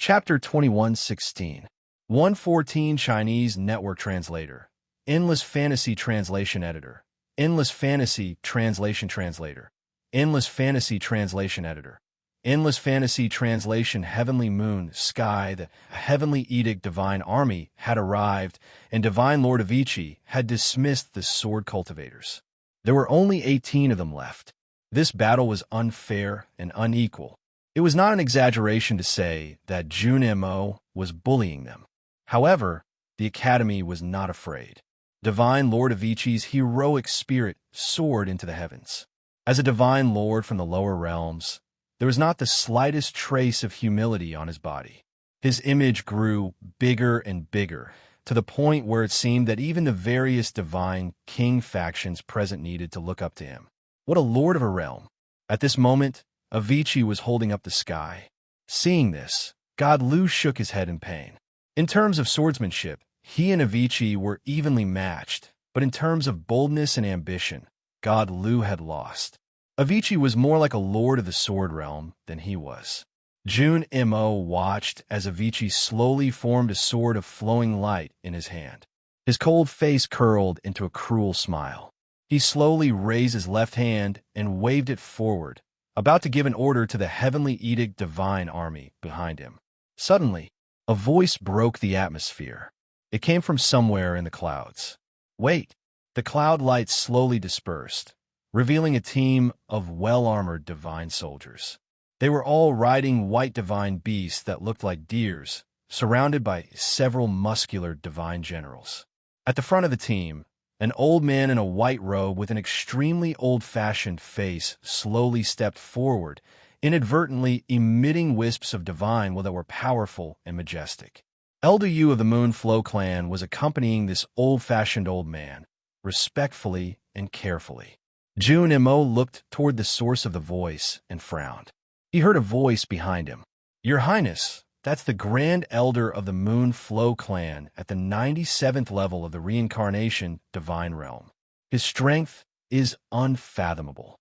Chapter 21:16. 114 Chinese Network Translator. Endless Fantasy Translation Editor. Endless Fantasy Translation Translator. Endless Fantasy Translation Editor. Endless Fantasy Translation. Heavenly Moon, Sky, the Heavenly Edict Divine Army had arrived, and Divine Lord of Ichi had dismissed the sword cultivators. There were only 18 of them left. This battle was unfair and unequal. It was not an exaggeration to say that Junimo was bullying them. However, the Academy was not afraid. Divine Lord of Ichi's heroic spirit soared into the heavens. As a divine lord from the lower realms, there was not the slightest trace of humility on his body. His image grew bigger and bigger, to the point where it seemed that even the various divine king factions present needed to look up to him. What a lord of a realm! At this moment, Avicii was holding up the sky. Seeing this, God Lu shook his head in pain. In terms of swordsmanship, he and Avicii were evenly matched, but in terms of boldness and ambition, God Lu had lost. Avicii was more like a lord of the sword realm than he was. Junimo watched as Avicii slowly formed a sword of flowing light in his hand. His cold face curled into a cruel smile. He slowly raised his left hand and waved it forward, about to give an order to the Heavenly Edict Divine Army behind him. Suddenly, a voice broke the atmosphere. It came from somewhere in the clouds. Wait! The cloud lights slowly dispersed, revealing a team of well-armored divine soldiers. They were all riding white divine beasts that looked like deers, surrounded by several muscular divine generals. At the front of the team, an old man in a white robe with an extremely old-fashioned face slowly stepped forward, inadvertently emitting wisps of divine will that were powerful and majestic. Elder Yu of the Moon Flow clan was accompanying this old-fashioned old man, respectfully and carefully. Junimo looked toward the source of the voice and frowned. He heard a voice behind him. "Your Highness, that's the Grand Elder of the Moon Flow clan at the 97th level of the Reincarnation Divine Realm. His strength is unfathomable."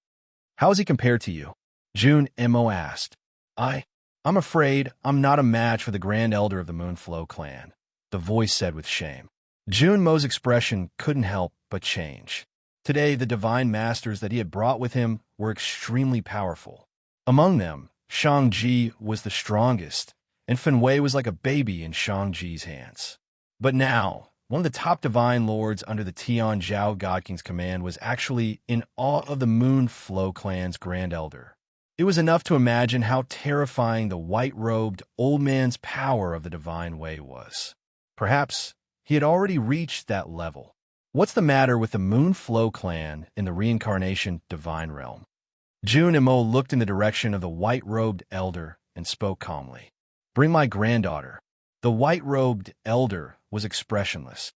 "How is he compared to you?" Junimo asked. I'm afraid I'm not a match for the Grand Elder of the Moon Flow clan," the voice said with shame. Junimo's expression couldn't help but change. Today, the divine masters that he had brought with him were extremely powerful. Among them, Shangji was the strongest, and Fenwei was like a baby in Shangji's hands. But now, one of the top divine lords under the Tianzhao God King's command was actually in awe of the Moon Flow clan's Grand Elder. It was enough to imagine how terrifying the white-robed old man's power of the divine way was. Perhaps he had already reached that level. What's the matter with the Moon Flow clan in the Reincarnation Divine Realm? Junimo looked in the direction of the white-robed elder and spoke calmly. "Bring my granddaughter." The white-robed elder was expressionless.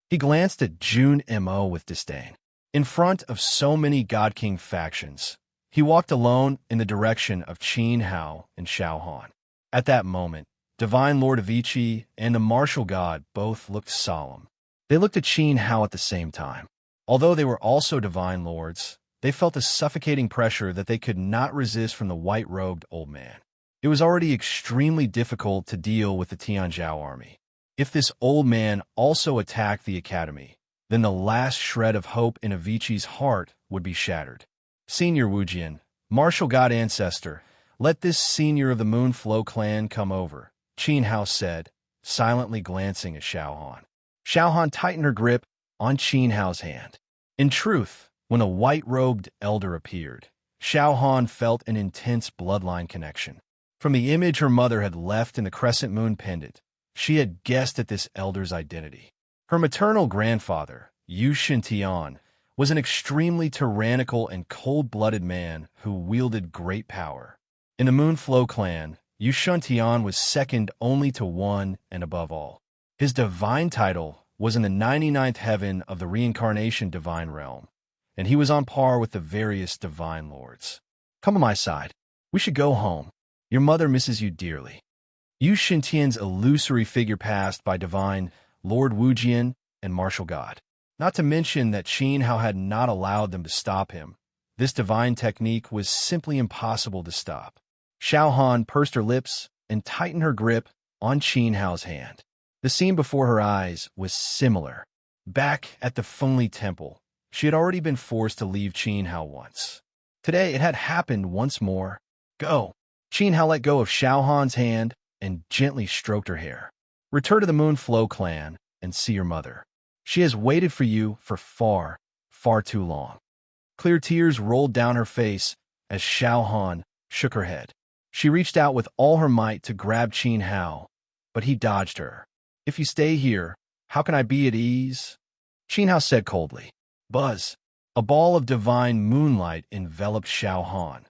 He glanced at Junimo with disdain. In front of so many God King factions, he walked alone in the direction of Qin Hao and Xiao Han. At that moment, Divine Lord of Ichi and the Martial God both looked solemn. They looked at Qin Hao at the same time. Although they were also divine lords, they felt a suffocating pressure that they could not resist from the white-robed old man. It was already extremely difficult to deal with the Tianzhao army. If this old man also attacked the academy, then the last shred of hope in Avicii's heart would be shattered. "Senior Wujian, Martial God Ancestor, let this senior of the Moon Flow clan come over," Qin Hao said, silently glancing at Xiao Han. Xiao Han tightened her grip on Qin Hao's hand. In truth, when a white-robed elder appeared, Xiao Han felt an intense bloodline connection. From the image her mother had left in the crescent moon pendant, she had guessed at this elder's identity. Her maternal grandfather, Yu Shintian, was an extremely tyrannical and cold-blooded man who wielded great power. In the Moon Flow clan, Yu Shintian was second only to one and above all. His divine title was in the 99th heaven of the Reincarnation Divine Realm, and he was on par with the various divine lords. "Come on my side. We should go home. Your mother misses you dearly." Yu Shintian's illusory figure passed by Divine Lord Wujian and Martial God. Not to mention that Qin Hao had not allowed them to stop him. This divine technique was simply impossible to stop. Xiao Han pursed her lips and tightened her grip on Qin Hao's hand. The scene before her eyes was similar. Back at the Fengli Temple, she had already been forced to leave Qin Hao once. Today it had happened once more. Go! Qin Hao let go of Xiao Han's hand and gently stroked her hair. Return to the Moonflow clan and see your mother. She has waited for you for far, far too long. Clear tears rolled down her face as Xiao Han shook her head. She reached out with all her might to grab Qin Hao, but he dodged her. If you stay here, how can I be at ease? Qin Hao said coldly. Buzz. A ball of divine moonlight enveloped Xiao Han,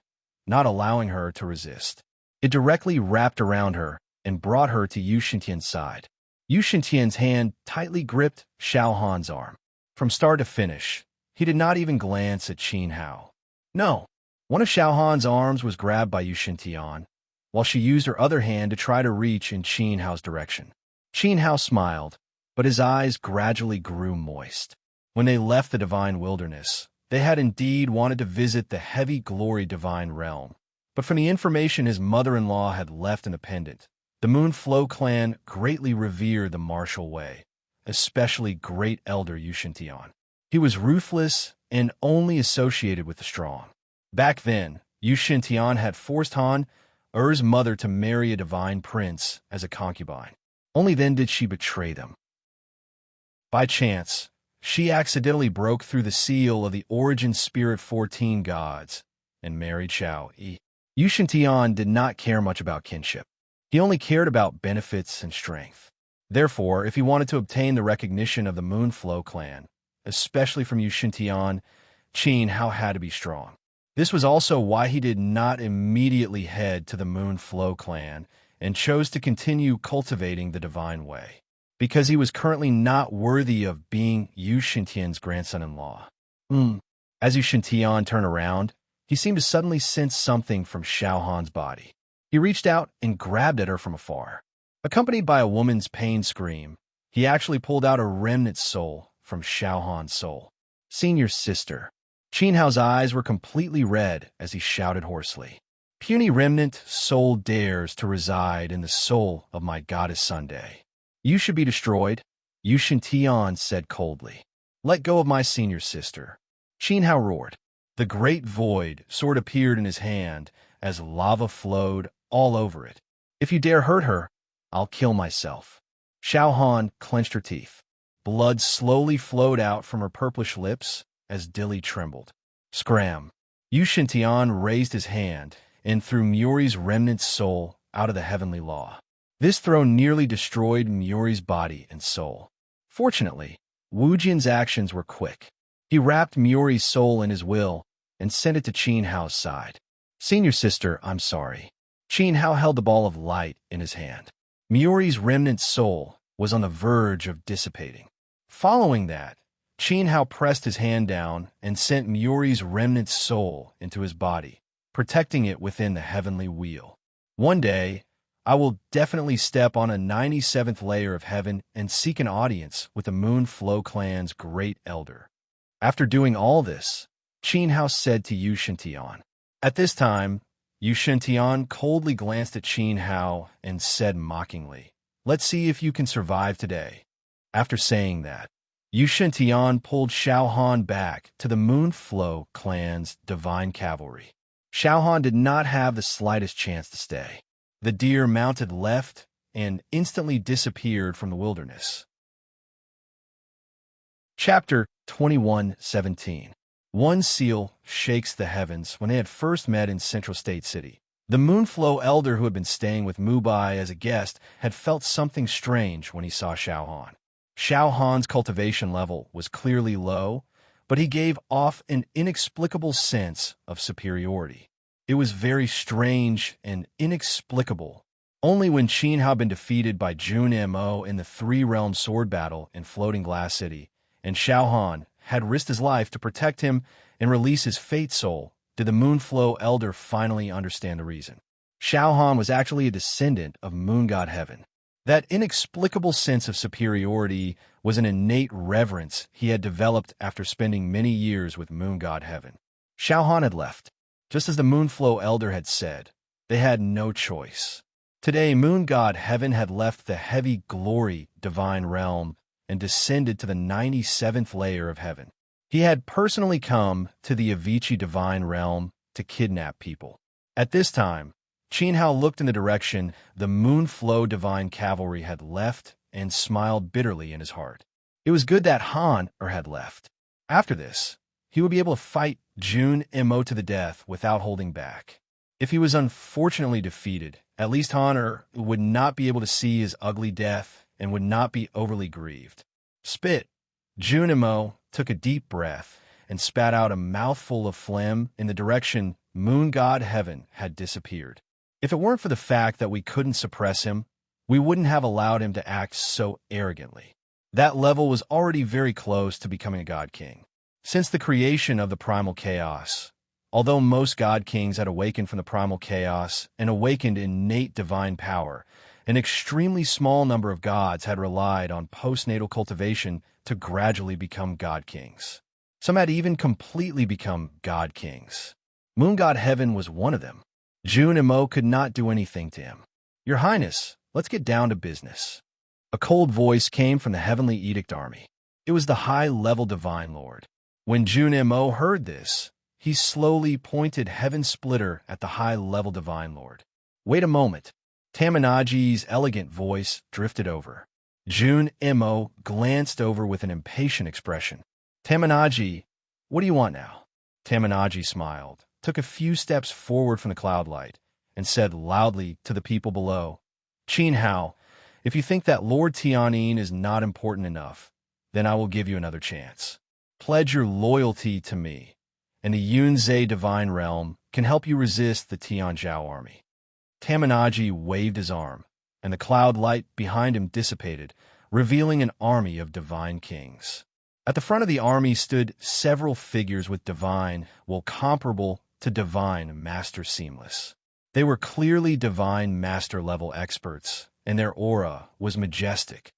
not allowing her to resist. It directly wrapped around her and brought her to Yu Shintian's side. Yu Shintian's hand tightly gripped Xiao Han's arm. From start to finish, he did not even glance at Qin Hao. No. One of Xiao Han's arms was grabbed by Yu Shintian, while she used her other hand to try to reach in Qin Hao's direction. Qin Hao smiled, but his eyes gradually grew moist. When they left the divine wilderness, they had indeed wanted to visit the heavy glory divine realm. But from the information his mother-in-law had left in the pendant, the Moonflow clan greatly revered the martial way, especially great elder Yu Shintian. He was ruthless and only associated with the strong. Back then, Yu Shintian had forced Han Er's mother to marry a divine prince as a concubine. Only then did she betray them. By chance, she accidentally broke through the seal of the origin spirit 14 gods and married Xiao Yi. Yu Shintian did not care much about kinship. He only cared about benefits and strength. Therefore, if he wanted to obtain the recognition of the Moonflow clan, especially from Yu Shintian, Qin Hao had to be strong. This was also why he did not immediately head to the Moonflow clan and chose to continue cultivating the divine way, because he was currently not worthy of being Yu Shintian's grandson-in-law. As Yu Shintian turned around, he seemed to suddenly sense something from Xiao Han's body. He reached out and grabbed at her from afar. Accompanied by a woman's pain scream, he actually pulled out a remnant soul from Xiao Han's soul. Senior sister. Qin Hao's eyes were completely red as he shouted hoarsely. Puny remnant soul dares to reside in the soul of my goddess Sunday. You should be destroyed, Yu Shintian said coldly. Let go of my senior sister. Qin Hao roared. The great void sword appeared in his hand as lava flowed all over it. If you dare hurt her, I'll kill myself. Xiao Han clenched her teeth. Blood slowly flowed out from her purplish lips as Dilly trembled. Scram. Yu Shintian raised his hand and threw Muri's remnant soul out of the heavenly law. This throw nearly destroyed Muri's body and soul. Fortunately, Wu Jin's actions were quick. He wrapped Muri's soul in his will and sent it to Qin Hao's side. Senior sister, I'm sorry. Qin Hao held the ball of light in his hand. Muri's remnant soul was on the verge of dissipating. Following that, Qin Hao pressed his hand down and sent Muri's remnant soul into his body, protecting it within the heavenly wheel. One day, I will definitely step on a 97th layer of heaven and seek an audience with the Moonflow clan's great elder. After doing all this, Qin Hao said to Yu Shintian. At this time, Yu Shintian coldly glanced at Qin Hao and said mockingly, Let's see if you can survive today. After saying that, Yu Shintian pulled Xiao Han back to the Moonflow clan's divine cavalry. Xiao Han did not have the slightest chance to stay. The deer mounted left and instantly disappeared from the wilderness. Chapter 21:17. One seal shakes the heavens. When they had first met in Central State City, the Moonflow elder who had been staying with Mubai as a guest had felt something strange when he saw Xiao Han. Xiao Han's cultivation level was clearly low, but he gave off an inexplicable sense of superiority. It was very strange and inexplicable. Only when Qin Hao had been defeated by Jun Mo in the three-realm sword battle in Floating Glass City, and Xiao Han had risked his life to protect him and release his fate soul, did the Moonflow elder finally understand the reason. Xiao Han was actually a descendant of Moon God Heaven. That inexplicable sense of superiority was an innate reverence he had developed after spending many years with Moon God Heaven. Xiao Han had left. Just as the Moonflow elder had said, they had no choice. Today, moon god Heaven had left the heavy glory divine realm and descended to the 97th layer of heaven. He had personally come to the Avicii divine realm to kidnap people. At this time, Qin Hao looked in the direction the Moonflow divine cavalry had left and smiled bitterly in his heart. It was good that Han had left. After this, he would be able to fight Jun Mo to the death without holding back. If he was unfortunately defeated, at least Han would not be able to see his ugly death and would not be overly grieved. Spit. Jun Mo took a deep breath and spat out a mouthful of phlegm in the direction Moon God Heaven had disappeared. If it weren't for the fact that we couldn't suppress him, we wouldn't have allowed him to act so arrogantly. That level was already very close to becoming a God King. Since the creation of the primal chaos, although most God Kings had awakened from the primal chaos and awakened innate divine power, an extremely small number of gods had relied on postnatal cultivation to gradually become God Kings. Some had even completely become God Kings. Moon God Heaven was one of them. Jun Mo could not do anything to him. Your Highness, let's get down to business. A cold voice came from the Heavenly Edict Army. It was the high-level Divine Lord. When Jun Mo heard this, he slowly pointed Heaven Splitter at the high-level Divine Lord. Wait a moment. Tamanaji's elegant voice drifted over. Jun Mo glanced over with an impatient expression. Tamanaji, what do you want now? Tamanaji smiled, took a few steps forward from the cloudlight, and said loudly to the people below, Qin Hao, if you think that Lord Tianyin is not important enough, then I will give you another chance. Pledge your loyalty to me, and the Yunzhe Divine Realm can help you resist the Tianzhao army. Tamanaji waved his arm, and the cloud light behind him dissipated, revealing an army of divine kings. At the front of the army stood several figures with divine, comparable to divine master seamless. They were clearly divine master-level experts, and their aura was majestic.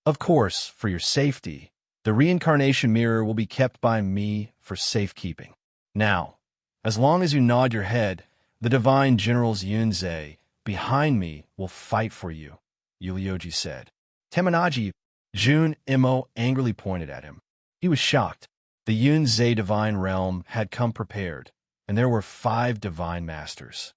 Of course, for your safety, the reincarnation mirror will be kept by me for safekeeping. Now, as long as you nod your head, the divine generals Yunzhe, behind me, will fight for you, Yulioji said. Tamanaji, Jun Mo angrily pointed at him. He was shocked. The Yunzhe divine realm had come prepared, and there were 5 divine masters.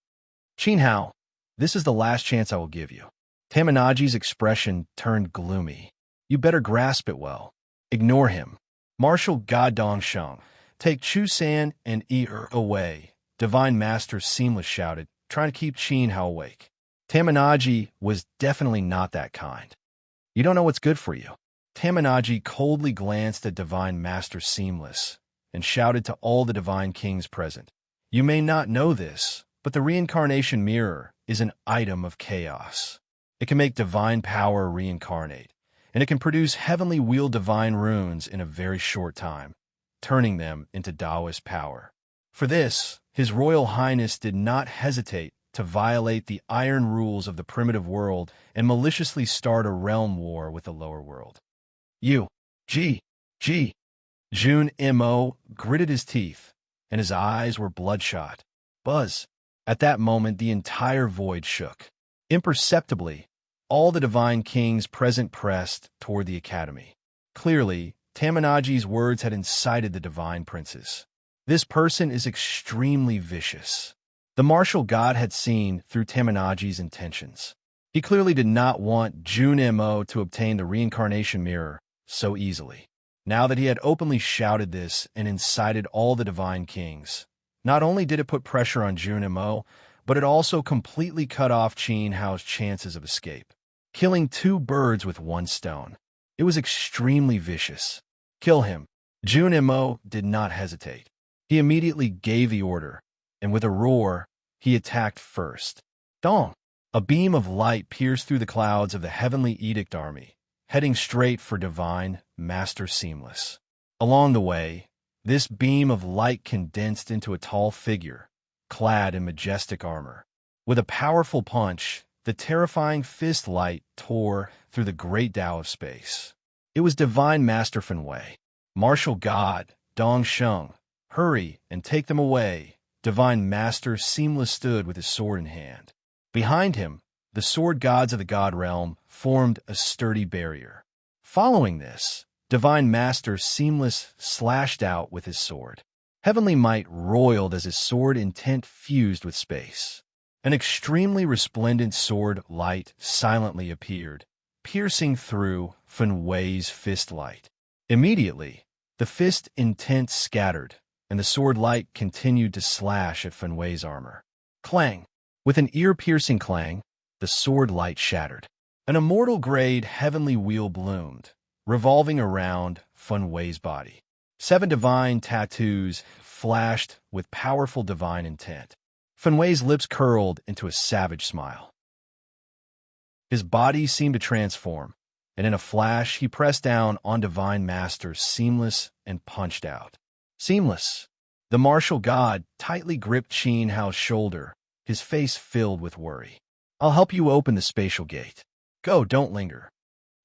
Qin Hao, this is the last chance I will give you. Tamanaji's expression turned gloomy. You better grasp it well. Ignore him. Marshal God Dongsheng, take Chu San and away, Divine Master Seamless shouted, trying to keep Qin Hao awake. Tamanaji was definitely not that kind. You don't know what's good for you. Tamanaji coldly glanced at Divine Master Seamless and shouted to all the Divine Kings present. You may not know this, but the reincarnation mirror is an item of chaos. It can make divine power reincarnate, and it can produce heavenly wheel divine runes in a very short time, turning them into Taoist power. For this, His Royal Highness did not hesitate to violate the iron rules of the primitive world and maliciously start a realm war with the lower world. Jun Mo gritted his teeth, and his eyes were bloodshot. Buzz. At that moment, the entire void shook. Imperceptibly, all the divine kings present pressed toward the academy. Clearly, Tamanaji's words had incited the divine princes. This person is extremely vicious. The martial god had seen through Tamanaji's intentions. He clearly did not want Jun Mo to obtain the reincarnation mirror so easily. Now that he had openly shouted this and incited all the divine kings, not only did it put pressure on Jun Mo, but it also completely cut off Qin Hao's chances of escape, killing 2 birds with 1 stone. It was extremely vicious. Kill him. Jun Mo did not hesitate. He immediately gave the order, and with a roar, he attacked first. Dong! A beam of light pierced through the clouds of the Heavenly Edict Army, heading straight for Divine Master Seamless. Along the way, this beam of light condensed into a tall figure, clad in majestic armor. With a powerful punch, the terrifying fist light tore through the great Tao of space. It was Divine Master Fenwei. Martial God, Dongsheng, hurry and take them away. Divine Master Seamless stood with his sword in hand. Behind him, the sword gods of the god realm formed a sturdy barrier. Following this, Divine Master Seamless slashed out with his sword. Heavenly might roiled as his sword intent fused with space. An extremely resplendent sword light silently appeared, piercing through Fen Wei's fist light. Immediately, the fist intent scattered, and the sword light continued to slash at Fen Wei's armor. Clang! With an ear-piercing clang, the sword light shattered. An immortal-grade heavenly wheel bloomed, revolving around Fen Wei's body. 7 divine tattoos flashed with powerful divine intent. Fen Wei's lips curled into a savage smile. His body seemed to transform, and in a flash he pressed down on Divine Master Seamless and punched out. Seamless! The martial god tightly gripped Qin Hao's shoulder, his face filled with worry. I'll help you open the spatial gate. Go, don't linger.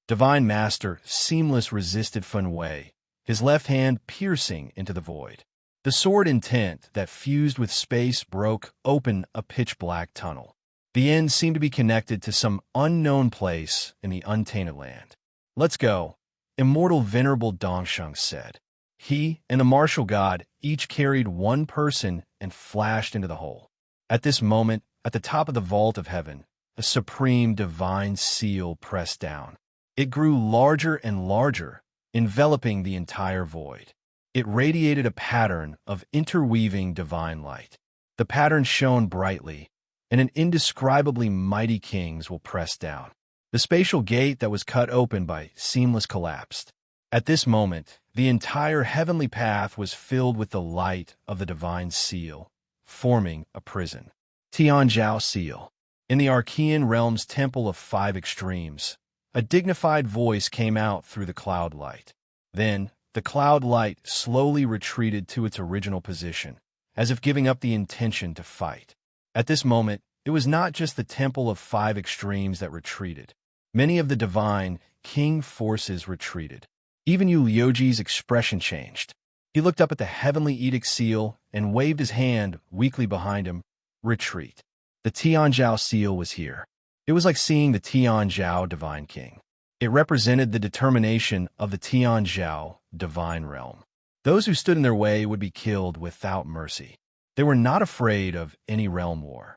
Divine Master Seamless resisted Fen Wei, his left hand piercing into the void. The sword intent that fused with space broke open a pitch-black tunnel. The end seemed to be connected to some unknown place in the untainted land. Let's go, Immortal Venerable Dongsheng said. He and the martial god each carried one person and flashed into the hole. At this moment, at the top of the vault of heaven, a supreme divine seal pressed down. It grew larger and larger, enveloping the entire void. It radiated a pattern of interweaving divine light. The pattern shone brightly, and an indescribably mighty kings will press down. The spatial gate that was cut open by Seamless collapsed. At this moment, the entire heavenly path was filled with the light of the divine seal, forming a prison. Tianzhao Seal. In the Archean realm's temple of 5 extremes, a dignified voice came out through the cloud light. Then, the cloud light slowly retreated to its original position, as if giving up the intention to fight. At this moment, it was not just the temple of 5 extremes that retreated. Many of the divine king forces retreated. Even Yu Liuji's expression changed. He looked up at the heavenly edict seal and waved his hand weakly behind him. Retreat. The Tianzhao seal was here. It was like seeing the Tianzhao divine king. It represented the determination of the Tianzhao divine realm. Those who stood in their way would be killed without mercy. They were not afraid of any realm war.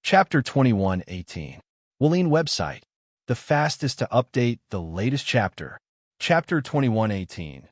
Chapter 21:18. Wallin website. The fastest to update the latest chapter. Chapter 21:18.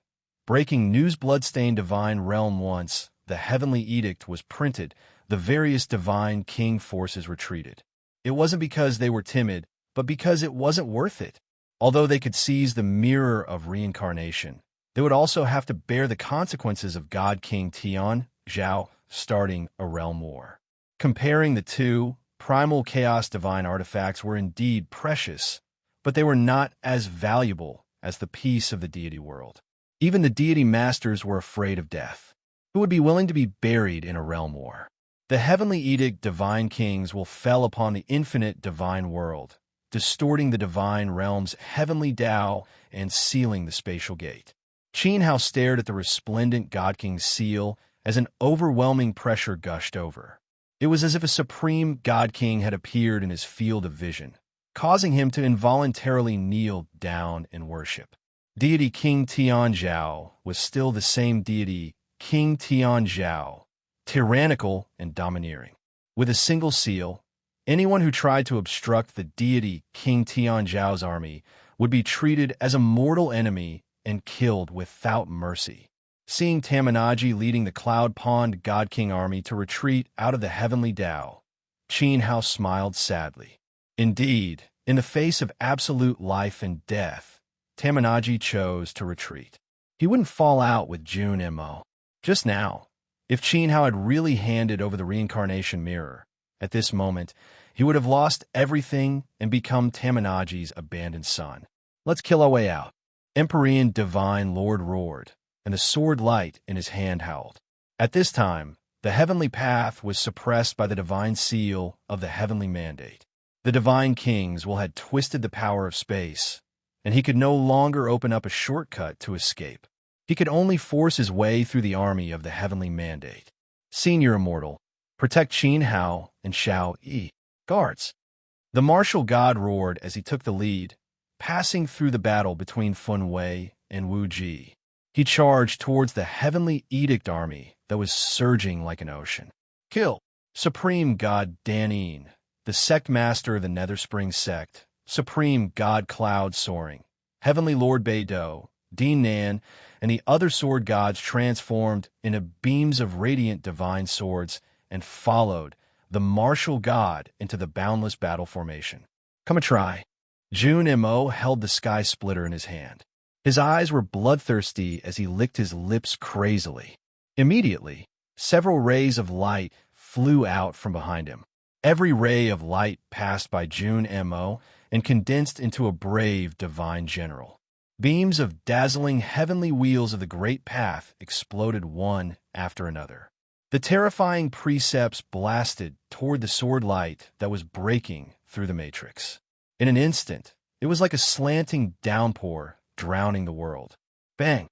Breaking news. Bloodstained divine realm. Once the heavenly edict was printed, the various divine king forces retreated. It wasn't because they were timid, but because it wasn't worth it. Although they could seize the mirror of reincarnation, they would also have to bear the consequences of God King Tian Zhao starting a realm war. Comparing the two, primal chaos divine artifacts were indeed precious, but they were not as valuable as the peace of the deity world. Even the deity masters were afraid of death. Who would be willing to be buried in a realm war? The heavenly edict divine kings will fell upon the infinite divine world, distorting the divine realm's heavenly Tao and sealing the spatial gate. Qin Hao stared at the resplendent God King's seal as an overwhelming pressure gushed over. It was as if a supreme God King had appeared in his field of vision, causing him to involuntarily kneel down in worship. Deity King Tianzhao was still the same deity King Tianzhao, tyrannical and domineering. With a single seal, anyone who tried to obstruct the deity King Tianzhao's army would be treated as a mortal enemy and killed without mercy. Seeing Tamenaji leading the Cloud Pond God King army to retreat out of the heavenly Tao, Qin Hao smiled sadly. Indeed, in the face of absolute life and death, Tamenaji chose to retreat. He wouldn't fall out with Jun Mo. Just now, if Qin Hao had really handed over the reincarnation mirror, at this moment, he would have lost everything and become Tamenaji's abandoned son. Let's kill our way out. Empyrean Divine Lord roared, and the sword light in his hand howled. At this time, the heavenly path was suppressed by the divine seal of the heavenly mandate. The divine kings will had twisted the power of space, and he could no longer open up a shortcut to escape. He could only force his way through the army of the heavenly mandate. Senior Immortal, Protect Qin Hao and Xiao Yi. Guards. The martial god roared as he took the lead, passing through the battle between Fun Wei and Wu Ji. He charged towards the Heavenly Edict army that was surging like an ocean. Kill. Supreme God Danin, the sect master of the Netherspring sect, Supreme God Cloud Soaring, Heavenly Lord Beidou, Dean Nan, and the other sword gods transformed into beams of radiant divine swords and followed the martial god into the boundless battle formation. Come and try. Jun Mo held the sky splitter in his hand. His eyes were bloodthirsty as he licked his lips crazily. Immediately, several rays of light flew out from behind him. Every ray of light passed by Jun Mo and condensed into a brave divine general. Beams of dazzling heavenly wheels of the great path exploded one after another. The terrifying precepts blasted toward the sword light that was breaking through the matrix. In an instant, it was like a slanting downpour drowning the world. Bang!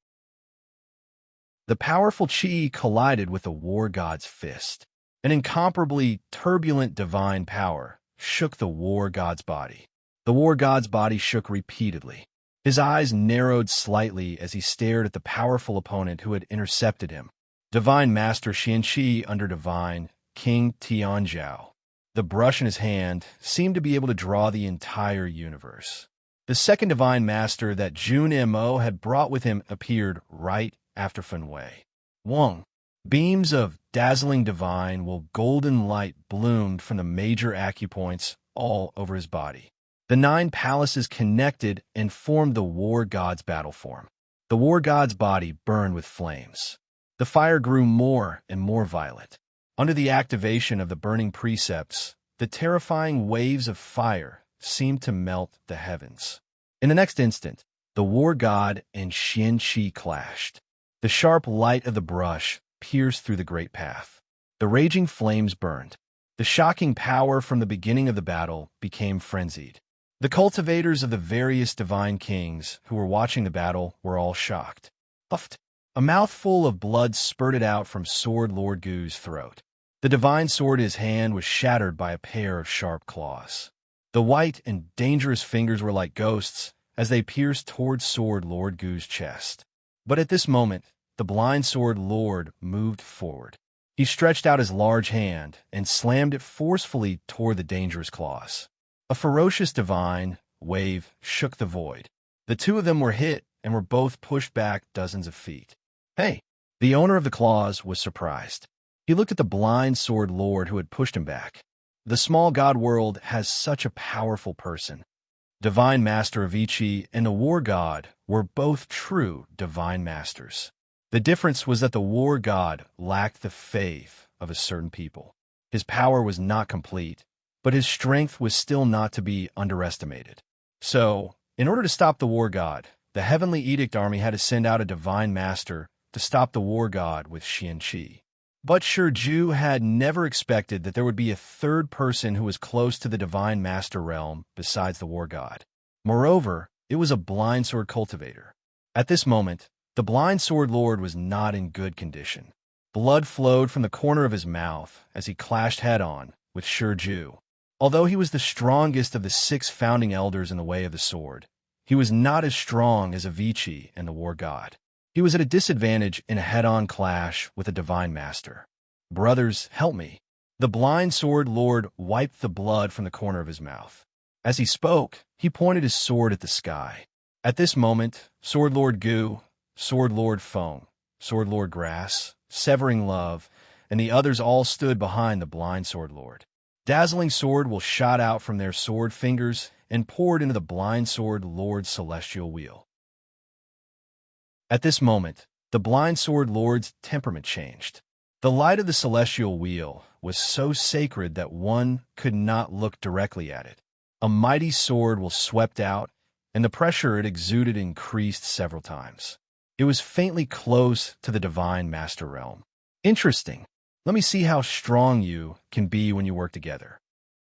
The powerful Qi collided with the war god's fist. An incomparably turbulent divine power shook the war god's body. The war god's body shook repeatedly. His eyes narrowed slightly as he stared at the powerful opponent who had intercepted him. Divine Master Xianqi under Divine King Tianzhao. The brush in his hand seemed to be able to draw the entire universe. The second Divine Master that Jun Mo had brought with him appeared right after Fun Wei. Wang. Beams of dazzling divine golden light bloomed from the major acupoints all over his body. The 9 palaces connected and formed the war god's battle form. The war god's body burned with flames. The fire grew more and more violet. Under the activation of the burning precepts, the terrifying waves of fire seemed to melt the heavens. In the next instant, the war god and Xianqi clashed. The sharp light of the brush pierced through the great path. The raging flames burned. The shocking power from the beginning of the battle became frenzied. The cultivators of the various divine kings who were watching the battle were all shocked. Puffed. A mouthful of blood spurted out from Sword Lord Gu's throat. The divine sword in his hand was shattered by a pair of sharp claws. The white and dangerous fingers were like ghosts as they pierced towards Sword Lord Gu's chest. But at this moment, the blind Sword Lord moved forward. He stretched out his large hand and slammed it forcefully toward the dangerous claws. A ferocious divine wave shook the void. The two of them were hit and were both pushed back dozens of feet. Hey! The owner of the claws was surprised. He looked at the blind Sword Lord who had pushed him back. The small god world has such a powerful person. Divine Master Avicii and the War God were both true Divine Masters. The difference was that the War God lacked the faith of a certain people. His power was not complete, but his strength was still not to be underestimated. So, in order to stop the War God, the Heavenly Edict army had to send out a Divine Master to stop the War God with Xianqi. But Shiju had never expected that there would be a third person who was close to the Divine Master realm besides the War God. Moreover, it was a blind sword cultivator. At this moment, the blind sword lord was not in good condition. Blood flowed from the corner of his mouth as he clashed head-on with Shiju. Although he was the strongest of the 6 founding elders in the way of the sword, he was not as strong as Avicii and the War God. He was at a disadvantage in a head-on clash with a Divine Master. Brothers, help me. The blind sword lord wiped the blood from the corner of his mouth. As he spoke, he pointed his sword at the sky. At this moment, Sword Lord Gu, Sword Lord Feng, Sword Lord Grass, Severing Love, and the others all stood behind the blind sword lord. Dazzling sword will shot out from their sword fingers and poured into the blind sword lord's celestial wheel. At this moment, the blind sword lord's temperament changed. The light of the celestial wheel was so sacred that one could not look directly at it. A mighty sword will swept out, and the pressure it exuded increased several times. It was faintly close to the Divine Master realm. Interesting. Let me see how strong you can be when you work together.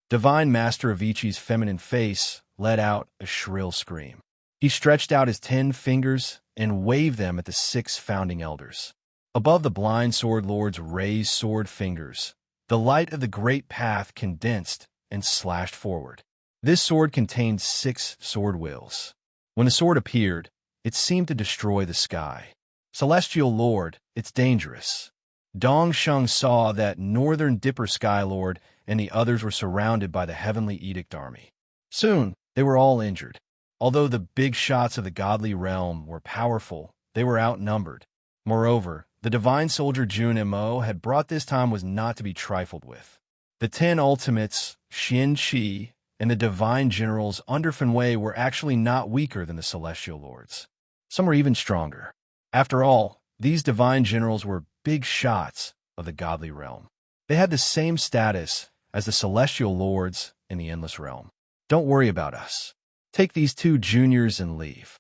Divine Master Avicii's feminine face let out a shrill scream. He stretched out his 10 fingers and waved them at the 6 founding elders. Above the blind sword lord's raised sword fingers, The light of the great path condensed and slashed forward. This sword contained 6 sword wills. When the sword appeared, it seemed to destroy the sky. Celestial Lord, it's dangerous. Dong Sheng saw that Northern Dipper Sky Lord and the others were surrounded by the Heavenly Edict army. Soon, they were all injured. Although the big shots of the godly realm were powerful, they were outnumbered. Moreover, the divine soldier Jun Mo had brought this time was not to be trifled with. The 10 ultimates, Xin Qi, and the divine generals under Fen Wei were actually not weaker than the celestial lords. Some were even stronger. After all, these divine generals were big shots of the godly realm. They had the same status as the celestial lords in the endless realm. Don't worry about us. Take these 2 juniors and leave.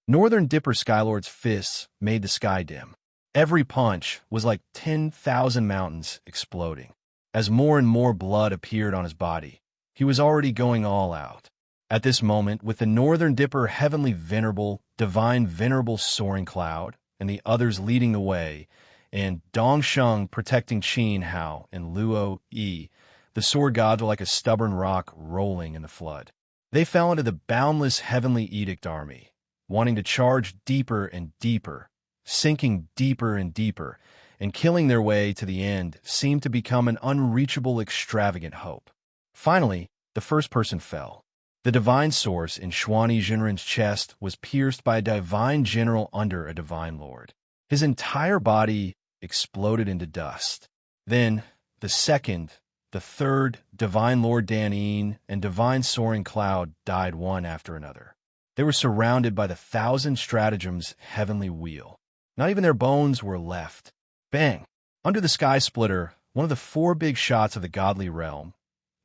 Northern Dipper Skylord's fists made the sky dim. Every punch was like 10,000 mountains exploding. As more and more blood appeared on his body, he was already going all out. At this moment, with the Northern Dipper Heavenly Venerable, Divine Venerable Soaring Cloud, and the others leading the way, and Dong Sheng protecting Qin Hao and Luo Yi, the sword gods were like a stubborn rock rolling in the flood. They fell into the boundless Heavenly Edict army, wanting to charge deeper and deeper, sinking deeper and deeper, and killing their way to the end seemed to become an unreachable, extravagant hope. Finally, the first person fell. The divine source in Xuani Jinren's chest was pierced by a divine general under a divine lord. His entire body exploded into dust. Then, the second, the third, divine lord Dan Yin, and divine soaring cloud died one after another. They were surrounded by the 1,000 stratagems heavenly wheel. Not even their bones were left. Bang! Under the sky splitter, one of the 4 big shots of the godly realm,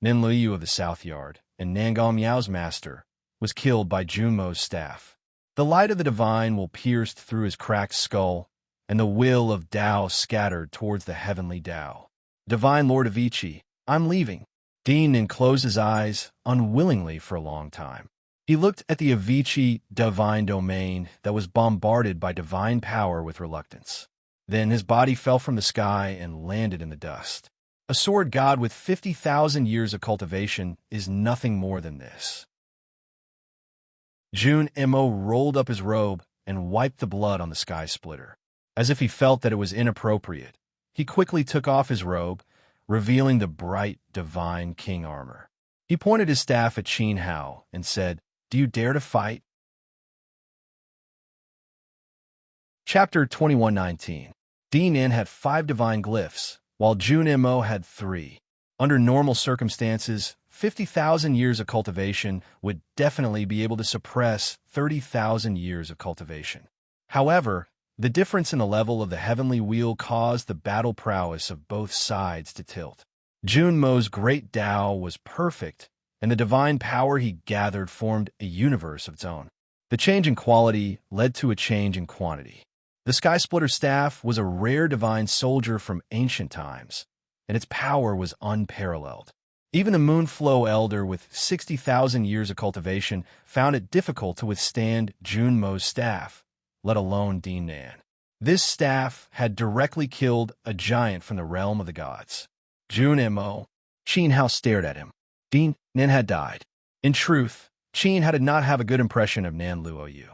Nin Liu of the South Yard, and Nangong Miao's master, was killed by Junmo's staff. The light of the divine will pierced through his cracked skull, and the will of Tao scattered towards the heavenly Tao. Divine Lord of Ichi, I'm leaving. Nin closed his eyes unwillingly for a long time. He looked at the Avicii divine domain that was bombarded by divine power with reluctance. Then his body fell from the sky and landed in the dust. A sword god with 50,000 years of cultivation is nothing more than this. Jun Mo rolled up his robe and wiped the blood on the sky splitter. As if he felt that it was inappropriate, he quickly took off his robe, revealing the bright, divine king armor. He pointed his staff at Qin Hao and said, "Do you dare to fight?" Chapter 2119. Nin had 5 divine glyphs, while Jun Mo had 3. Under normal circumstances, 50,000 years of cultivation would definitely be able to suppress 30,000 years of cultivation. However, the difference in the level of the heavenly wheel caused the battle prowess of both sides to tilt. Jun Mo's great Tao was perfect, and the divine power he gathered formed a universe of its own. The change in quality led to a change in quantity. The Sky Splitter staff was a rare divine soldier from ancient times, and its power was unparalleled. Even the Moonflow Elder with 60,000 years of cultivation found it difficult to withstand Jun Mo's staff, let alone Nin. This staff had directly killed a giant from the realm of the gods. Jun Mo. Qin Hao stared at him. Nin had died. In truth, Qin Hao did not have a good impression of Nan Luo Yu.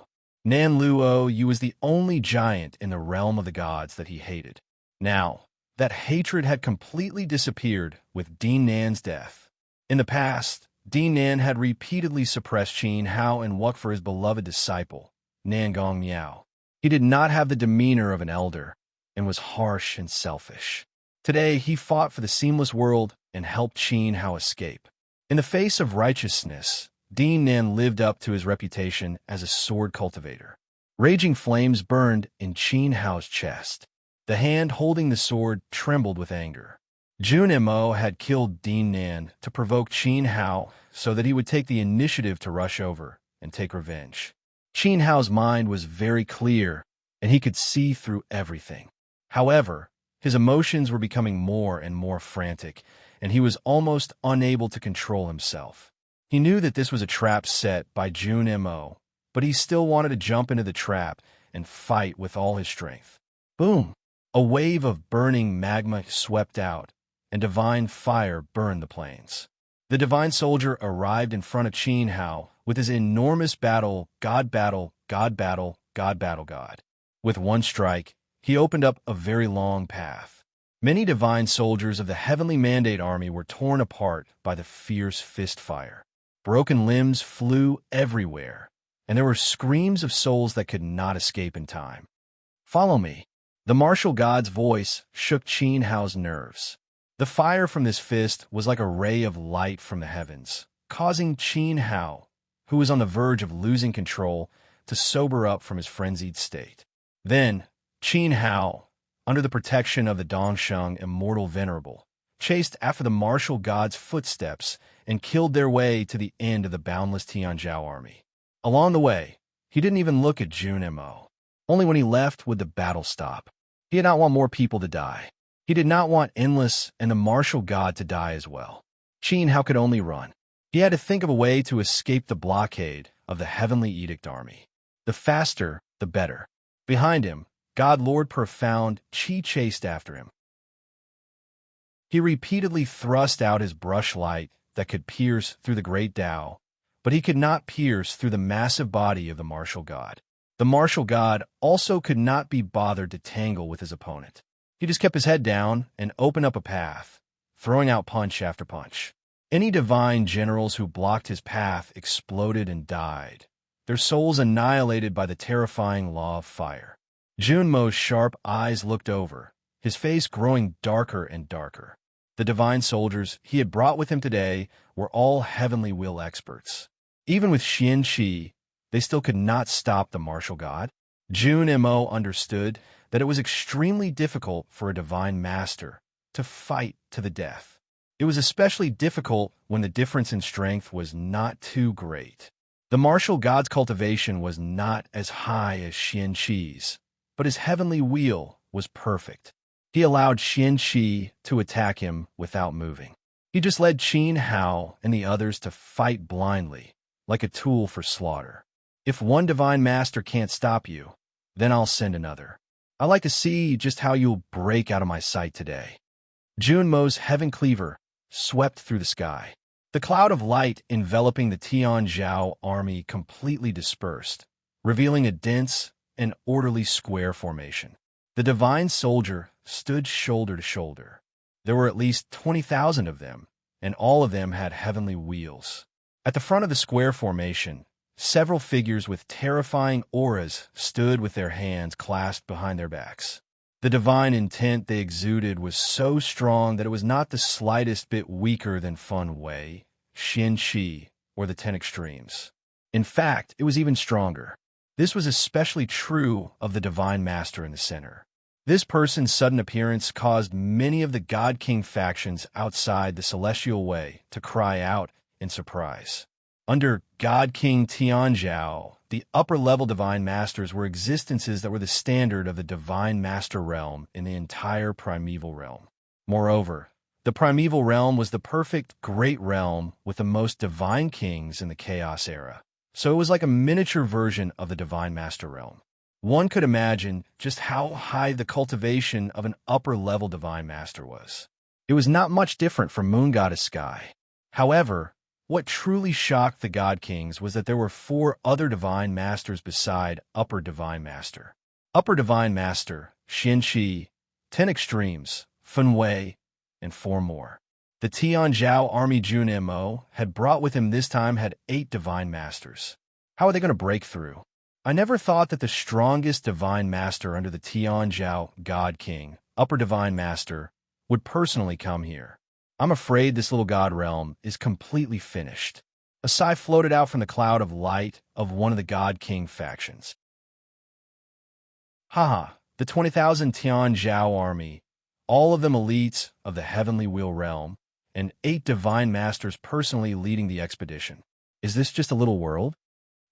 Nan Luo Yu was the only giant in the realm of the gods that he hated. Now, that hatred had completely disappeared with Nin's death. In the past, Nin had repeatedly suppressed Qin Hao and worked for his beloved disciple, Nangong Miao. He did not have the demeanor of an elder and was harsh and selfish. Today, he fought for the seamless world and helped Qin Hao escape. In the face of righteousness, Nin lived up to his reputation as a sword cultivator. Raging flames burned in Qin Hao's chest. The hand holding the sword trembled with anger. Jun Mo had killed Nin to provoke Qin Hao so that he would take the initiative to rush over and take revenge. Qin Hao's mind was very clear, and he could see through everything. However, his emotions were becoming more and more frantic, and he was almost unable to control himself. He knew that this was a trap set by Jun Mo, but he still wanted to jump into the trap and fight with all his strength. Boom! A wave of burning magma swept out, and divine fire burned the plains. The divine soldier arrived in front of Qin Hao with his enormous battle, God battle, God battle, God battle, God. With one strike, he opened up a very long path. Many divine soldiers of the heavenly mandate army were torn apart by the fierce fist fire. Broken limbs flew everywhere, and there were screams of souls that could not escape in time. Follow me. The martial god's voice shook Qin Hao's nerves. The fire from this fist was like a ray of light from the heavens, causing Qin Hao, who was on the verge of losing control, to sober up from his frenzied state. Then, Qin Hao, under the protection of the Dongsheng Immortal Venerable, chased after the martial god's footsteps and killed their way to the end of the boundless Tianzhou army. Along the way, he didn't even look at Jun Mo. Only when he left would the battle stop. He did not want more people to die. He did not want Endless and the martial god to die as well. Qin Hao could only run. He had to think of a way to escape the blockade of the Heavenly Edict army. The faster, the better. Behind him, God Lord Profound Qi chased after him. He repeatedly thrust out his brush light that could pierce through the great Tao, but he could not pierce through the massive body of the martial god. The martial god also could not be bothered to tangle with his opponent. He just kept his head down and opened up a path, throwing out punch after punch. Any divine generals who blocked his path exploded and died, their souls annihilated by the terrifying law of fire. Junmo's sharp eyes looked over, his face growing darker and darker. The divine soldiers he had brought with him today were all heavenly will experts. Even with Xian Qi, they still could not stop the martial god. Jun Mo understood that it was extremely difficult for a divine master to fight to the death. It was especially difficult when the difference in strength was not too great. The martial god's cultivation was not as high as Xian Qi's, but his heavenly wheel was perfect. He allowed Xian Qi to attack him without moving. He just led Qin Hao and the others to fight blindly, like a tool for slaughter. If one divine master can't stop you, then I'll send another. I'd like to see just how you'll break out of my sight today. Junmo's heaven cleaver swept through the sky. The cloud of light enveloping the Tianzhou army completely dispersed, revealing a dense and orderly square formation. The divine soldier stood shoulder to shoulder. There were at least 20,000 of them, and all of them had heavenly wheels. At the front of the square formation, several figures with terrifying auras stood with their hands clasped behind their backs. The divine intent they exuded was so strong that it was not the slightest bit weaker than Feng Wei, Xian Qi, or the 10 Extremes. In fact, it was even stronger. This was especially true of the divine master in the center. This person's sudden appearance caused many of the God King factions outside the Celestial Way to cry out in surprise. Under God King Tianzhou, the upper-level divine masters were existences that were the standard of the divine master realm in the entire primeval realm. Moreover, the primeval realm was the perfect great realm with the most divine kings in the Chaos era. So it was like a miniature version of the divine master realm. One could imagine just how high the cultivation of an upper-level divine master was. It was not much different from Moon Goddess Sky. However, what truly shocked the God Kings was that there were 4 other divine masters beside Upper Divine Master. Upper Divine Master, Xian Qi, 10 Extremes, Feng Wei, and 4 more. The Tianzhou army Jun Mo had brought with him this time had 8 divine masters. How are they going to break through? I never thought that the strongest divine master under the Tianzhou God King, Upper Divine Master, would personally come here. I'm afraid this little god realm is completely finished. A sigh floated out from the cloud of light of one of the God King factions. Haha, the 20,000 Tianzhou army, all of them elites of the Heavenly Wheel realm, and 8 divine masters personally leading the expedition. Is this just a little world?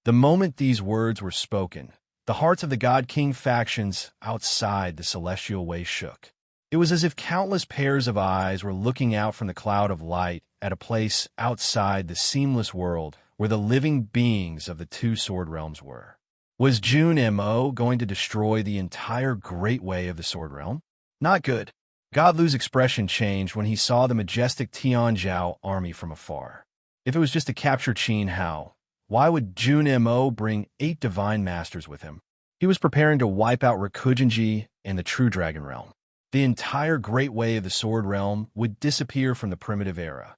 The moment these words were spoken, the hearts of the God King factions outside the Celestial Way shook. It was as if countless pairs of eyes were looking out from the cloud of light at a place outside the seamless world where the living beings of the 2 sword realms were. Was Jun Mo going to destroy the entire great way of the sword realm? Not good. God Lu's expression changed when he saw the majestic Tianzhao army from afar. If it was just to capture Qin Hao, why would Jun Mo bring 8 divine masters with him? He was preparing to wipe out Rikugenji and the True Dragon Realm. The entire Great Way of the Sword Realm would disappear from the primitive era.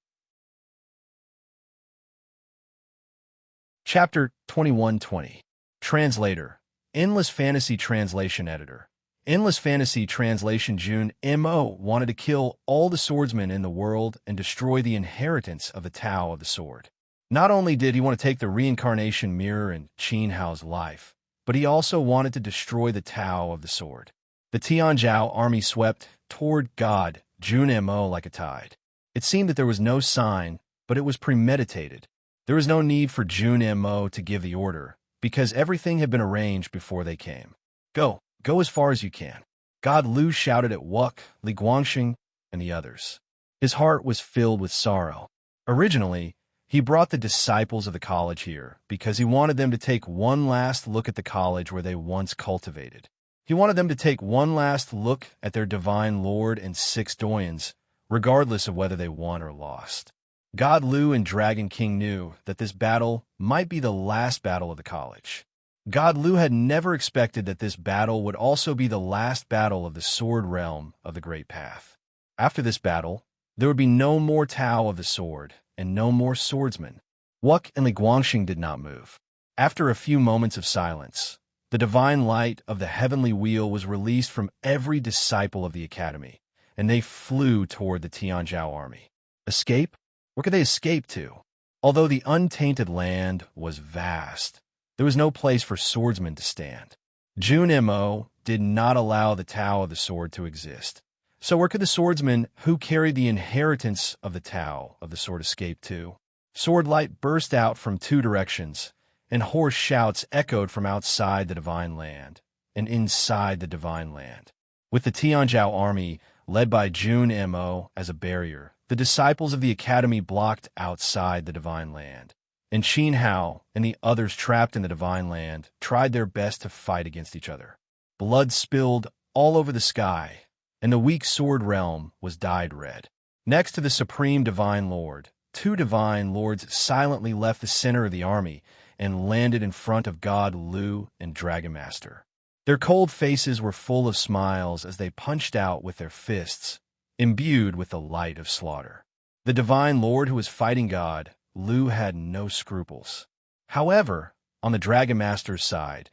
Chapter 2120. Translator. Endless Fantasy Translation Editor. Endless Fantasy Translation. Jun Mo wanted to kill all the swordsmen in the world and destroy the inheritance of the Tao of the Sword. Not only did he want to take the reincarnation mirror in Qin Hao's life, but he also wanted to destroy the Tao of the Sword. The Tianzhao army swept toward God Jun Mo like a tide. It seemed that there was no sign, but it was premeditated. There was no need for Jun Mo to give the order, because everything had been arranged before they came. Go as far as you can. God Lu shouted at Wuk, Li Guangxing, and the others. His heart was filled with sorrow. Originally, he brought the disciples of the college here because he wanted them to take one last look at the college where they once cultivated. He wanted them to take one last look at their divine lord and 6 doyens, regardless of whether they won or lost. God Lu and Dragon King knew that this battle might be the last battle of the college. God Lu had never expected that this battle would also be the last battle of the Sword Realm of the Great Path. After this battle, there would be no more Tao of the Sword and no more swordsmen. Wuk and Li Guangxing did not move. After a few moments of silence, the divine light of the heavenly wheel was released from every disciple of the academy, and they flew toward the Tianzhao army. Escape? Where could they escape to? Although the untainted land was vast, there was no place for swordsmen to stand. Jun Mo did not allow the Tao of the Sword to exist. So where could the swordsmen who carried the inheritance of the Tao of the Sword escape to? Sword light burst out from 2 directions, and hoarse shouts echoed from outside the divine land and inside the divine land. With the Tianzhao army, led by Jun Mo as a barrier, the disciples of the academy blocked outside the divine land. And Qin Hao and the others trapped in the divine land tried their best to fight against each other. Blood spilled all over the sky, and the weak sword realm was dyed red. Next to the supreme divine lord, 2 divine lords silently left the center of the army and landed in front of God Lu and Dragon Master. Their cold faces were full of smiles as they punched out with their fists, imbued with the light of slaughter. The divine lord who was fighting God Lu had no scruples. However, on the Dragon Master's side,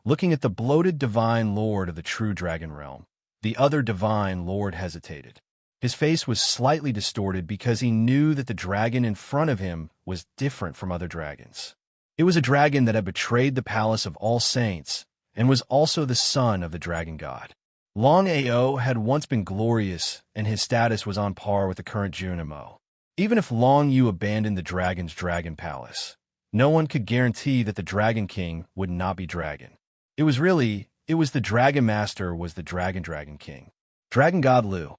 looking at the bloated divine lord of the True Dragon Realm, the other divine lord hesitated. His face was slightly distorted because he knew that the dragon in front of him was different from other dragons. It was a dragon that had betrayed the palace of all saints and was also the son of the dragon god. Long Ao had once been glorious, and his status was on par with the current Jun Mo. Even if Long Yu abandoned the dragon's dragon palace, no one could guarantee that the Dragon King would not be dragon. It was the Dragon Master was the Dragon King. Dragon God Lu.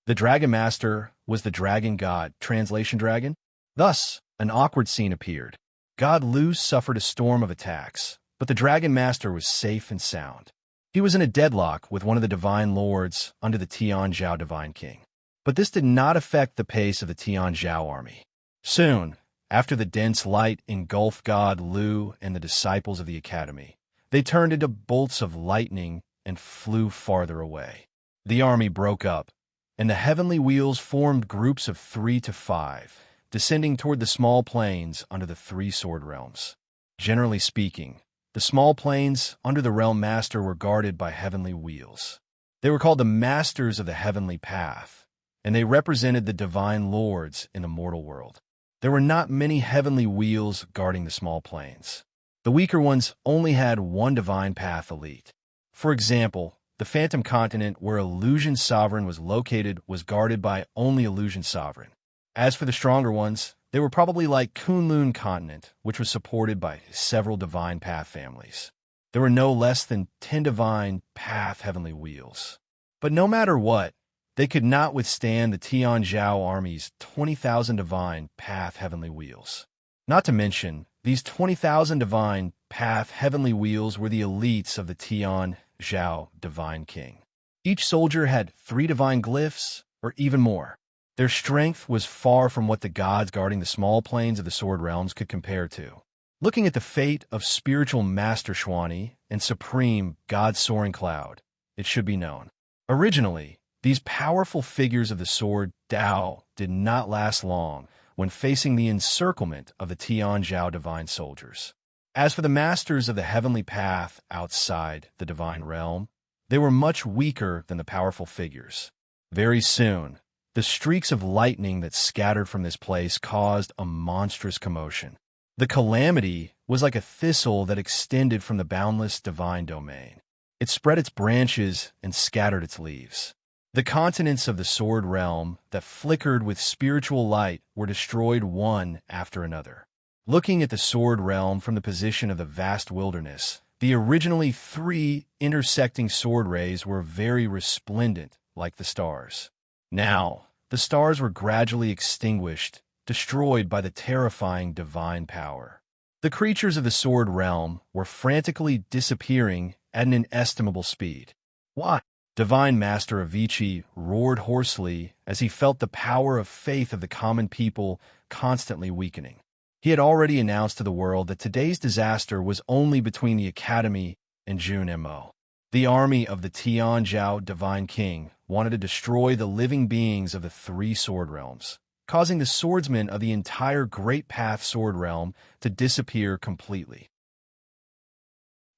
The Dragon Master was the Dragon God, translation dragon. Thus, an awkward scene appeared. God Lu suffered a storm of attacks, but the Dragon Master was safe and sound. He was in a deadlock with one of the divine lords under the Tianzhao Divine King. But this did not affect the pace of the Tianzhao army. Soon, after the dense light engulfed God Lu and the disciples of the academy, they turned into bolts of lightning and flew farther away. The army broke up, and the heavenly wheels formed groups of 3 to 5, descending toward the small plains under the 3 sword realms. Generally speaking, the small plains under the realm master were guarded by heavenly wheels. They were called the masters of the heavenly path, and they represented the divine lords in the mortal world. There were not many heavenly wheels guarding the small plains. The weaker ones only had one divine path elite. For example, the Phantom Continent where Illusion Sovereign was located was guarded by only Illusion Sovereign. As for the stronger ones, they were probably like Kunlun Continent, which was supported by several divine path families. There were no less than 10 divine path heavenly wheels. But no matter what, they could not withstand the Tianzhao army's 20,000 divine path heavenly wheels. Not to mention, these 20,000 divine path heavenly wheels were the elites of the Tianzhao Divine King. Each soldier had 3 divine glyphs, or even more. Their strength was far from what the gods guarding the small planes of the Sword Realms could compare to. Looking at the fate of spiritual Master Shwani and Supreme God Soaring Cloud, it should be known. Originally, these powerful figures of the Sword Dao did not last long when facing the encirclement of the Tianzhao Divine Soldiers. As for the Masters of the Heavenly Path outside the Divine Realm, they were much weaker than the powerful figures. Very soon, the streaks of lightning that scattered from this place caused a monstrous commotion. The calamity was like a thistle that extended from the boundless divine domain. It spread its branches and scattered its leaves. The continents of the Sword Realm that flickered with spiritual light were destroyed one after another. Looking at the Sword Realm from the position of the vast wilderness, the originally 3 intersecting sword rays were very resplendent like the stars. Now, the stars were gradually extinguished, destroyed by the terrifying divine power. The creatures of the Sword Realm were frantically disappearing at an inestimable speed. What? Divine Master Avicii roared hoarsely as he felt the power of faith of the common people constantly weakening. He had already announced to the world that today's disaster was only between the Academy and Junmo. The army of the Tianzhao Divine King wanted to destroy the living beings of the 3 sword realms, causing the swordsmen of the entire Great Path Sword Realm to disappear completely.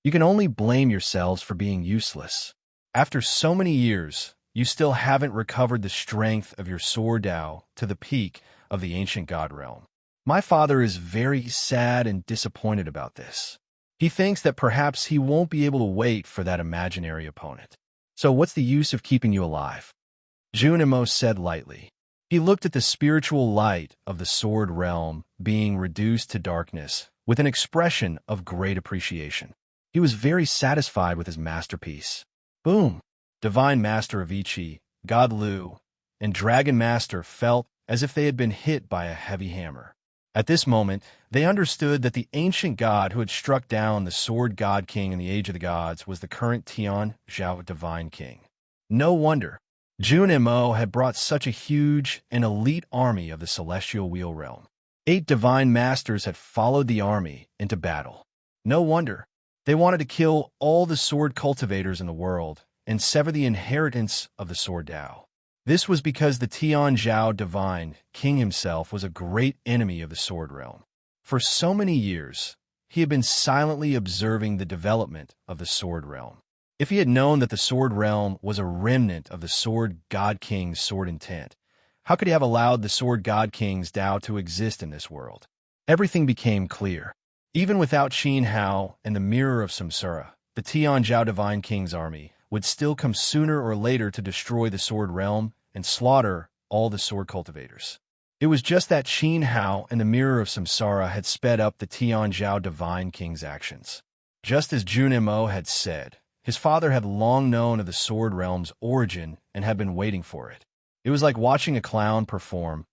You can only blame yourselves for being useless. After so many years, you still haven't recovered the strength of your sword Dao to the peak of the ancient God realm. My father is very sad and disappointed about this. He thinks that perhaps he won't be able to wait for that imaginary opponent. So what's the use of keeping you alive? Junimo said lightly. He looked at the spiritual light of the sword realm being reduced to darkness with an expression of great appreciation. He was very satisfied with his masterpiece. Boom! Divine Master Avicii, God Lu, and Dragon Master felt as if they had been hit by a heavy hammer. At this moment, they understood that the ancient god who had struck down the Sword God King in the Age of the Gods was the current Tianzhao Divine King. No wonder. Junmo had brought such a huge and elite army of the Celestial Wheel Realm. 8 divine masters had followed the army into battle. No wonder. They wanted to kill all the sword cultivators in the world and sever the inheritance of the Sword Dao. This was because the Tianzhao Divine King himself was a great enemy of the Sword Realm. For so many years, he had been silently observing the development of the Sword Realm. If he had known that the Sword Realm was a remnant of the Sword God King's sword intent, how could he have allowed the Sword God King's Dao to exist in this world? Everything became clear. Even without Qin Hao and the Mirror of Samsara, the Tianzhao Divine King's army would still come sooner or later to destroy the Sword Realm and slaughter all the sword cultivators. It was just that Qin Hao and the Mirror of Samsara had sped up the Tianzhao Divine King's actions. Just as Junmo had said, his father had long known of the Sword Realm's origin and had been waiting for it. It was like watching a clown perform,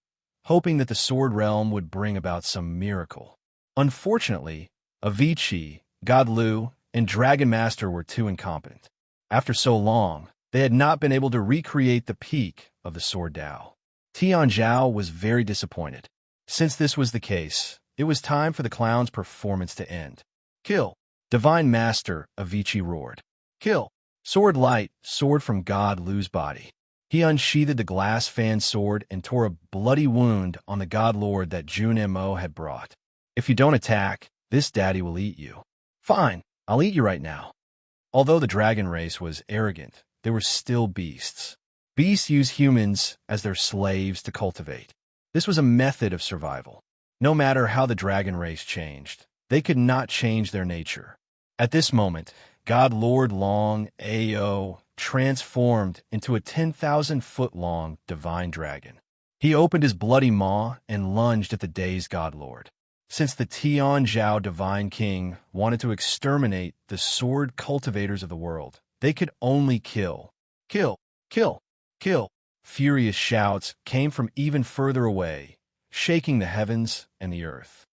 hoping that the Sword Realm would bring about some miracle. Unfortunately, Avicii, God Lu, and Dragon Master were too incompetent. After so long, they had not been able to recreate the peak of the Sword Dao. Tianzhao was very disappointed. Since this was the case, it was time for the clown's performance to end. Kill! Divine Master, Avicii roared. Kill! Sword light, sword from God Lu's body. He unsheathed the glass fan sword and tore a bloody wound on the God Lord that Junmo had brought. If you don't attack, this daddy will eat you. Fine, I'll eat you right now. Although the dragon race was arrogant, they were still beasts. Beasts use humans as their slaves to cultivate. This was a method of survival. No matter how the dragon race changed, they could not change their nature. At this moment, God Lord Long Ao transformed into a 10,000-foot-long divine dragon. He opened his bloody maw and lunged at the dazed God Lord. Since the Tianzhao Divine King wanted to exterminate the sword cultivators of the world, they could only kill. Kill! Kill! Kill! Furious shouts came from even further away, shaking the heavens and the earth.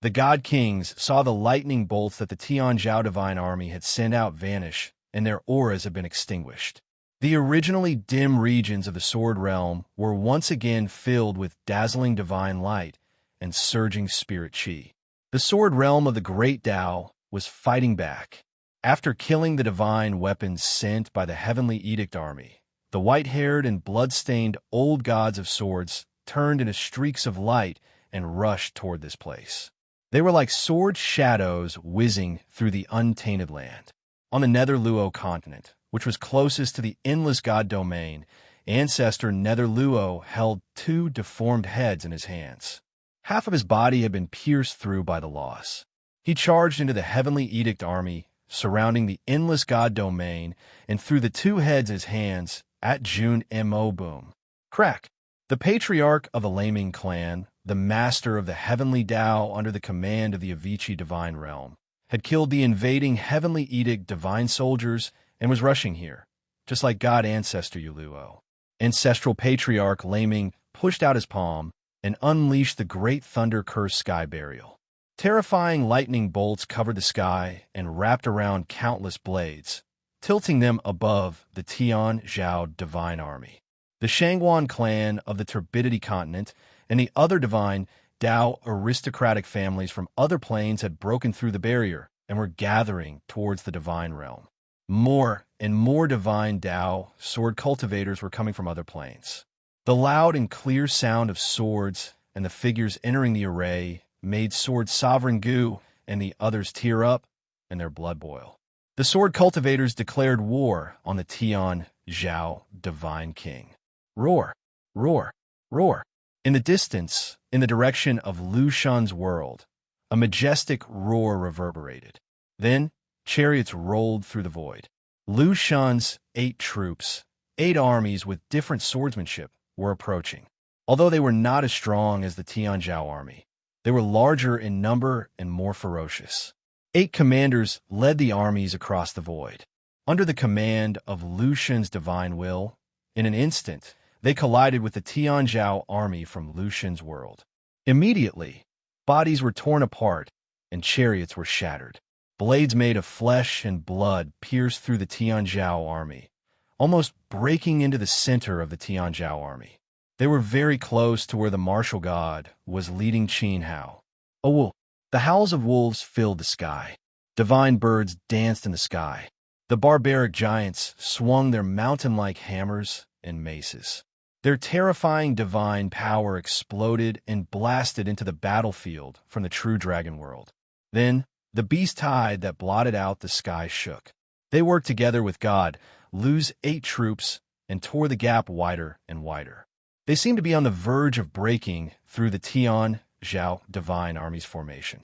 The God Kings saw the lightning bolts that the Tianzhao Divine Army had sent out vanish and their auras have been extinguished. The originally dim regions of the Sword Realm were once again filled with dazzling divine light and surging spirit chi. The Sword Realm of the Great Tao was fighting back. After killing the divine weapons sent by the Heavenly Edict Army, the white-haired and blood-stained old gods of swords turned into streaks of light and rushed toward this place. They were like sword shadows whizzing through the untainted land. On the Nether Luo continent, which was closest to the endless god domain, ancestor Nether Luo held two deformed heads in his hands. Half of his body had been pierced through by the loss. He charged into the Heavenly Edict Army, surrounding the endless god domain, and threw the two heads in his hands at Jun Mo boom. Crack! The patriarch of the Laming clan, the master of the Heavenly Tao under the command of the Avicii Divine Realm, had killed the invading Heavenly Edict divine soldiers and was rushing here, just like God Ancestor Yuluo. Ancestral Patriarch Laming pushed out his palm and unleashed the Great Thunder Curse Sky Burial. Terrifying lightning bolts covered the sky and wrapped around countless blades, tilting them above the Tian Zhao Divine Army. The Shangguan clan of the Turbidity continent and the other divine Tao aristocratic families from other planes had broken through the barrier and were gathering towards the divine realm. More and more divine Tao sword cultivators were coming from other planes. The loud and clear sound of swords and the figures entering the array made Sword Sovereign Gu and the others tear up and their blood boil. The sword cultivators declared war on the Tian Zhao Divine King. Roar, roar, roar. In the distance, in the direction of Lu Shun's world, a majestic roar reverberated. Then, chariots rolled through the void. Lu Shun's 8 troops, 8 armies with different swordsmanship, were approaching. Although they were not as strong as the Tianzhao army, they were larger in number and more ferocious. 8 commanders led the armies across the void. Under the command of Lu Shun's divine will, in an instant, they collided with the Tianzhao army from Lu Shun's world. Immediately, bodies were torn apart and chariots were shattered. Blades made of flesh and blood pierced through the Tianzhao army, almost breaking into the center of the Tianzhao army. They were very close to where the martial god was leading Qin Hao. A wolf. The howls of wolves filled the sky. Divine birds danced in the sky. The barbaric giants swung their mountain-like hammers and maces. Their terrifying divine power exploded and blasted into the battlefield from the true dragon world. Then, the beast tide that blotted out the sky shook. They worked together with God, Lu's 8 troops, and tore the gap wider and wider. They seemed to be on the verge of breaking through the Tian Zhao Divine Army's formation.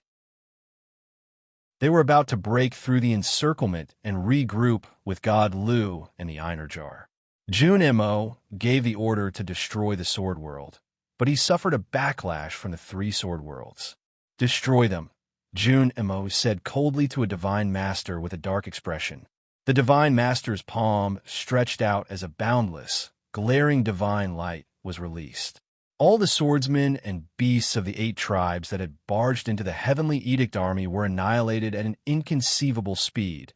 They were about to break through the encirclement and regroup with God Lu and the Einar Jar. Jun Mo gave the order to destroy the Sword World, but he suffered a backlash from the 3 Sword Worlds. Destroy them, Jun Mo said coldly to a Divine Master with a dark expression. The Divine Master's palm stretched out as a boundless, glaring divine light was released. All the swordsmen and beasts of the 8 tribes that had barged into the Heavenly Edict Army were annihilated at an inconceivable speed,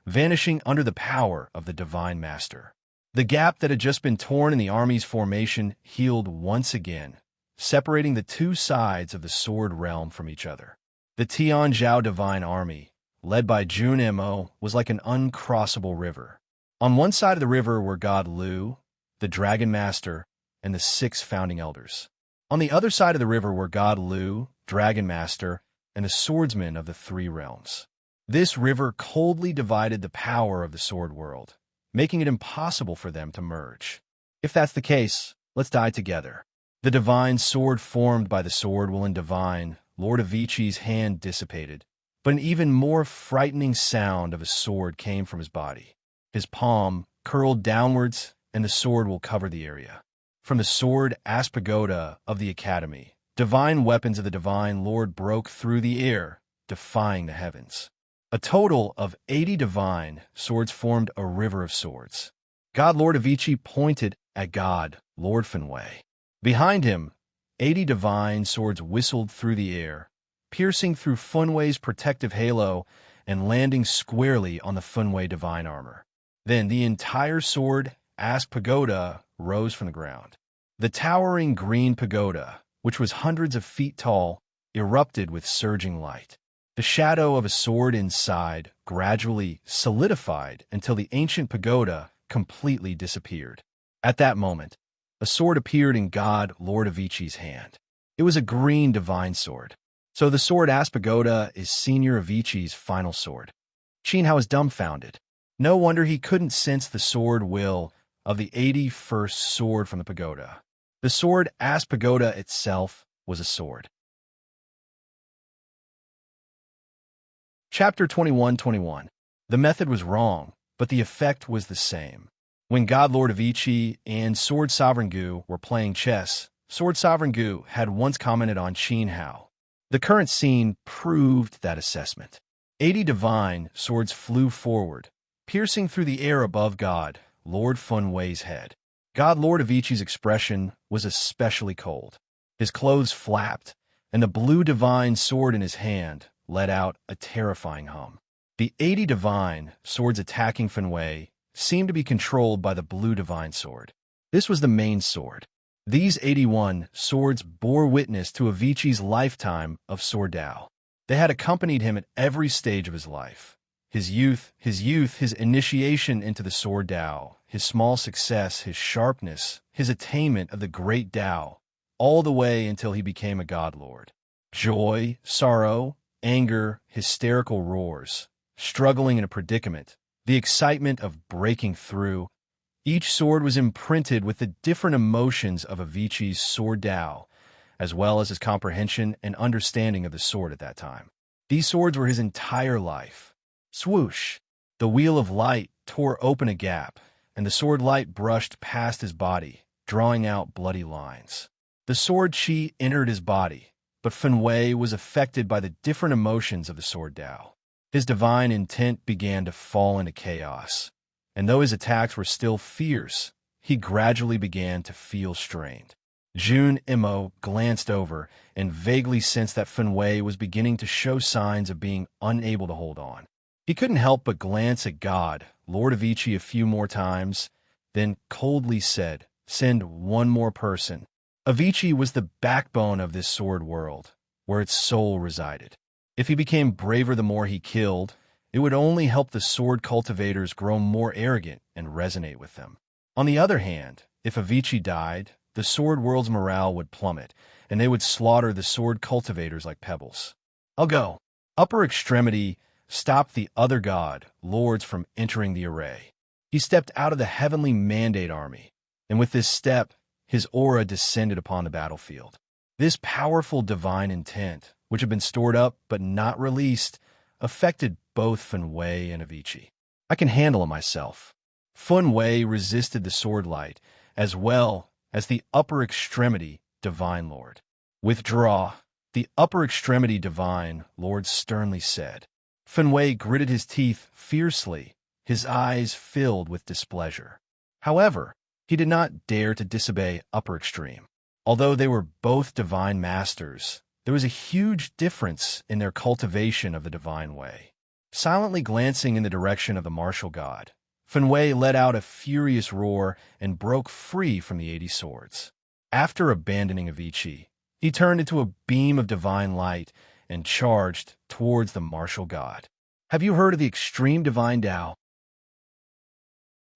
vanishing under the power of the Divine Master. The gap that had just been torn in the army's formation healed once again, separating the 2 sides of the Sword Realm from each other. The Tianzhao Divine Army, led by Jun Mo, was like an uncrossable river. On one side of the river were God Lu, the Dragon Master, and the 6 founding elders. On the other side of the river were God Lu, Dragon Master, and the swordsmen of the 3 realms. This river coldly divided the power of the Sword World, making it impossible for them to merge. If that's the case, let's die together. The divine sword formed by the sword will and divine Lord Avicii's hand dissipated, but an even more frightening sound of a sword came from his body. His palm curled downwards, and the sword will cover the area. From the sword Aspagoda of the Academy, divine weapons of the Divine Lord broke through the air, defying the heavens. A total of 80 divine swords formed a river of swords. God Lord Avicii pointed at God Lord Fenway. Behind him, 80 divine swords whistled through the air, piercing through Fenway's protective halo and landing squarely on the Funwei divine armor. Then the entire sword Ask Pagoda rose from the ground. The towering green pagoda, which was hundreds of feet tall, erupted with surging light. The shadow of a sword inside gradually solidified until the ancient pagoda completely disappeared. At that moment, a sword appeared in God Lord Avicii's hand. It was a green divine sword. So the sword Aspagoda is Senior Avicii's final sword. Qinhao was dumbfounded. No wonder he couldn't sense the sword will of the 81st sword from the pagoda. The sword Aspagoda itself was a sword. Chapter 21:21. The method was wrong, but the effect was the same. When God Lord Avicii and Sword Sovereign Gu were playing chess, Sword Sovereign Gu had once commented on Qinhao. The current scene proved that assessment. 80 divine swords flew forward, piercing through the air above God Lord Funwei's head. God Lord Avicii's expression was especially cold. His clothes flapped, and the blue divine sword in his hand let out a terrifying hum. The 80 divine swords attacking Funwei seemed to be controlled by the blue divine sword. This was the main sword. These 81 swords bore witness to Avicii's lifetime of sword Dao. They had accompanied him at every stage of his life. His youth, his initiation into the sword Dao, his small success, his sharpness, his attainment of the great Dao, all the way until he became a god lord. Joy, sorrow, anger, hysterical roars, struggling in a predicament, the excitement of breaking through. Each sword was imprinted with the different emotions of Avicii's sword Dao, as well as his comprehension and understanding of the sword at that time. These swords were his entire life. Swoosh! The wheel of light tore open a gap, and the sword light brushed past his body, drawing out bloody lines. The sword chi entered his body, but Funwei was affected by the different emotions of the sword Dao. His divine intent began to fall into chaos, and though his attacks were still fierce, he gradually began to feel strained. Jun Imo glanced over and vaguely sensed that Funwei was beginning to show signs of being unable to hold on. He couldn't help but glance at God, Lord Avicii, a few more times, then coldly said, "Send one more person." Avicii was the backbone of this sword world, where its soul resided. If he became braver the more he killed, it would only help the sword cultivators grow more arrogant and resonate with them. On the other hand, if Avicii died, the sword world's morale would plummet, and they would slaughter the sword cultivators like pebbles. "I'll go." Upper Extremity stopped the other god lords from entering the array. He stepped out of the heavenly mandate army, and with this step, his aura descended upon the battlefield. This powerful divine intent, which had been stored up but not released, affected both Funwei and Avicii. "I can handle it myself." Funwei resisted the sword light, as well as the upper extremity divine lord. "Withdraw," the upper extremity divine lord sternly said. Funwei gritted his teeth fiercely, his eyes filled with displeasure. However, he did not dare to disobey upper extreme. Although they were both divine masters, there was a huge difference in their cultivation of the divine way. Silently glancing in the direction of the martial god, Funwei let out a furious roar and broke free from the 80 swords. After abandoning Avicii, he turned into a beam of divine light and charged towards the martial god. Have you heard of the extreme divine Dao?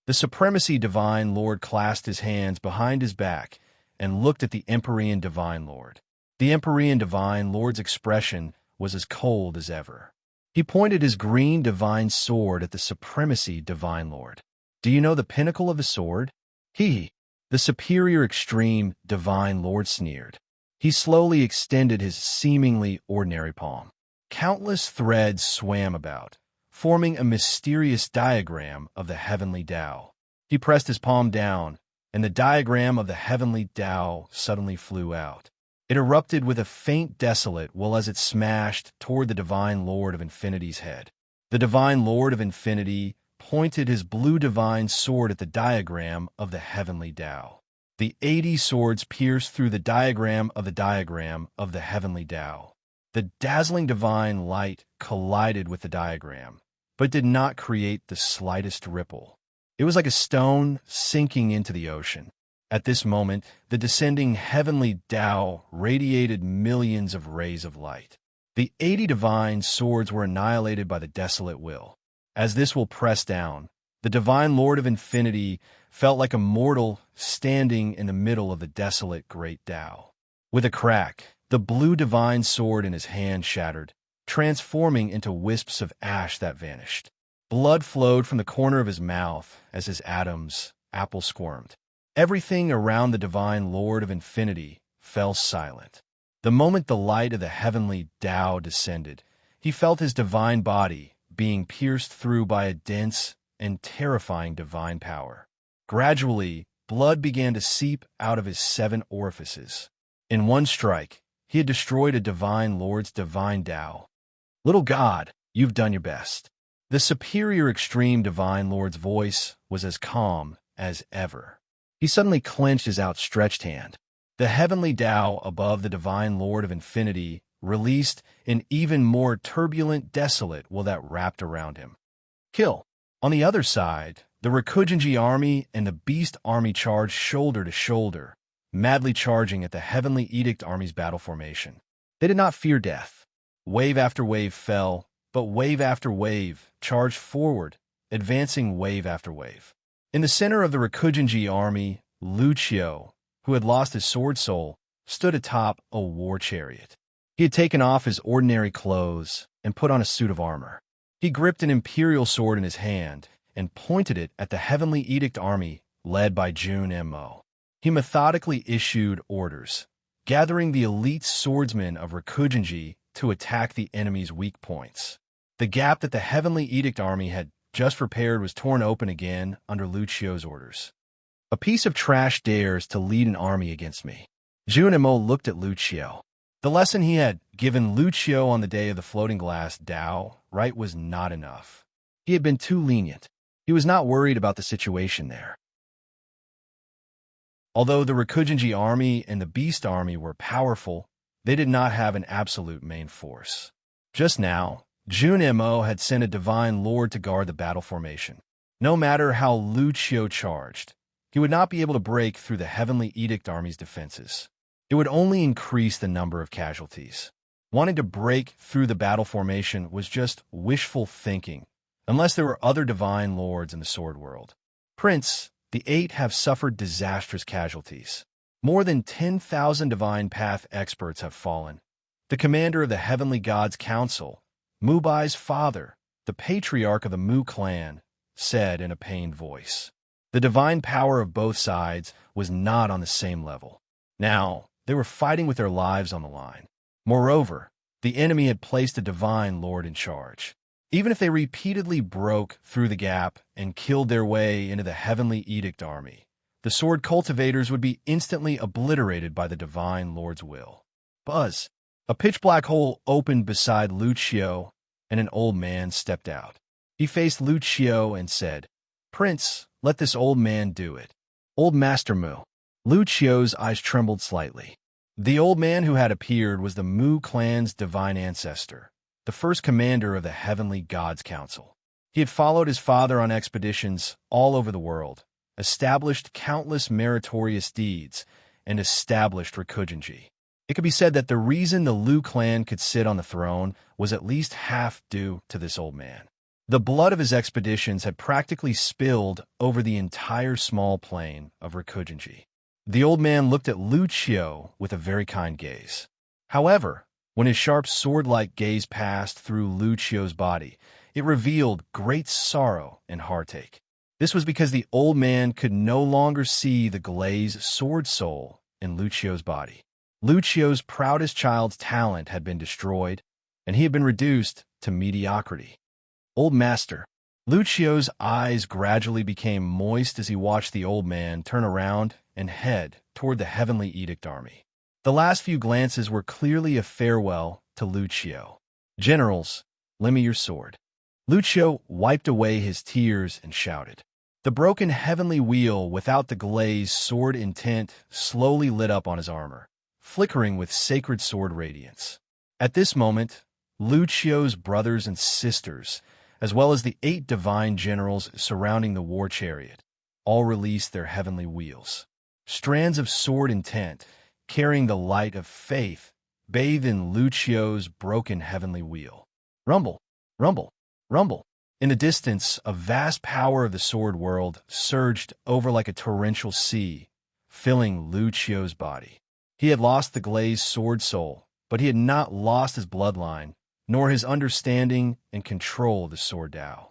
The supremacy divine lord clasped his hands behind his back and looked at the Empyrean divine lord. The Empyrean divine lord's expression was as cold as ever. He pointed his green divine sword at the supremacy divine lord. "Do you know the pinnacle of the sword?" The superior extreme divine lord sneered. He slowly extended his seemingly ordinary palm. Countless threads swam about, forming a mysterious diagram of the heavenly Dao. He pressed his palm down, and the diagram of the heavenly Dao suddenly flew out. It erupted with a faint desolate while as it smashed toward the divine lord of infinity's head. The divine lord of infinity pointed his blue divine sword at the diagram of the heavenly Dao. The 80 swords pierced through the diagram of the heavenly Dao. The dazzling divine light collided with the diagram, but did not create the slightest ripple. It was like a stone sinking into the ocean. At this moment, the descending heavenly Tao radiated millions of rays of light. The 80 divine swords were annihilated by the desolate will. As this will pressed down, the divine Lord of Infinity felt like a mortal standing in the middle of the desolate great Tao. With a crack, the blue divine sword in his hand shattered, transforming into wisps of ash that vanished. Blood flowed from the corner of his mouth as his apple squirmed. Everything around the divine Lord of Infinity fell silent. The moment the light of the heavenly Tao descended, he felt his divine body being pierced through by a dense and terrifying divine power. Gradually, blood began to seep out of his 7 orifices. In one strike, he had destroyed a divine Lord's divine Tao. "Little God, you've done your best." The superior extreme divine Lord's voice was as calm as ever. He suddenly clenched his outstretched hand. The heavenly Tao above the divine Lord of Infinity released an even more turbulent, desolate will that wrapped around him. Kill. On the other side, the Rikugenji army and the Beast army charged shoulder to shoulder, madly charging at the Heavenly Edict army's battle formation. They did not fear death. Wave after wave fell, but wave after wave charged forward, advancing wave after wave. In the center of the Rikugenji army, Lucio, who had lost his sword soul, stood atop a war chariot. He had taken off his ordinary clothes and put on a suit of armor. He gripped an imperial sword in his hand and pointed it at the Heavenly Edict army led by Jun Mo. He methodically issued orders, gathering the elite swordsmen of Rikugenji to attack the enemy's weak points. The gap that the Heavenly Edict army had just repaired was torn open again under Lucio's orders. "A piece of trash dares to lead an army against me." Jun Mo looked at Lucio. The lesson he had given Lucio on the day of the floating glass Tao, right, was not enough. He had been too lenient. He was not worried about the situation there. Although the Rikugenji army and the Beast army were powerful, they did not have an absolute main force. Just now, Jun Mo had sent a divine lord to guard the battle formation. No matter how Lucio charged, he would not be able to break through the Heavenly Edict army's defenses. It would only increase the number of casualties. Wanting to break through the battle formation was just wishful thinking, unless there were other divine lords in the sword world. "Prince, the 8 have suffered disastrous casualties. More than 10,000 divine path experts have fallen. The commander of the Heavenly Gods Council, Mubai's father, the patriarch of the Mu clan, said in a pained voice. The divine power of both sides was not on the same level. Now, they were fighting with their lives on the line. Moreover, the enemy had placed a divine lord in charge. Even if they repeatedly broke through the gap and killed their way into the Heavenly Edict army, the sword cultivators would be instantly obliterated by the divine lord's will. Buzz! A pitch-black hole opened beside Lucio, and an old man stepped out. He faced Lucio and said, "Prince, let this old man do it." "Old Master Mu." Lucio's eyes trembled slightly. The old man who had appeared was the Mu clan's divine ancestor, the first commander of the Heavenly Gods Council. He had followed his father on expeditions all over the world, established countless meritorious deeds, and established Rikugenji. It could be said that the reason the Lu clan could sit on the throne was at least half due to this old man. The blood of his expeditions had practically spilled over the entire small plain of Rikugenji. The old man looked at Lucio with a very kind gaze. However, when his sharp sword-like gaze passed through Lucio's body, it revealed great sorrow and heartache. This was because the old man could no longer see the glazed sword soul in Lucio's body. Lucio's proudest child's talent had been destroyed, and he had been reduced to mediocrity. "Old Master." Lucio's eyes gradually became moist as he watched the old man turn around and head toward the Heavenly Edict army. The last few glances were clearly a farewell to Lucio. "Generals, lend me your sword." Lucio wiped away his tears and shouted. The broken heavenly wheel without the glazed sword intent slowly lit up on his armor, flickering with sacred sword radiance. At this moment, Lucio's brothers and sisters, as well as the 8 divine generals surrounding the war chariot, all released their heavenly wheels. Strands of sword intent, carrying the light of faith, bathed in Lucio's broken heavenly wheel. Rumble, rumble, rumble. In the distance, a vast power of the sword world surged over like a torrential sea, filling Lucio's body. He had lost the glazed sword soul, but he had not lost his bloodline, nor his understanding and control of the sword Tao.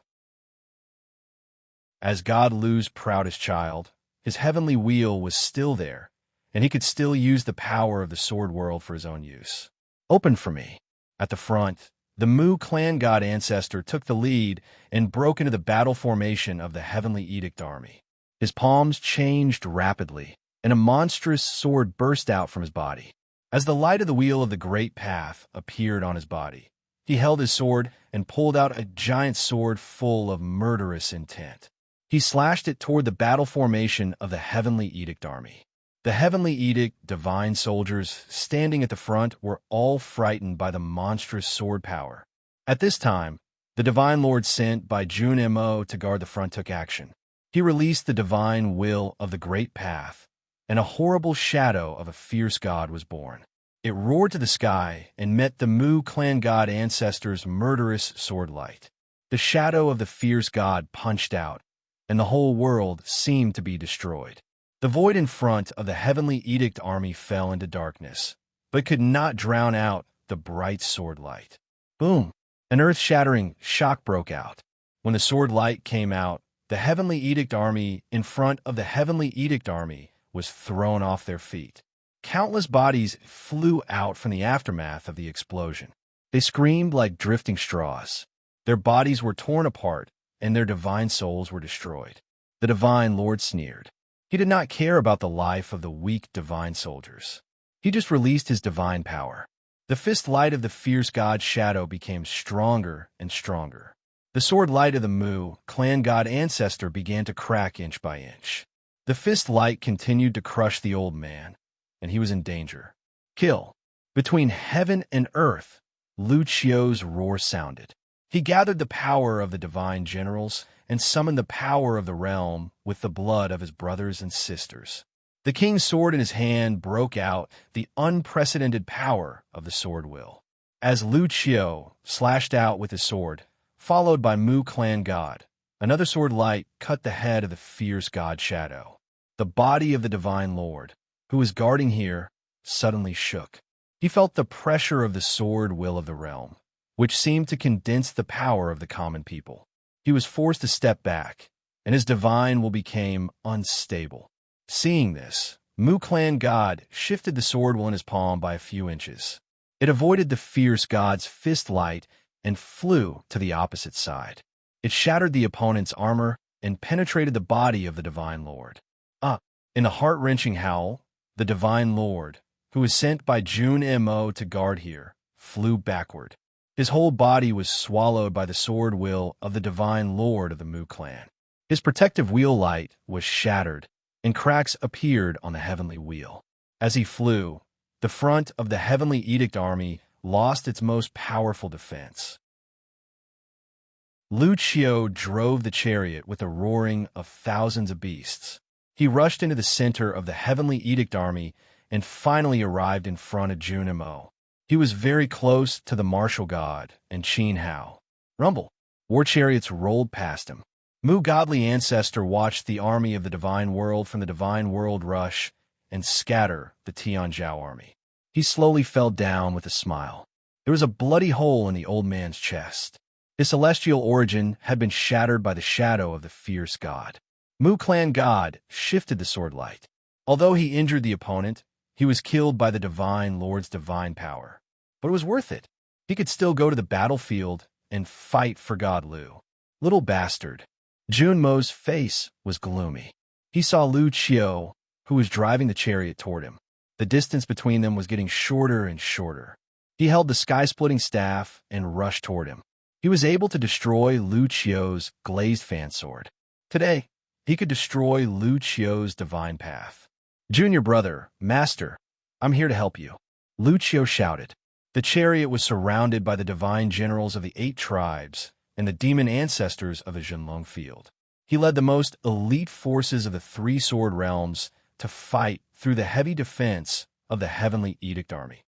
As God Lu's proudest child, his heavenly wheel was still there, and he could still use the power of the sword world for his own use. Open for me. At the front, the Mu clan god ancestor took the lead and broke into the battle formation of the Heavenly Edict army. His palms changed rapidly, and a monstrous sword burst out from his body. As the light of the wheel of the Great Path appeared on his body, he held his sword and pulled out a giant sword full of murderous intent. He slashed it toward the battle formation of the Heavenly Edict army. The Heavenly Edict divine soldiers standing at the front were all frightened by the monstrous sword power. At this time, the Divine Lord sent by Jun Mo to guard the front took action. He released the divine will of the Great Path, and a horrible shadow of a fierce god was born. It roared to the sky and met the Mu clan god ancestors' murderous sword light. The shadow of the fierce god punched out, and the whole world seemed to be destroyed. The void in front of the Heavenly Edict army fell into darkness, but could not drown out the bright sword light. Boom! An earth-shattering shock broke out. When the sword light came out, the Heavenly Edict army in front of the Heavenly Edict army was thrown off their feet. Countless bodies flew out from the aftermath of the explosion. They screamed like drifting straws. Their bodies were torn apart, and their divine souls were destroyed. The Divine Lord sneered. He did not care about the life of the weak divine soldiers. He just released his divine power. The fist light of the fierce god's shadow became stronger and stronger. The sword light of the Mu clan god ancestor began to crack inch by inch. The fist light continued to crush the old man, and he was in danger. Kill. Between heaven and earth, Lucio's roar sounded. He gathered the power of the divine generals and summoned the power of the realm with the blood of his brothers and sisters. The king's sword in his hand broke out the unprecedented power of the sword will. As Lucio slashed out with his sword, followed by Mu clan god, another sword light cut the head of the fierce god shadow. The body of the divine lord, who was guarding here, suddenly shook. He felt the pressure of the sword will of the realm, which seemed to condense the power of the common people. He was forced to step back, and his divine will became unstable. Seeing this, Mu clan god shifted the sword will in his palm by a few inches. It avoided the fierce god's fist light and flew to the opposite side. It shattered the opponent's armor and penetrated the body of the divine lord. In a heart-wrenching howl, the divine lord, who was sent by Jun Mo to guard here, flew backward. His whole body was swallowed by the sword will of the divine lord of the Mu clan. His protective wheel light was shattered, and cracks appeared on the heavenly wheel. As he flew, the front of the Heavenly Edict army lost its most powerful defense. Lucio drove the chariot with a roaring of thousands of beasts. He rushed into the center of the Heavenly Edict army and finally arrived in front of Jun Mo. He was very close to the martial god and Qin Hao. Rumble. War chariots rolled past him. Mu godly ancestor watched the army of the divine world from the divine world rush and scatter the Tianzhou army. He slowly fell down with a smile. There was a bloody hole in the old man's chest. His celestial origin had been shattered by the shadow of the fierce god. Mu clan god shifted the sword light. Although he injured the opponent, he was killed by the divine lord's divine power. But it was worth it. He could still go to the battlefield and fight for God Lu. Little bastard. Jun Mo's face was gloomy. He saw Lucio, who was driving the chariot toward him. The distance between them was getting shorter and shorter. He held the sky-splitting staff and rushed toward him. He was able to destroy Lucio's glazed fan sword. Today, he could destroy Lucio's divine path. Junior brother, master, I'm here to help you. Lucio shouted. The chariot was surrounded by the divine generals of the 8 tribes and the demon ancestors of the Zhenlong field. He led the most elite forces of the 3 sword realms to fight through the heavy defense of the Heavenly Edict army.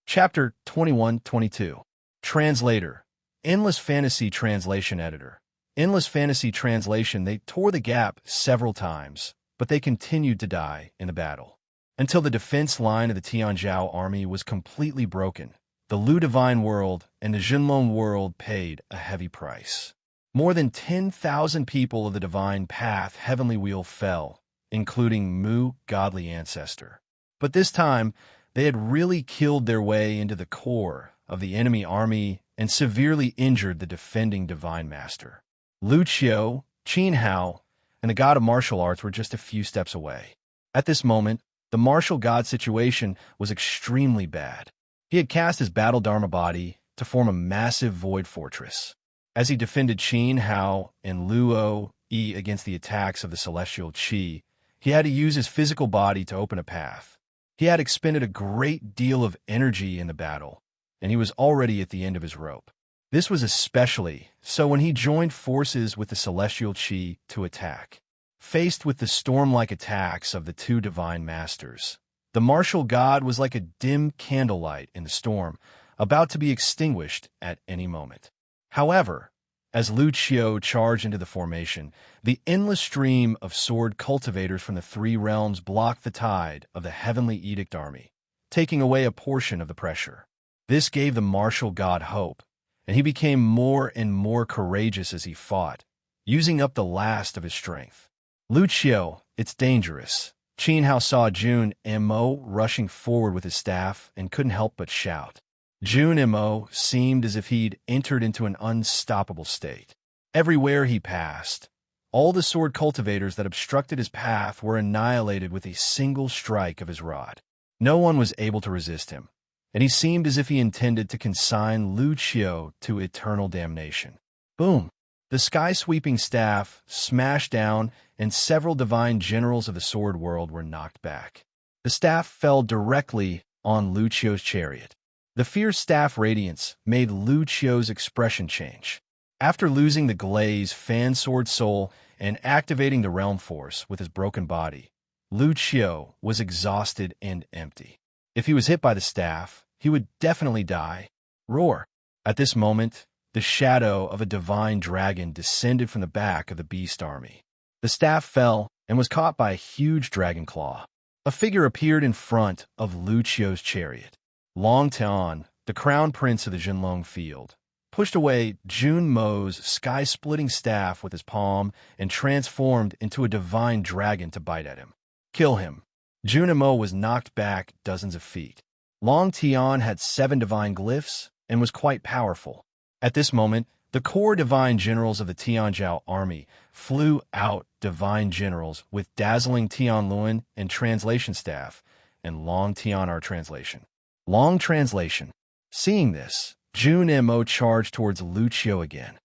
Chapter 21-22. Translator. Endless Fantasy Translation Editor. Endless Fantasy Translation. They tore the gap several times, but they continued to die in the battle, until the defense line of the Tianzhou army was completely broken. The Lu Divine World and the Zhenlong World paid a heavy price. More than 10,000 people of the Divine Path Heavenly Wheel fell, including Mu, Godly Ancestor. But this time, they had really killed their way into the core of the enemy army and severely injured the defending Divine Master. Lu Qiu, Qin Hao, and the god of martial arts were just a few steps away. At this moment, the martial god situation was extremely bad. He had cast his battle Dharma body to form a massive void fortress. As he defended Qin Hao and Luo Yi against the attacks of the celestial Qi, he had to use his physical body to open a path. He had expended a great deal of energy in the battle, and he was already at the end of his rope. This was especially so when he joined forces with the celestial Qi to attack. Faced with the storm-like attacks of the 2 divine masters, the martial god was like a dim candlelight in the storm, about to be extinguished at any moment. However, as Lu Qiu charged into the formation, the endless stream of sword cultivators from the 3 realms blocked the tide of the Heavenly Edict army, taking away a portion of the pressure. This gave the martial god hope, and he became more and more courageous as he fought, using up the last of his strength. Lu Qiu, it's dangerous. Qin Hao saw Jun Mo rushing forward with his staff and couldn't help but shout. Jun Mo seemed as if he'd entered into an unstoppable state. Everywhere he passed, all the sword cultivators that obstructed his path were annihilated with a single strike of his rod. No one was able to resist him, and he seemed as if he intended to consign Lu Qiu to eternal damnation. Boom! The sky-sweeping staff smashed down, and several divine generals of the sword world were knocked back. The staff fell directly on Lu Qiu's chariot. The fierce staff radiance made Lu Qiu's expression change. After losing the glaze fan sword soul and activating the realm force with his broken body, Lu Qiu was exhausted and empty. If he was hit by the staff, he would definitely die. Roar! At this moment, the shadow of a divine dragon descended from the back of the beast army. The staff fell and was caught by a huge dragon claw. A figure appeared in front of Lu Qiu's chariot. Long Tian, the crown prince of the Zhenlong field, pushed away Jun Mo's sky-splitting staff with his palm and transformed into a divine dragon to bite at him. Kill him. Jun Mo was knocked back dozens of feet. Long Tian had 7 divine glyphs and was quite powerful. At this moment, the core divine generals of the Tianzhou army flew out divine generals with dazzling Tianluan and translation staff and Long Tian our translation. Long translation. Seeing this, Jun Mo charged towards Lu Qiu again.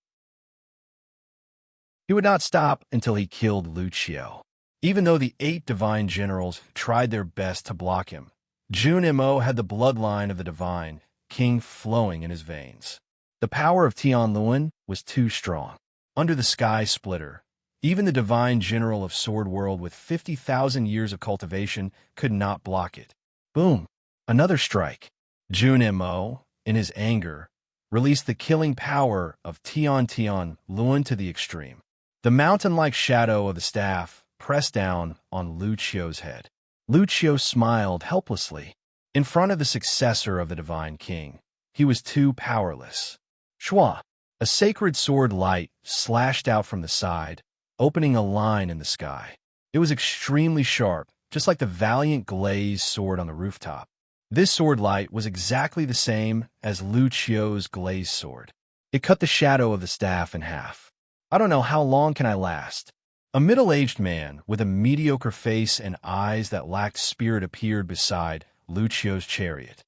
He would not stop until he killed Lu Qiu. Even though the 8 divine generals tried their best to block him, Jun Mo had the bloodline of the divine king flowing in his veins. The power of Tianluan was too strong. Under the sky splitter, even the divine general of Sword World with 50,000 years of cultivation could not block it. Boom! Another strike. Jun Mo, in his anger, released the killing power of Tianluan to the extreme. The mountain-like shadow of the staff pressed down on Lu Qiu's head. Lu Qiu smiled helplessly. In front of the successor of the divine king, he was too powerless. Shua! A sacred sword light slashed out from the side, opening a line in the sky. It was extremely sharp, just like the valiant glazed sword on the rooftop. This sword light was exactly the same as Lu Qiu's glazed sword. It cut the shadow of the staff in half. I don't know how long can I last. A middle-aged man with a mediocre face and eyes that lacked spirit appeared beside Lu Qiu's chariot.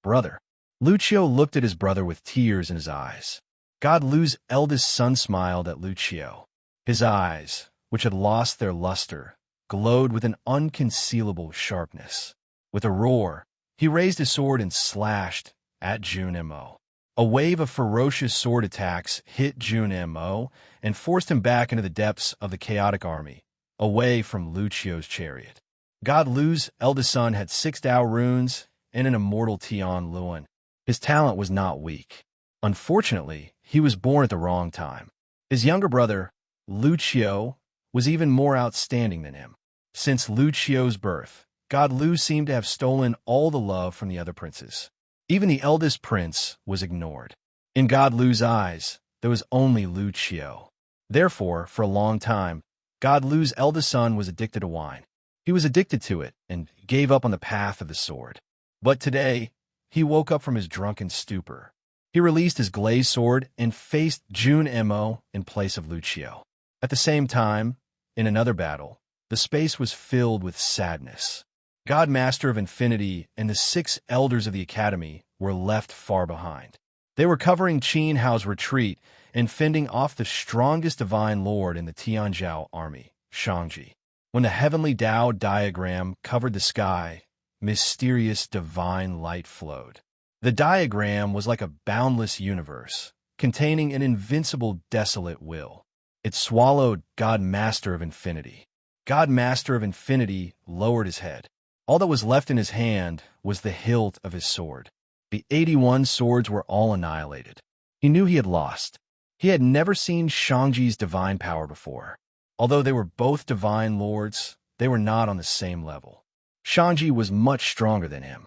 Brother. Lu Qiu looked at his brother with tears in his eyes. God Lu's eldest son smiled at Lu Qiu. His eyes, which had lost their luster, glowed with an unconcealable sharpness. With a roar, he raised his sword and slashed at Junmo. A wave of ferocious sword attacks hit Junmo and forced him back into the depths of the chaotic army, away from Lucio's chariot. God Lu's eldest son had 6 Dao runes and an immortal Tian Luan. His talent was not weak. Unfortunately, he was born at the wrong time. His younger brother, Lucio, was even more outstanding than him. Since Lucio's birth, God Lu seemed to have stolen all the love from the other princes. Even the eldest prince was ignored. In God Lu's eyes, there was only Lucio. Therefore, for a long time, God Lu's eldest son was addicted to wine. He was addicted to it and gave up on the path of the sword. But today, he woke up from his drunken stupor. He released his glazed sword and faced Junmo in place of Lucio. At the same time, in another battle, the space was filled with sadness. God Master of Infinity and the 6 elders of the Academy were left far behind. They were covering Qin Hao's retreat and fending off the strongest divine lord in the Tianzhou army, Shangji. When the heavenly Dao diagram covered the sky, mysterious divine light flowed. The diagram was like a boundless universe, containing an invincible desolate will. It swallowed God Master of Infinity. God Master of Infinity lowered his head. All that was left in his hand was the hilt of his sword. The 81 swords were all annihilated. He knew he had lost. He had never seen Shangji's divine power before. Although they were both divine lords, they were not on the same level. Shangji was much stronger than him.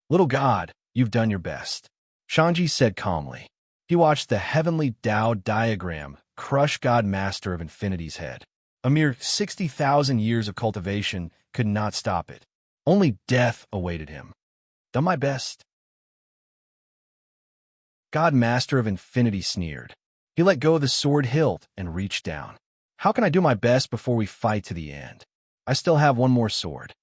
"Little god, you've done your best," Shangji said calmly. He watched the heavenly Dao diagram crush God Master of Infinity's head. A mere 60,000 years of cultivation could not stop it. Only death awaited him. "Done my best." God Master of Infinity sneered. He let go of the sword hilt and reached down. "How can I do my best before we fight to the end? I still have one more sword."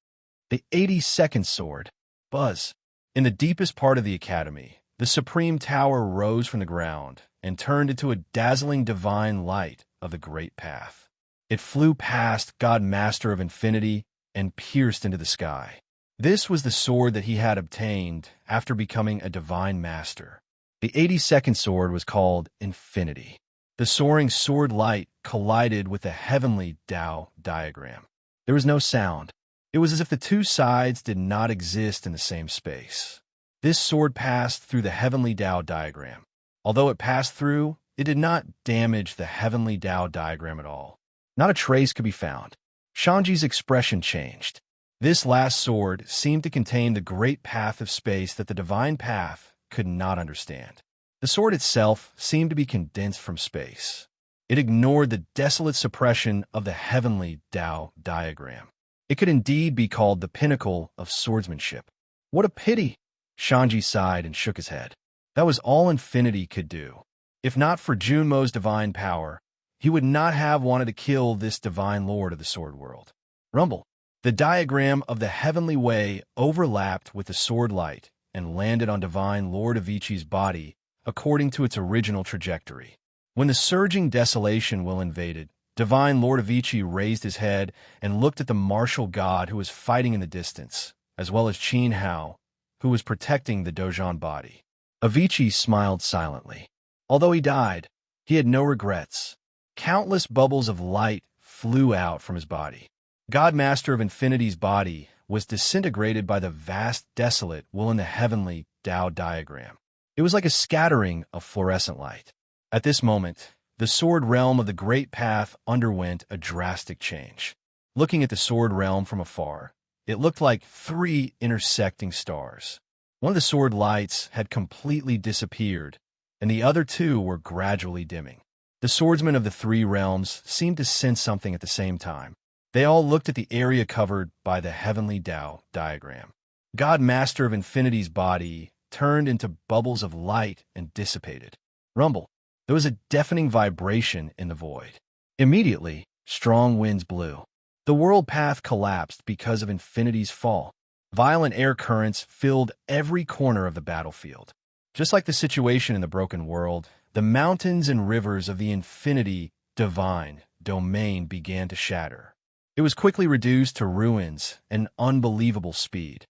The 82nd sword. Buzz. In the deepest part of the Academy, the Supreme Tower rose from the ground and turned into a dazzling divine light of the Great Path. It flew past God Master of Infinity and pierced into the sky. This was the sword that he had obtained after becoming a divine master. The 82nd sword was called Infinity. The soaring sword light collided with the heavenly Dao diagram. There was no sound. It was as if the two sides did not exist in the same space. This sword passed through the heavenly Dao diagram. Although it passed through, it did not damage the heavenly Dao diagram at all. Not a trace could be found. Shangji's expression changed. This last sword seemed to contain the great path of space that the divine path could not understand. The sword itself seemed to be condensed from space. It ignored the desolate suppression of the heavenly Dao diagram. It could indeed be called the pinnacle of swordsmanship. "What a pity!" Shangji sighed and shook his head. That was all Infinity could do. If not for Junmo's divine power, he would not have wanted to kill this divine lord of the sword world. Rumble. The diagram of the heavenly way overlapped with the sword light and landed on divine Lord Avicii's body according to its original trajectory. When the surging desolation will invaded, divine Lord Avicii raised his head and looked at the martial god who was fighting in the distance, as well as Qin Hao, who was protecting the Dojan body. Avicii smiled silently. Although he died, he had no regrets. Countless bubbles of light flew out from his body. God Master of Infinity's body was disintegrated by the vast desolate will in the heavenly Dao diagram. It was like a scattering of fluorescent light. At this moment, the sword realm of the Great Path underwent a drastic change. Looking at the sword realm from afar, it looked like 3 intersecting stars. One of the sword lights had completely disappeared, and the other 2 were gradually dimming. The swordsmen of the 3 realms seemed to sense something at the same time. They all looked at the area covered by the heavenly Dao diagram. God Master of Infinity's body turned into bubbles of light and dissipated. Rumble. There was a deafening vibration in the void. Immediately, strong winds blew. The world path collapsed because of Infinity's fall. Violent air currents filled every corner of the battlefield. Just like the situation in the broken world, the mountains and rivers of the Infinity divine domain began to shatter. It was quickly reduced to ruins and unbelievable speed.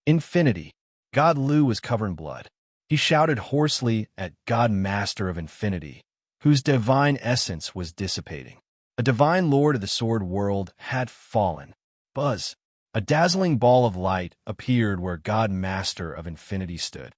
Infinity. God Lu was covered in blood. He shouted hoarsely at God Master of Infinity, whose divine essence was dissipating. A divine lord of the sword world had fallen. Buzz. A dazzling ball of light appeared where God Master of Infinity stood.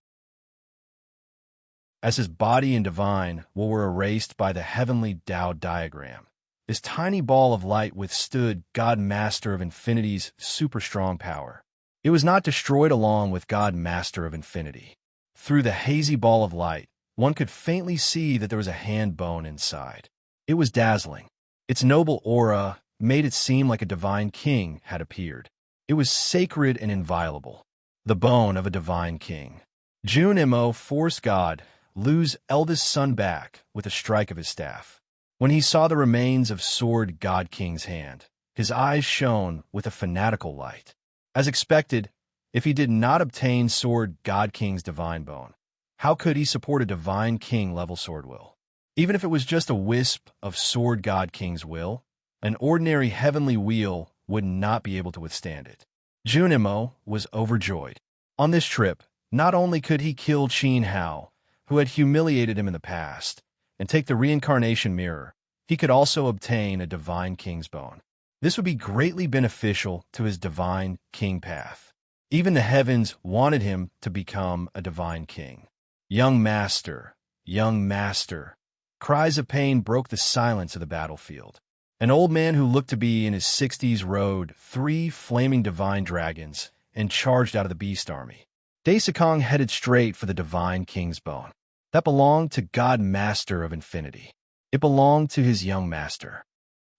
As his body and divine will were erased by the heavenly Tao diagram, this tiny ball of light withstood God Master of Infinity's super strong power. It was not destroyed along with God Master of Infinity. Through the hazy ball of light, one could faintly see that there was a hand bone inside. It was dazzling. Its noble aura made it seem like a divine king had appeared. It was sacred and inviolable. The bone of a divine king. Jun Mo forced God Lu's eldest son back with a strike of his staff. When he saw the remains of Sword God King's hand, his eyes shone with a fanatical light. As expected, if he did not obtain Sword God King's divine bone, how could he support a divine king-level sword will? Even if it was just a wisp of Sword God King's will, an ordinary heavenly wheel would not be able to withstand it. Junimo was overjoyed. On this trip, not only could he kill Qin Hao, who had humiliated him in the past, and take the reincarnation mirror, he could also obtain a divine king's bone. This would be greatly beneficial to his divine king path. Even the heavens wanted him to become a divine king. Young master, young master. Cries of pain broke the silence of the battlefield. An old man who looked to be in his 60s rode 3 flaming divine dragons and charged out of the beast army. Daisakong headed straight for the divine king's bone. That belonged to God Master of Infinity. It belonged to his young master.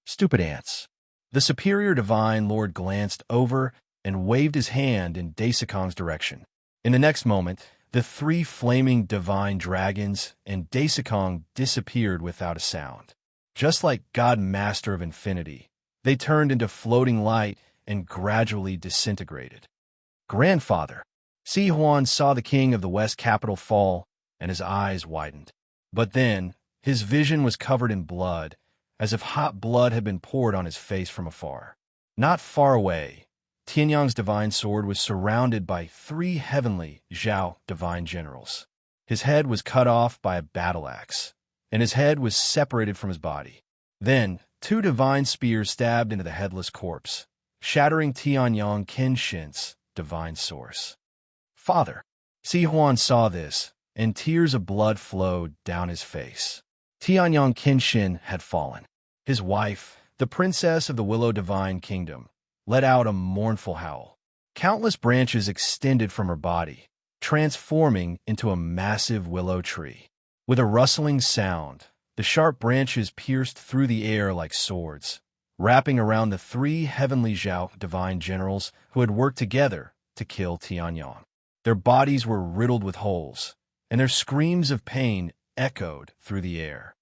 Stupid ants. The superior divine lord glanced over and waved his hand in Daisakong's direction. In the next moment, the 3 flaming divine dragons and Daisakong disappeared without a sound. Just like God Master of Infinity, they turned into floating light and gradually disintegrated. Grandfather. Si Huan saw the king of the West capital fall, and his eyes widened. But then, his vision was covered in blood, as if hot blood had been poured on his face from afar. Not far away, Tianyang's divine sword was surrounded by 3 heavenly Zhao divine generals. His head was cut off by a battle axe, and his head was separated from his body. Then, 2 divine spears stabbed into the headless corpse, shattering Tianyang Kenshin's divine source. Father. Si Huan saw this, and tears of blood flowed down his face. Tianyang Kenshin had fallen. His wife, the princess of the Willow Divine Kingdom, let out a mournful howl. Countless branches extended from her body, transforming into a massive willow tree. With a rustling sound, the sharp branches pierced through the air like swords, wrapping around the 3 heavenly Zhao divine generals who had worked together to kill Tianyang. Their bodies were riddled with holes, and their screams of pain echoed through the air.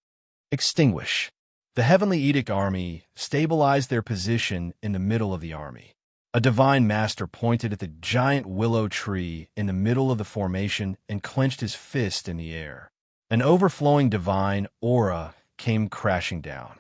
Extinguish. The Heavenly Edict army stabilized their position in the middle of the army. A divine master pointed at the giant willow tree in the middle of the formation and clenched his fist in the air. An overflowing divine aura came crashing down.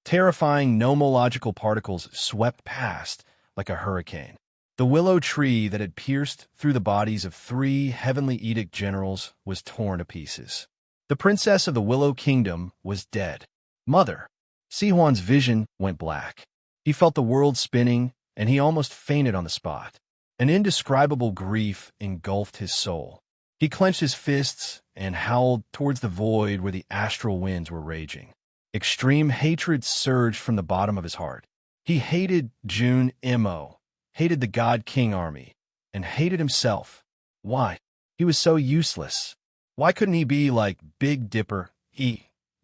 Terrifying nomological particles swept past like a hurricane. The willow tree that had pierced through the bodies of 3 Heavenly Edict generals was torn to pieces. The princess of the Willow Kingdom was dead. Mother. Si Huan's vision went black. He felt the world spinning, and he almost fainted on the spot. An indescribable grief engulfed his soul. He clenched his fists and howled towards the void where the astral winds were raging. Extreme hatred surged from the bottom of his heart. He hated Jun Mo, hated the God King army, and hated himself. Why? He was so useless. Why couldn't he be like Big Dipper,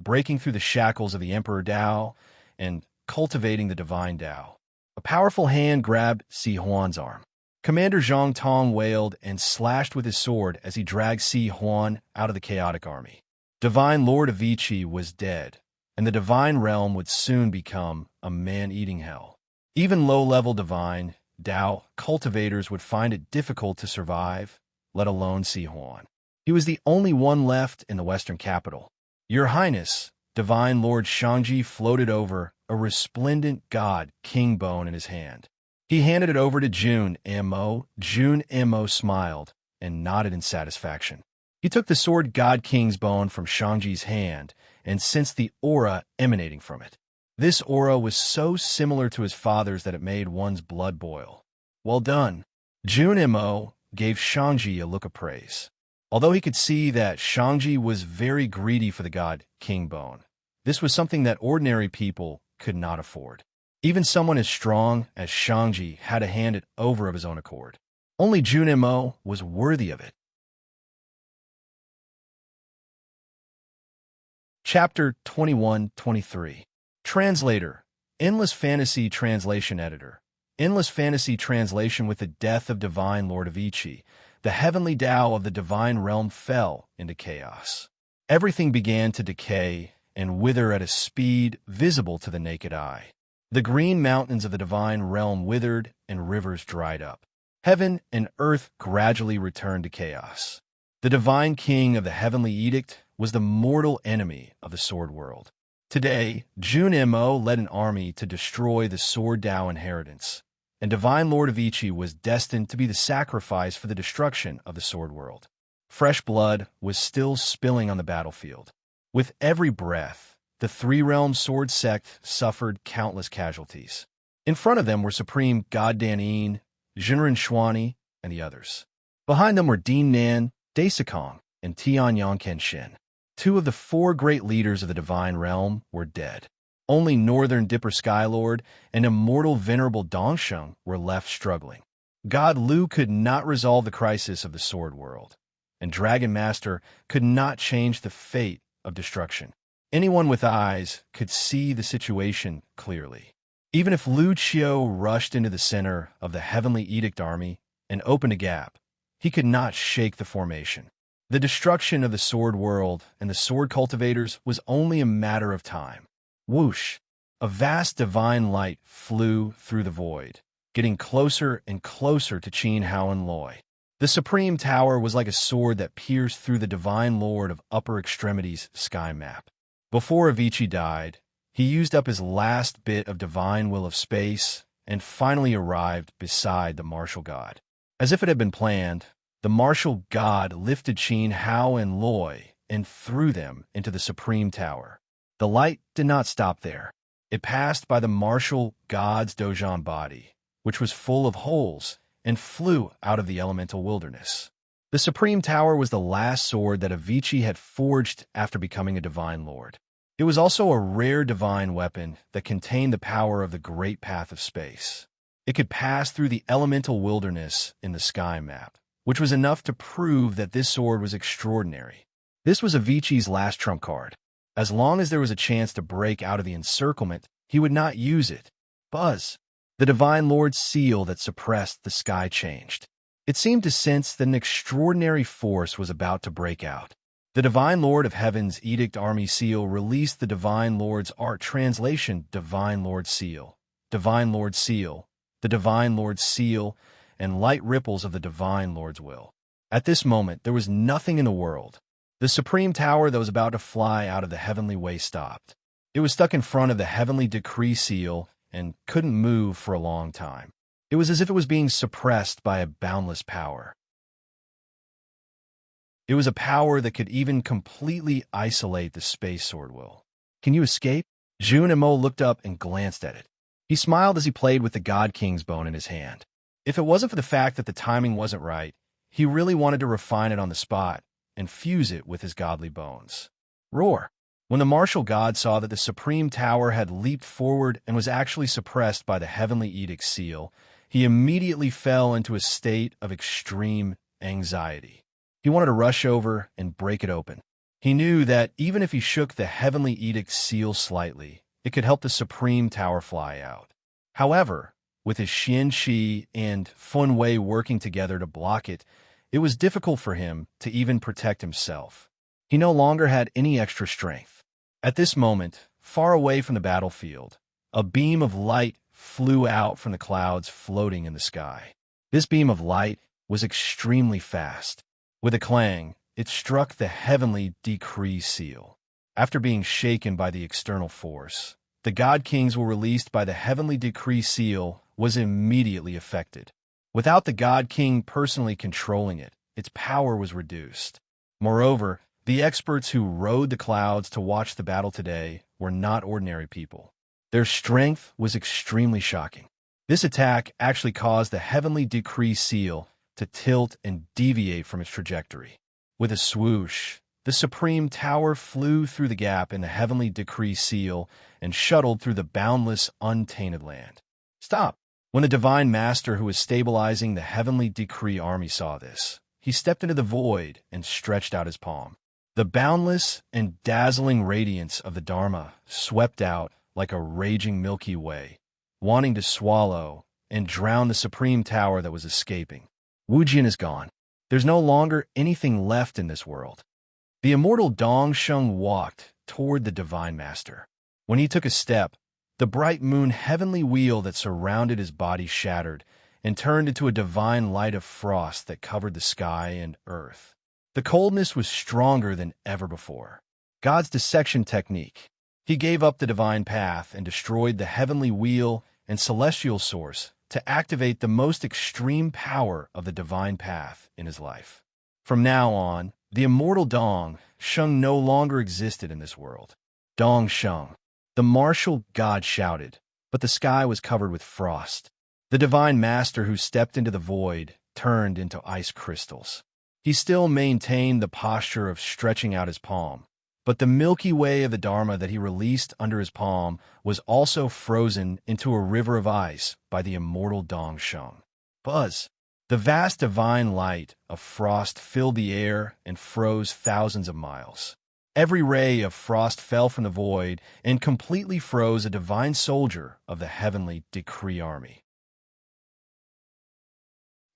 breaking through the shackles of the Emperor Tao and cultivating the divine Tao? A powerful hand grabbed Si Huan's arm. Commander Zhang Tong wailed and slashed with his sword as he dragged Si Huan out of the chaotic army. Divine Lord Avicii was dead, and the divine realm would soon become a man-eating hell. Even low-level divine Tao cultivators would find it difficult to survive, let alone Si Huan. He was the only one left in the Western capital. Your Highness, Divine Lord Shangji floated over, a resplendent god king bone in his hand. He handed it over to Jun Mo. Jun Mo smiled and nodded in satisfaction. He took the sword God King's bone from Shangji's hand and sensed the aura emanating from it. This aura was so similar to his father's that it made one's blood boil. Well done. Jun Mo gave Shangji a look of praise. Although he could see that Shangji was very greedy for the God King bone, this was something that ordinary people could not afford. Even someone as strong as Shangji had to hand it over of his own accord. Only Jun Mo was worthy of it. Chapter 21-23. Translator. Endless Fantasy Translation Editor. Endless Fantasy Translation. With the death of Divine Lord of Ichi, the heavenly Tao of the divine realm fell into chaos. Everything began to decay and wither at a speed visible to the naked eye. The green mountains of the divine realm withered and rivers dried up. Heaven and earth gradually returned to chaos. The divine king of the heavenly edict was the mortal enemy of the sword world. Today, Jun Mo led an army to destroy the Sword Tao inheritance, and Divine Lord of Ichi was destined to be the sacrifice for the destruction of the sword world. Fresh blood was still spilling on the battlefield. With every breath, the three-realm sword sect suffered countless casualties. In front of them were Supreme God Danin, Jinren Shuani, and the others. Behind them were Din Nan, Daisakong, and Tianyang Kenshin. Two of the four great leaders of the divine realm were dead. Only Northern Dipper Skylord and immortal Venerable Dongsheng were left struggling. God Lu could not resolve the crisis of the sword world, and Dragon Master could not change the fate of destruction. Anyone with eyes could see the situation clearly. Even if Lu Qiu rushed into the center of the Heavenly Edict army and opened a gap, he could not shake the formation. The destruction of the sword world and the sword cultivators was only a matter of time. Whoosh! A vast divine light flew through the void, getting closer and closer to Qin Hao and Loi. The Supreme Tower was like a sword that pierced through the Divine Lord of Upper Extremities' sky map. Before Avicii died, he used up his last bit of divine will of space and finally arrived beside the martial god. As if it had been planned, the martial god lifted Qin Hao and Loi and threw them into the Supreme Tower. The light did not stop there. It passed by the martial god's Dojan body, which was full of holes, and flew out of the elemental wilderness. The Supreme Tower was the last sword that Avicii had forged after becoming a divine lord. It was also a rare divine weapon that contained the power of the Great Path of Space. It could pass through the elemental wilderness in the sky map, which was enough to prove that this sword was extraordinary. This was Avicii's last trump card. As long as there was a chance to break out of the encirclement, he would not use it. Buzz! The Divine Lord's seal that suppressed the sky changed. It seemed to sense that an extraordinary force was about to break out. The Divine Lord of Heaven's Edict Army Seal released the Divine Lord's art translation Divine Lord Seal, Divine Lord Seal, the Divine Lord's Seal, and light ripples of the Divine Lord's will. At this moment, there was nothing in the world. The Supreme Tower that was about to fly out of the heavenly way stopped. It was stuck in front of the Heavenly Decree Seal and couldn't move for a long time. It was as if it was being suppressed by a boundless power. It was a power that could even completely isolate the space sword will. Can you escape? Jun Mo looked up and glanced at it. He smiled as he played with the God King's bone in his hand. If it wasn't for the fact that the timing wasn't right, he really wanted to refine it on the spot and fuse it with his godly bones. Roar! When the martial god saw that the Supreme Tower had leaped forward and was actually suppressed by the Heavenly Edict Seal, he immediately fell into a state of extreme anxiety. He wanted to rush over and break it open. He knew that even if he shook the Heavenly Edict Seal slightly, it could help the Supreme Tower fly out. However, with his Xian Shi and Fun Wei working together to block it, it was difficult for him to even protect himself. He no longer had any extra strength. At this moment, far away from the battlefield, a beam of light flew out from the clouds floating in the sky. This beam of light was extremely fast. With a clang, it struck the Heavenly Decree Seal. After being shaken by the external force, the God Kings were released by the Heavenly Decree Seal was immediately affected. Without the God King personally controlling it, its power was reduced. Moreover, the experts who rode the clouds to watch the battle today were not ordinary people. Their strength was extremely shocking. This attack actually caused the heavenly decree seal to tilt and deviate from its trajectory. With a swoosh, the supreme tower flew through the gap in the heavenly decree seal and shuttled through the boundless, untainted land. Stop! When the divine master who was stabilizing the heavenly decree army saw this, he stepped into the void and stretched out his palm. The boundless and dazzling radiance of the Dharma swept out like a raging Milky Way, wanting to swallow and drown the supreme tower that was escaping. Wujian is gone. There's no longer anything left in this world. The immortal Dong Sheng walked toward the divine master. When he took a step, the bright moon heavenly wheel that surrounded his body shattered and turned into a divine light of frost that covered the sky and earth. The coldness was stronger than ever before. God's dissection technique. He gave up the divine path and destroyed the heavenly wheel and celestial source to activate the most extreme power of the divine path in his life. From now on, the immortal Dong Sheng no longer existed in this world. Dong Sheng. The martial god shouted, but the sky was covered with frost. The divine master who stepped into the void turned into ice crystals. He still maintained the posture of stretching out his palm, but the Milky Way of the Dharma that he released under his palm was also frozen into a river of ice by the immortal Dong Sheng. Buzz! The vast divine light of frost filled the air and froze thousands of miles. Every ray of frost fell from the void and completely froze a divine soldier of the heavenly decree army.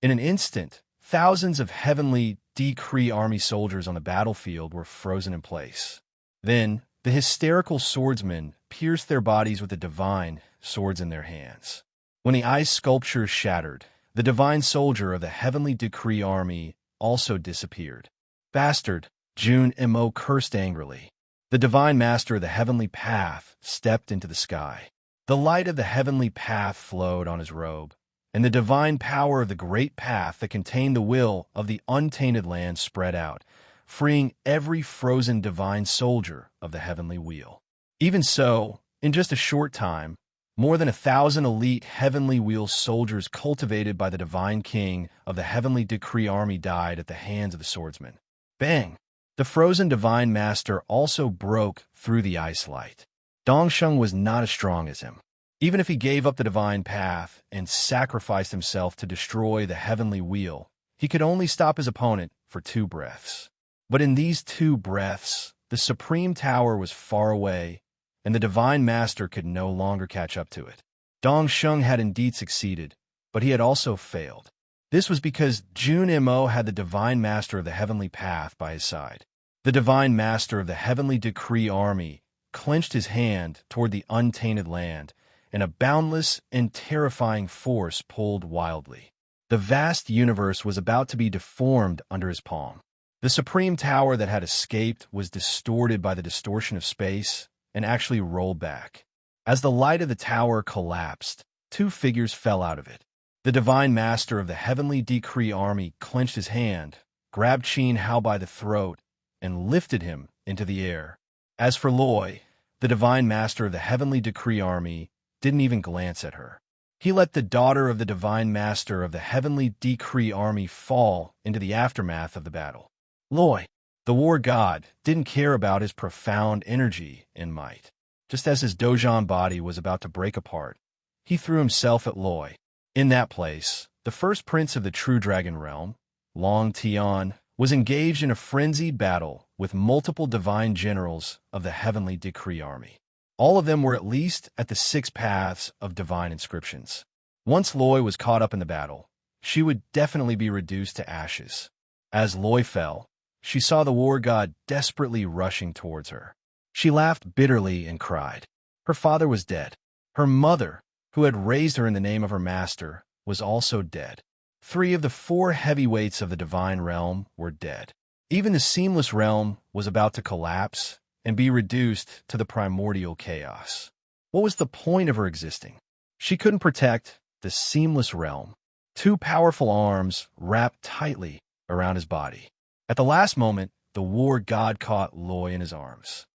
In an instant, thousands of heavenly decree army soldiers on the battlefield were frozen in place. Then, the hysterical swordsmen pierced their bodies with the divine swords in their hands. When the ice sculptures shattered, the divine soldier of the heavenly decree army also disappeared. Bastard! Jun Mo cursed angrily. The divine master of the heavenly path stepped into the sky. The light of the heavenly path flowed on his robe, and the divine power of the great path that contained the will of the untainted land spread out, freeing every frozen divine soldier of the heavenly wheel. Even so, in just a short time, more than 1,000 elite heavenly wheel soldiers cultivated by the divine king of the heavenly decree army died at the hands of the swordsman. Bang! The frozen divine master also broke through the ice light. Dong Sheng was not as strong as him. Even if he gave up the divine path and sacrificed himself to destroy the heavenly wheel, he could only stop his opponent for 2 breaths. But in these 2 breaths, the supreme tower was far away, and the divine master could no longer catch up to it. Dong Sheng had indeed succeeded, but he had also failed. This was because Jun Mo had the divine master of the heavenly path by his side. The divine master of the heavenly decree army clenched his hand toward the untainted land, and a boundless and terrifying force pulled wildly. The vast universe was about to be deformed under his palm. The supreme tower that had escaped was distorted by the distortion of space and actually rolled back. As the light of the tower collapsed, 2 figures fell out of it. The divine master of the heavenly decree army clenched his hand, grabbed Qin Hao by the throat, and lifted him into the air. As for Loi, the divine master of the heavenly decree army didn't even glance at her. He let the daughter of the divine master of the heavenly decree army fall into the aftermath of the battle. Loi, the war god, didn't care about his profound energy and might. Just as his Dojan body was about to break apart, he threw himself at Loi. In that place, the first prince of the true dragon realm, Long Tian, was engaged in a frenzied battle with multiple divine generals of the heavenly decree army. All of them were at least at the 6 paths of divine inscriptions. Once Loi was caught up in the battle, she would definitely be reduced to ashes. As Loi fell, she saw the war god desperately rushing towards her. She laughed bitterly and cried. Her father was dead. Her mother, who had raised her in the name of her master, was also dead. 3 of the 4 heavyweights of the divine realm were dead. Even the seamless realm was about to collapse and be reduced to the primordial chaos. What was the point of her existing? She couldn't protect the seamless realm. Two powerful arms wrapped tightly around his body. At the last moment, the war god caught Loy in his arms.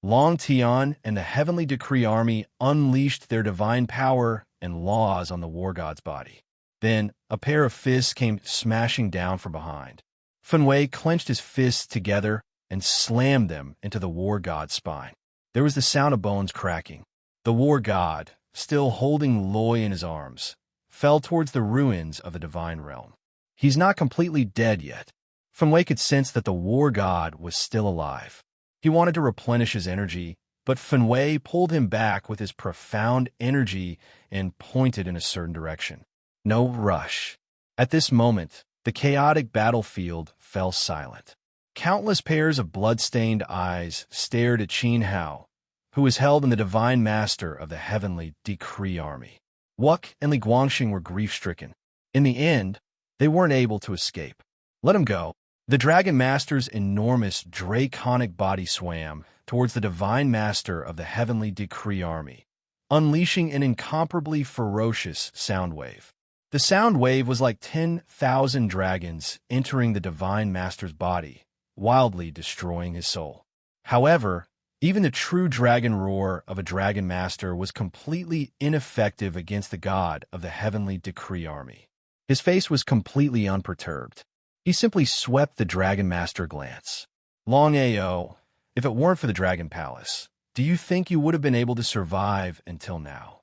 Long Tian and the Heavenly Decree Army unleashed their divine power and laws on the war god's body. Then, a pair of fists came smashing down from behind. Fen Wei clenched his fists together and slammed them into the war god's spine. There was the sound of bones cracking. The war god, still holding Loy in his arms, fell towards the ruins of the divine realm. He's not completely dead yet. Fen Wei could sense that the war god was still alive. He wanted to replenish his energy, but Fen Wei pulled him back with his profound energy and pointed in a certain direction. No rush. At this moment, the chaotic battlefield fell silent. Countless pairs of blood-stained eyes stared at Qin Hao, who was held in the divine master of the Heavenly Decree Army. Wuk and Li Guangxing were grief-stricken. In the end, they weren't able to escape. Let him go. The Dragon Master's enormous draconic body swam towards the divine master of the Heavenly Decree Army, unleashing an incomparably ferocious sound wave. The sound wave was like 10,000 dragons entering the divine master's body, wildly destroying his soul. However, even the true dragon roar of a dragon master was completely ineffective against the god of the Heavenly Decree Army. His face was completely unperturbed. He simply swept the Dragon Master glance. Long Ao, if it weren't for the Dragon Palace, do you think you would have been able to survive until now?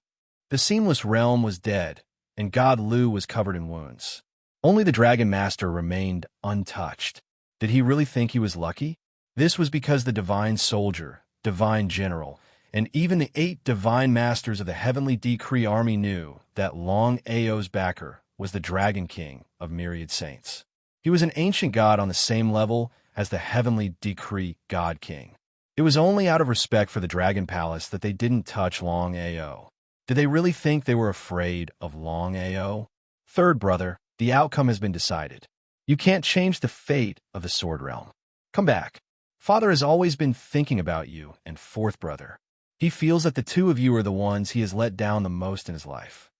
The Seamless Realm was dead, and God Lu was covered in wounds. Only the Dragon Master remained untouched. Did he really think he was lucky? This was because the Divine Soldier, Divine General, and even the 8 Divine Masters of the Heavenly Decree Army knew that Long Ao's backer was the Dragon King of Myriad Saints. He was an ancient god on the same level as the Heavenly Decree God King. It was only out of respect for the Dragon Palace that they didn't touch Long Ao. Did they really think they were afraid of Long Ao? Third brother, the outcome has been decided. You can't change the fate of the Sword Realm. Come back. Father has always been thinking about you. And fourth brother, he feels that the two of you are the ones he has let down the most in his life.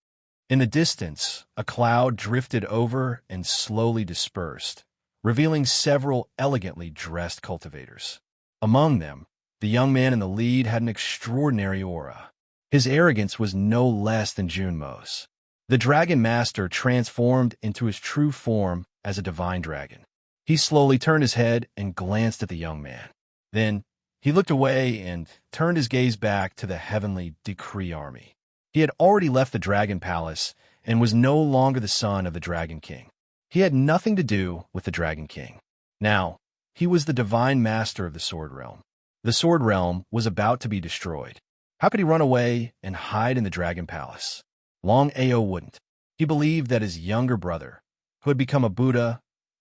In the distance, a cloud drifted over and slowly dispersed, revealing several elegantly dressed cultivators. Among them, the young man in the lead had an extraordinary aura. His arrogance was no less than Junmo's. The Dragon Master transformed into his true form as a divine dragon. He slowly turned his head and glanced at the young man. Then, he looked away and turned his gaze back to the Heavenly Decree Army. He had already left the Dragon Palace and was no longer the son of the Dragon King. He had nothing to do with the Dragon King. Now, he was the divine master of the Sword Realm. The Sword Realm was about to be destroyed. How could he run away and hide in the Dragon Palace? Long Ao wouldn't. He believed that his younger brother, who had become a Buddha,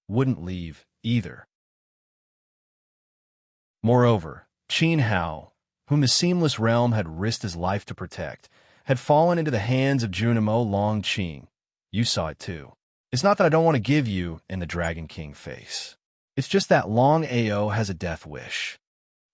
wouldn't leave either. Moreover, Qin Hao, whom the Seamless Realm had risked his life to protect, had fallen into the hands of Junimo Long Qing. You saw it too. It's not that I don't want to give you and the Dragon King face. It's just that Long Ao has a death wish.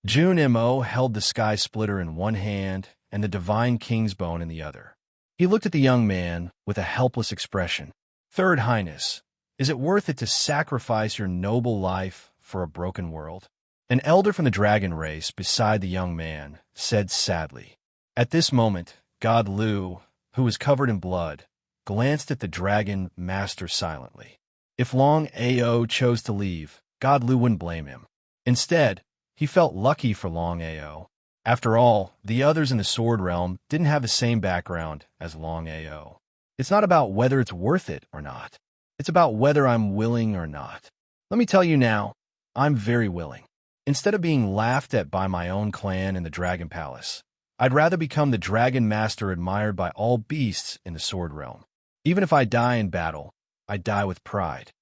Junimo held the Sky Splitter in one hand and the Divine King's Bone in the other. He looked at the young man with a helpless expression. Third Highness, is it worth it to sacrifice your noble life for a broken world? An elder from the dragon race beside the young man said sadly. At this moment, God Lu, who was covered in blood, glanced at the Dragon Master silently. If Long Ao chose to leave, God Lu wouldn't blame him. Instead, he felt lucky for Long Ao. After all, the others in the Sword Realm didn't have the same background as Long Ao. It's not about whether it's worth it or not. It's about whether I'm willing or not. Let me tell you now, I'm very willing. Instead of being laughed at by my own clan in the Dragon Palace, I'd rather become the Dragon Master admired by all beasts in the Sword Realm. Even if I die in battle, I die with pride.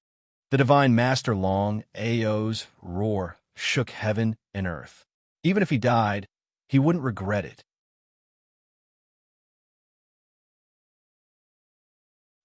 The Divine Master Long Ao's roar shook heaven and earth. Even if he died, he wouldn't regret it.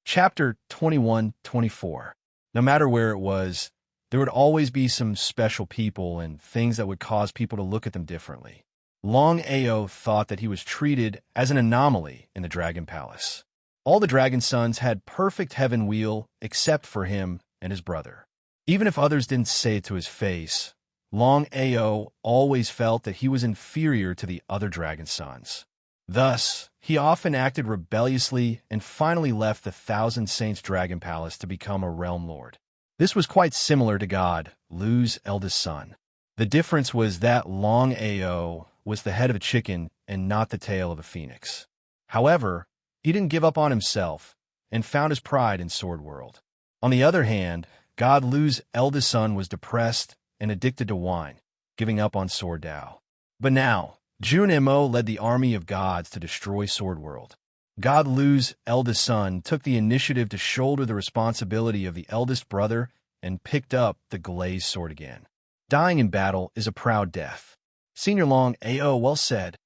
Chapter 21-24. No matter where it was, there would always be some special people and things that would cause people to look at them differently. Long Ao thought that he was treated as an anomaly in the Dragon Palace. All the Dragon Sons had perfect heaven wheel except for him and his brother. Even if others didn't say it to his face, Long Ao always felt that he was inferior to the other Dragon Sons. Thus, he often acted rebelliously and finally left the Thousand Saints Dragon Palace to become a realm lord. This was quite similar to God, Lu's eldest son. The difference was that Long Ao was the head of a chicken and not the tail of a phoenix. However, he didn't give up on himself and found his pride in Sword World. On the other hand, God Lu's eldest son was depressed and addicted to wine, giving up on Sword Dao. But now, Jun Mo led the army of gods to destroy Sword World. God Lu's eldest son took the initiative to shoulder the responsibility of the eldest brother and picked up the glazed sword again. Dying in battle is a proud death. Senior Long Ao well said.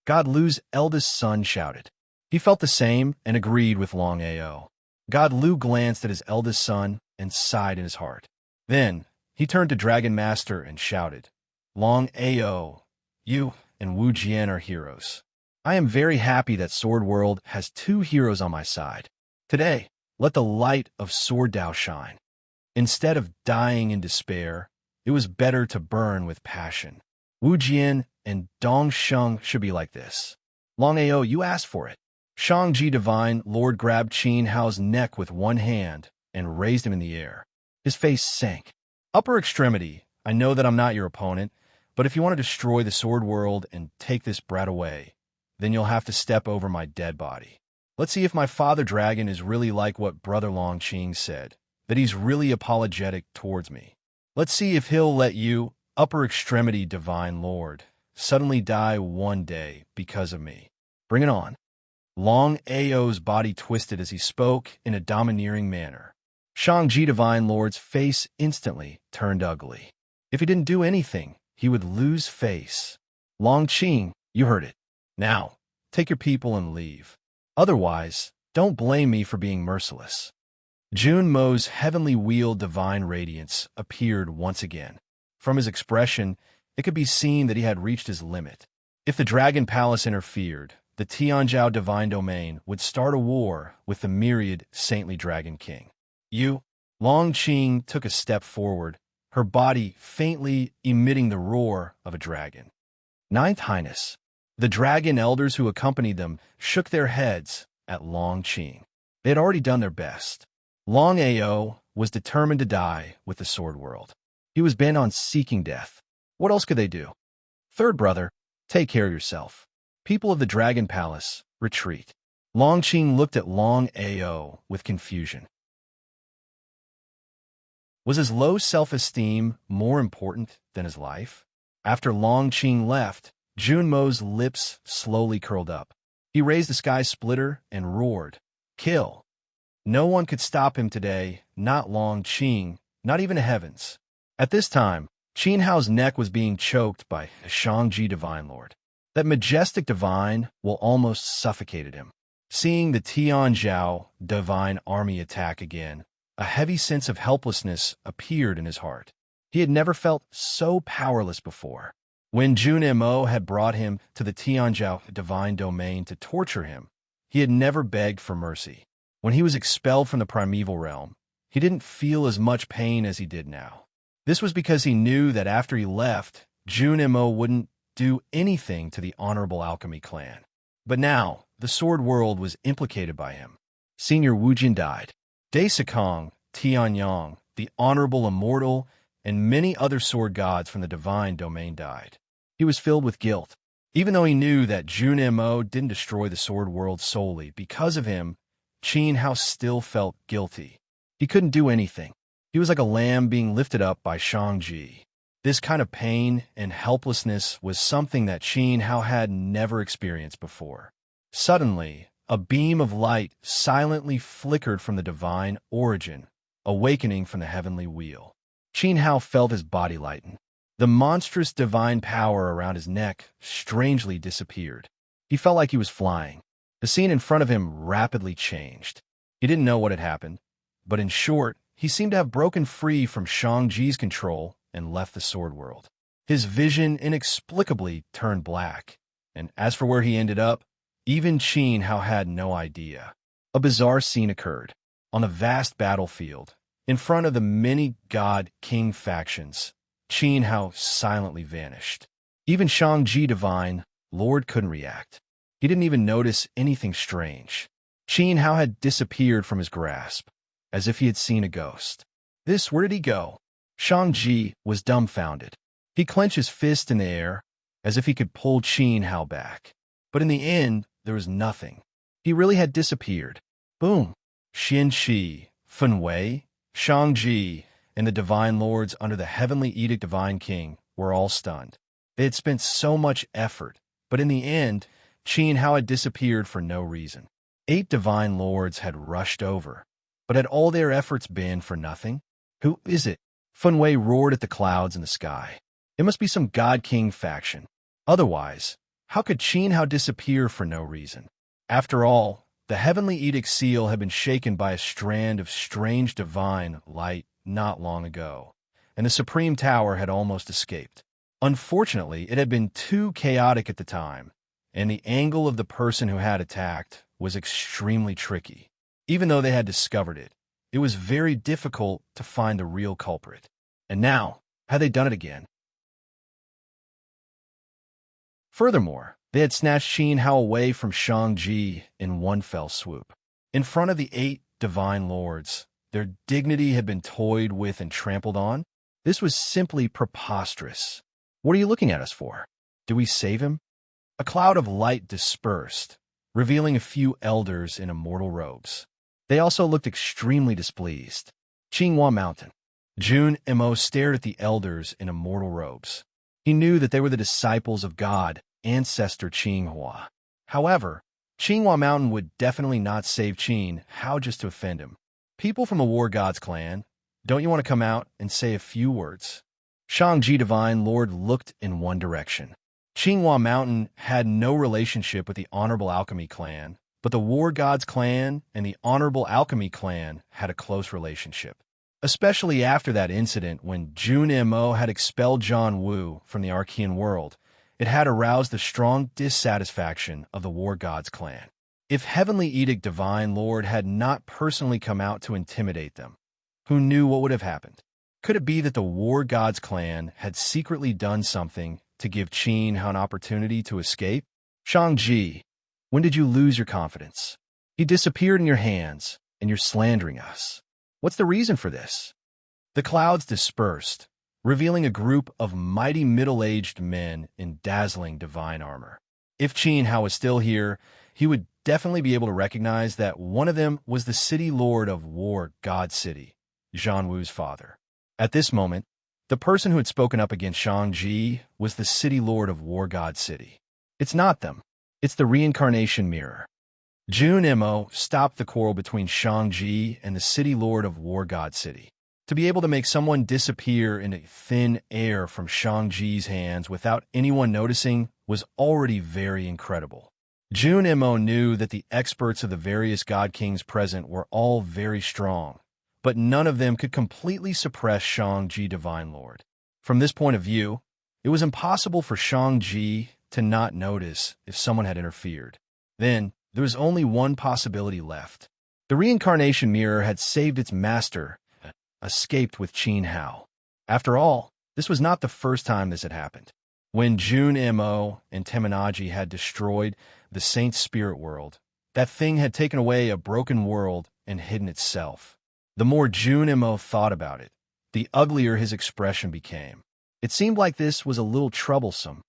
God Lu's eldest son shouted. He felt the same and agreed with Long Ao. God Lu glanced at his eldest son and sighed in his heart. Then, he turned to Dragon Master and shouted, Long Ao, you and Wu Jian are heroes. I am very happy that Sword World has two heroes on my side. Today, let the light of Sword Dao shine. Instead of dying in despair, it was better to burn with passion. Wu Jian and Dong Sheng should be like this. Long Ao, you asked for it. Shangji Divine Lord grabbed Qin Hao's neck with one hand and raised him in the air. His face sank. Upper extremity, I know that I'm not your opponent, but if you want to destroy the Sword World and take this brat away, then you'll have to step over my dead body. Let's see if my father dragon is really like what Brother Long Qing said, that he's really apologetic towards me. Let's see if he'll let you, upper extremity divine lord, suddenly die one day because of me. Bring it on. Long Ao's body twisted as he spoke in a domineering manner. Shangji Divine Lord's face instantly turned ugly. If he didn't do anything, he would lose face. Long Qing, you heard it. Now, take your people and leave. Otherwise, don't blame me for being merciless. Jun Mo's heavenly wheel divine radiance appeared once again. From his expression, it could be seen that he had reached his limit. If the Dragon Palace interfered, the Tianzhao Divine Domain would start a war with the myriad saintly Dragon King. Long Qing took a step forward, her body faintly emitting the roar of a dragon. Ninth Highness. The dragon elders who accompanied them shook their heads at Long Qing. They had already done their best. Long Ao was determined to die with the Sword World. He was bent on seeking death. What else could they do? Third brother, take care of yourself. People of the Dragon Palace, retreat. Long Qing looked at Long Ao with confusion. Was his low self-esteem more important than his life? After Long Qing left, Jun Mo's lips slowly curled up. He raised the sky splitter and roared, "Kill!" No one could stop him today, not Long Qing, not even the heavens. At this time, Qin Hao's neck was being choked by Shangji Divine Lord. That majestic divine will almost suffocated him. Seeing the Tianzhao Divine Army attack again, a heavy sense of helplessness appeared in his heart. He had never felt so powerless before. When Jun Mo had brought him to the Tianzhao Divine Domain to torture him, he had never begged for mercy. When he was expelled from the primeval realm, he didn't feel as much pain as he did now. This was because he knew that after he left, Jun Mo wouldn't do anything to the honorable Alchemy clan. But now, the Sword World was implicated by him. Senior Wu Jin died. Dai Sekong, Tianyang, the honorable immortal, and many other sword gods from the divine domain died. He was filled with guilt. Even though he knew that Jun Mo didn't destroy the Sword World solely because of him, Qin Hao still felt guilty. He couldn't do anything. He was like a lamb being lifted up by Shangji. This kind of pain and helplessness was something that Qin Hao had never experienced before. Suddenly, a beam of light silently flickered from the divine origin, awakening from the heavenly wheel. Qin Hao felt his body lighten. The monstrous divine power around his neck strangely disappeared. He felt like he was flying. The scene in front of him rapidly changed. He didn't know what had happened, but in short, he seemed to have broken free from Shangji's control and left the Sword World. His vision inexplicably turned black, and as for where he ended up, even Qin Hao had no idea. A bizarre scene occurred. On a vast battlefield, in front of the many god-king factions, Qin Hao silently vanished. Even Shang-Chi Divine Lord couldn't react. He didn't even notice anything strange. Qin Hao had disappeared from his grasp, as if he had seen a ghost. Where did he go? Shang-Chi was dumbfounded. He clenched his fist in the air, as if he could pull Qin Hao back. But in the end, there was nothing. He really had disappeared. Boom! Xin Shi, Fen Wei, Shang-Chi, and the Divine Lords under the Heavenly Edict Divine King were all stunned. They had spent so much effort, but in the end, Qin Hao had disappeared for no reason. 8 Divine Lords had rushed over, but had all their efforts been for nothing? Who is it? Fen Wei roared at the clouds in the sky. It must be some God-King faction. Otherwise, how could Qin Hao disappear for no reason? After all, the Heavenly Edict seal had been shaken by a strand of strange divine light not long ago, and the Supreme Tower had almost escaped. Unfortunately, it had been too chaotic at the time, and the angle of the person who had attacked was extremely tricky. Even though they had discovered it, it was very difficult to find the real culprit. And now, had they done it again? Furthermore, they had snatched Qin Hao away from Shang-Chi in one fell swoop. In front of the 8 Divine Lords, their dignity had been toyed with and trampled on. This was simply preposterous. What are you looking at us for? Do we save him? A cloud of light dispersed, revealing a few elders in immortal robes. They also looked extremely displeased. Qinghua Mountain. Jun Mo stared at the elders in immortal robes. He knew that they were the disciples of God, ancestor Qinghua. However, Qinghua Mountain would definitely not save Qin Hao just to offend him. People from the War God's clan, don't you want to come out and say a few words? Shang-Chi Divine Lord looked in one direction. Qinghua Mountain had no relationship with the Honorable Alchemy clan, but the War God's clan and the Honorable Alchemy clan had a close relationship. Especially after that incident when Jun Mo had expelled John Wu from the Archean world, it had aroused the strong dissatisfaction of the War God's clan. If Heavenly Edict Divine Lord had not personally come out to intimidate them, who knew what would have happened? Could it be that the War God's clan had secretly done something to give Qin Hao an opportunity to escape? Shang-Chi, when did you lose your confidence? He disappeared in your hands, and you're slandering us. What's the reason for this? The clouds dispersed, revealing a group of mighty middle-aged men in dazzling divine armor. If Qin Hao was still here, he would definitely be able to recognize that one of them was the city lord of War God City, Zhan Wu's father. At this moment, the person who had spoken up against Shang-Chi was the city lord of War God City. It's not them. It's the reincarnation mirror. Jun Mo stopped the quarrel between Shang-Chi and the city lord of War God City. To be able to make someone disappear into thin air from Shang-Chi's hands without anyone noticing was already very incredible. Jun Mo knew that the experts of the various God Kings present were all very strong, but none of them could completely suppress Shang-Chi Divine Lord. From this point of view, it was impossible for Shang-Chi to not notice if someone had interfered. Then, there was only one possibility left. The reincarnation mirror had saved its master, escaped with Qin Hao. After all, this was not the first time this had happened. When Jun Mo and Temenaji had destroyed the Saint's spirit world, that thing had taken away a broken world and hidden itself. The more Jun Mo thought about it, the uglier his expression became. It seemed like this was a little troublesome.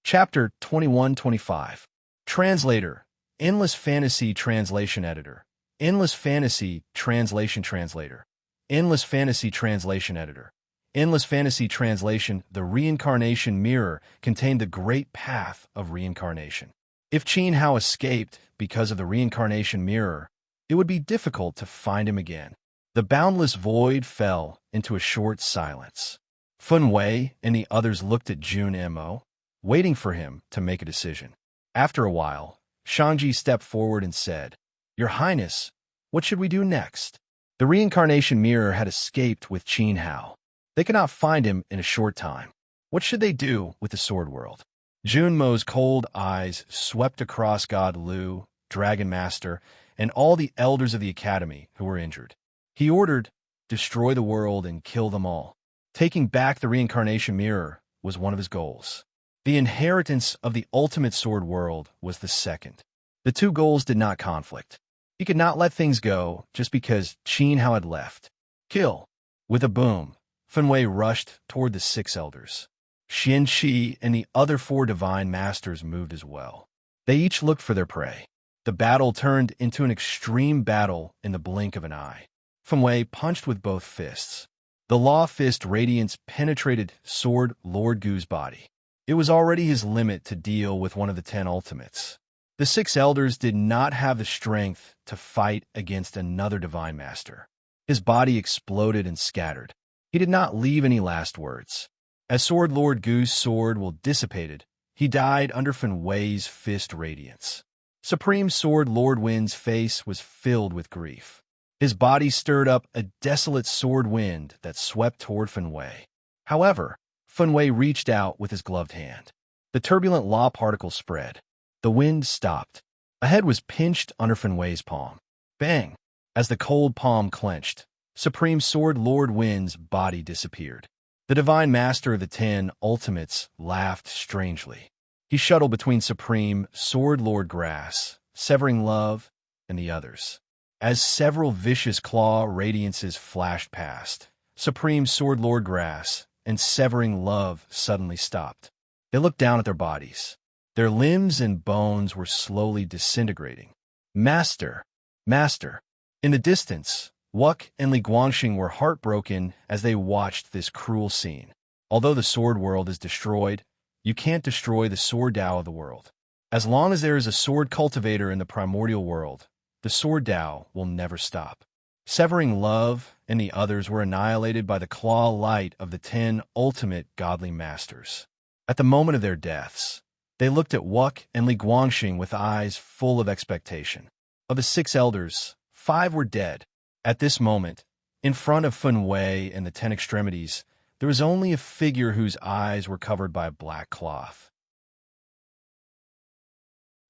Chapter 21-25. Translator. Endless Fantasy Translation Editor. Endless Fantasy Translation Translator. Endless Fantasy Translation Editor. Endless Fantasy Translation. The reincarnation mirror contained the great path of reincarnation. If Qin Hao escaped because of the reincarnation mirror, it would be difficult to find him again. The boundless void fell into a short silence. Fen Wei and the others looked at Jun Mo, waiting for him to make a decision. After a while, Shang-Chi stepped forward and said, "Your Highness, what should we do next?" The reincarnation mirror had escaped with Qin Hao. They could not find him in a short time. What should they do with the sword world? Junmo's cold eyes swept across God Lu, Dragon Master, and all the elders of the academy who were injured. He ordered, destroy the world and kill them all. Taking back the reincarnation mirror was one of his goals. The inheritance of the ultimate sword world was the second. The two goals did not conflict. He could not let things go just because Qin Hao had left. Kill. With a boom, Fenwei rushed toward the 6 elders. Xian Qi and the other 4 divine masters moved as well. They each looked for their prey. The battle turned into an extreme battle in the blink of an eye. Fenwei punched with both fists. The Law Fist radiance penetrated Sword Lord Gu's body. It was already his limit to deal with one of the 10 ultimates. The 6 elders did not have the strength to fight against another divine master. His body exploded and scattered. He did not leave any last words. As Sword Lord Gu's sword will dissipated, he died under Fenwei's fist radiance. Supreme Sword Lord Wind's face was filled with grief. His body stirred up a desolate sword wind that swept toward Fenwei. However, Fenwei reached out with his gloved hand. The turbulent law particle spread. The wind stopped. A head was pinched under Fenwei's palm. Bang! As the cold palm clenched, Supreme Sword Lord Wind's body disappeared. The Divine Master of the 10 Ultimates laughed strangely. He shuttled between Supreme Sword Lord Grass, Severing Love, and the others. As several vicious claw radiances flashed past, Supreme Sword Lord Grass and Severing Love suddenly stopped. They looked down at their bodies. Their limbs and bones were slowly disintegrating. Master! Master! In the distance, Wuk and Li Guangxing were heartbroken as they watched this cruel scene. Although the sword world is destroyed, you can't destroy the sword Tao of the world. As long as there is a sword cultivator in the primordial world, the sword Tao will never stop. Severing Love and the others were annihilated by the claw light of the 10 ultimate godly masters. At the moment of their deaths, they looked at Wuk and Li Guangxing with eyes full of expectation. Of the 6 elders, 5 were dead. At this moment, in front of Fenwei and the 10 extremities, there was only a figure whose eyes were covered by a black cloth.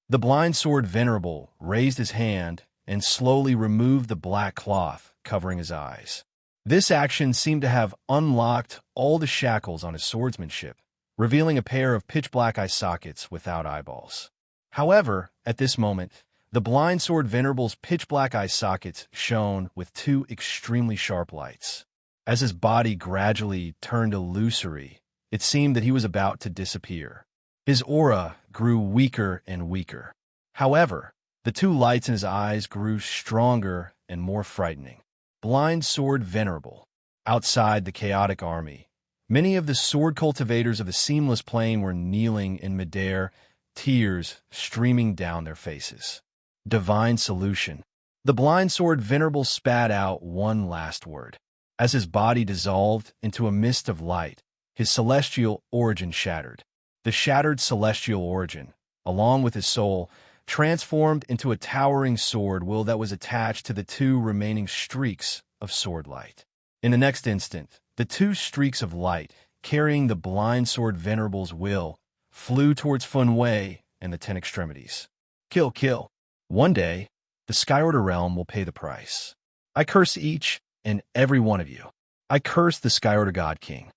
The blind sword Venerable raised his hand and slowly removed the black cloth covering his eyes. This action seemed to have unlocked all the shackles on his swordsmanship, revealing a pair of pitch-black eye sockets without eyeballs. However, at this moment, the blind sword Venerable's pitch-black eye sockets shone with 2 extremely sharp lights. As his body gradually turned illusory, it seemed that he was about to disappear. His aura grew weaker and weaker. However, the 2 lights in his eyes grew stronger and more frightening. Blind Sword Venerable. Outside the chaotic army, many of the sword cultivators of the Seamless Plane were kneeling in midair, tears streaming down their faces. Divine Solution. The blind sword Venerable spat out one last word. As his body dissolved into a mist of light, his celestial origin shattered. The shattered celestial origin, along with his soul, transformed into a towering sword will that was attached to the 2 remaining streaks of sword light. In the next instant, the 2 streaks of light, carrying the blind sword Venerable's will, flew towards Fenwei and the 10 extremities. Kill, kill. One day, the Skyorder realm will pay the price. I curse each and every one of you. I curse the Skyorder God King.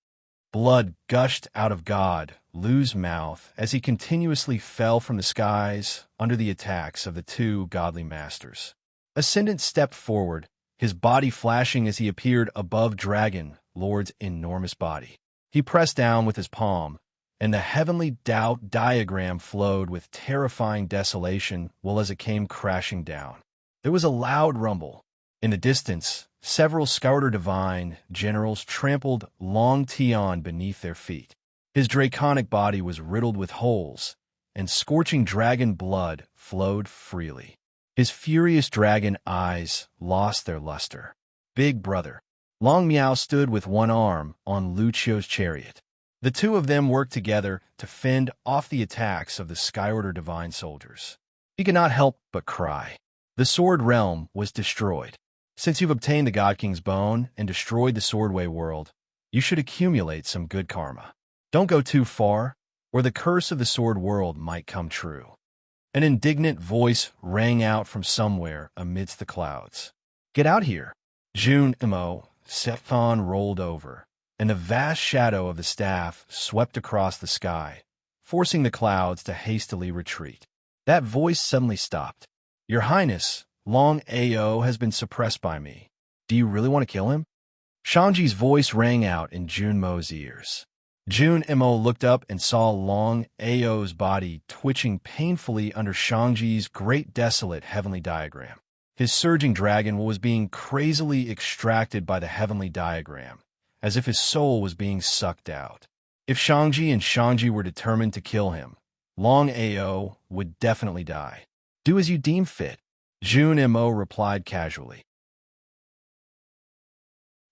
Blood gushed out of God Lu's mouth as he continuously fell from the skies under the attacks of the 2 godly masters. Ascendant stepped forward, his body flashing as he appeared above Dragon Lord's enormous body. He pressed down with his palm, and the heavenly doubt diagram flowed with terrifying desolation while as it came crashing down. There was a loud rumble. In the distance, several Skyorder Divine generals trampled Long Tion beneath their feet. His draconic body was riddled with holes, and scorching dragon blood flowed freely. His furious dragon eyes lost their luster. Big brother. Long Miao stood with one arm on Lu Qiu's chariot. The 2 of them worked together to fend off the attacks of the Skyorder Divine soldiers. He could not help but cry. The sword realm was destroyed. Since you've obtained the God King's bone and destroyed the Swordway world, you should accumulate some good karma. Don't go too far, or the curse of the Sword world might come true." An indignant voice rang out from somewhere amidst the clouds. "Get out here!" June Mo Septhon rolled over, and the vast shadow of the staff swept across the sky, forcing the clouds to hastily retreat. That voice suddenly stopped. "Your Highness, Long Ao has been suppressed by me. Do you really want to kill him?" Shangji's voice rang out in Jun Mo's ears. Jun Mo looked up and saw Long Ao's body twitching painfully under Shangji's great desolate heavenly diagram. His surging dragon was being crazily extracted by the heavenly diagram, as if his soul was being sucked out. If Shangji and Shangji were determined to kill him, Long Ao would definitely die. "Do as you deem fit," Jun Mo replied casually.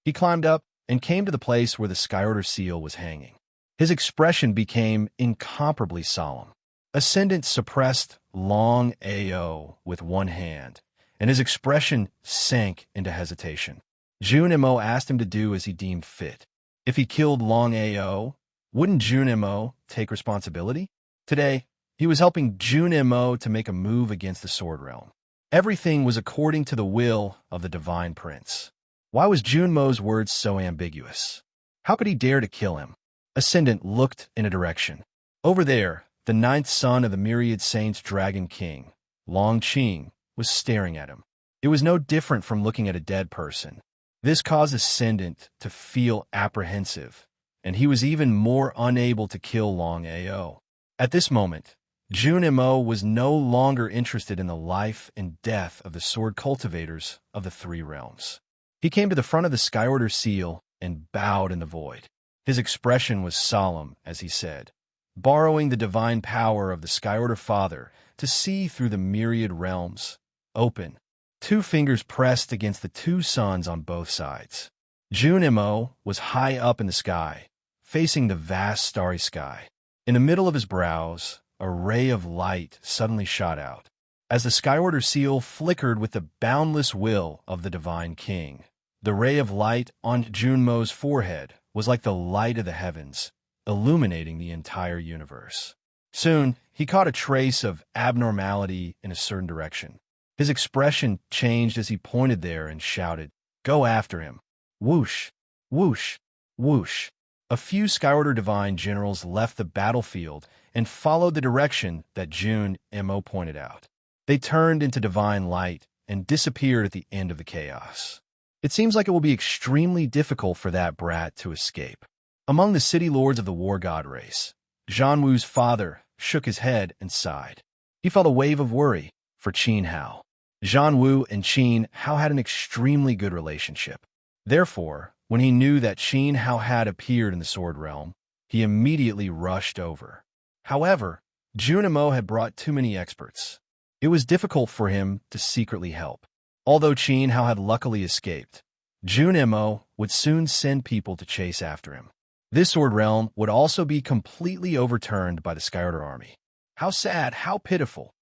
He climbed up and came to the place where the Skyorder seal was hanging. His expression became incomparably solemn. Ascendant suppressed Long Ao with one hand, and his expression sank into hesitation. Jun Mo asked him to do as he deemed fit. If he killed Long Ao, wouldn't Jun Mo take responsibility? Today, he was helping Jun Mo to make a move against the Sword Realm. Everything was according to the will of the Divine Prince. Why was Jun Mo's words so ambiguous? How could he dare to kill him? Ascendant looked in a direction. Over there, the ninth son of the Myriad Saints Dragon King, Long Qing, was staring at him. It was no different from looking at a dead person. This caused Ascendant to feel apprehensive, and he was even more unable to kill Long Ao. At this moment, Jun Mo was no longer interested in the life and death of the sword cultivators of the three realms. He came to the front of the Skyorder seal and bowed in the void. His expression was solemn as he said, "Borrowing the divine power of the Skyorder Father to see through the myriad realms, open." Two fingers pressed against the two suns on both sides. Jun Mo was high up in the sky, facing the vast starry sky. In the middle of his brows, a ray of light suddenly shot out. As the Skyorder seal flickered with the boundless will of the Divine King, the ray of light on Jun Mo's forehead was like the light of the heavens, illuminating the entire universe. Soon, he caught a trace of abnormality in a certain direction. His expression changed as he pointed there and shouted, "Go after him!" Whoosh, whoosh, whoosh. A few Skyorder divine generals left the battlefield and followed the direction that Jun Mo pointed out. They turned into divine light and disappeared at the end of the chaos. It seems like it will be extremely difficult for that brat to escape. Among the city lords of the war god race, Zhan Wu's father shook his head and sighed. He felt a wave of worry for Qin Hao. Zhan Wu and Qin Hao had an extremely good relationship. Therefore, when he knew that Qin Hao had appeared in the Sword Realm, he immediately rushed over. However, Jun Mo had brought too many experts. It was difficult for him to secretly help. Although Qin Hao had luckily escaped, Jun Mo would soon send people to chase after him. This Sword Realm would also be completely overturned by the Skyorder army. How sad, how pitiful.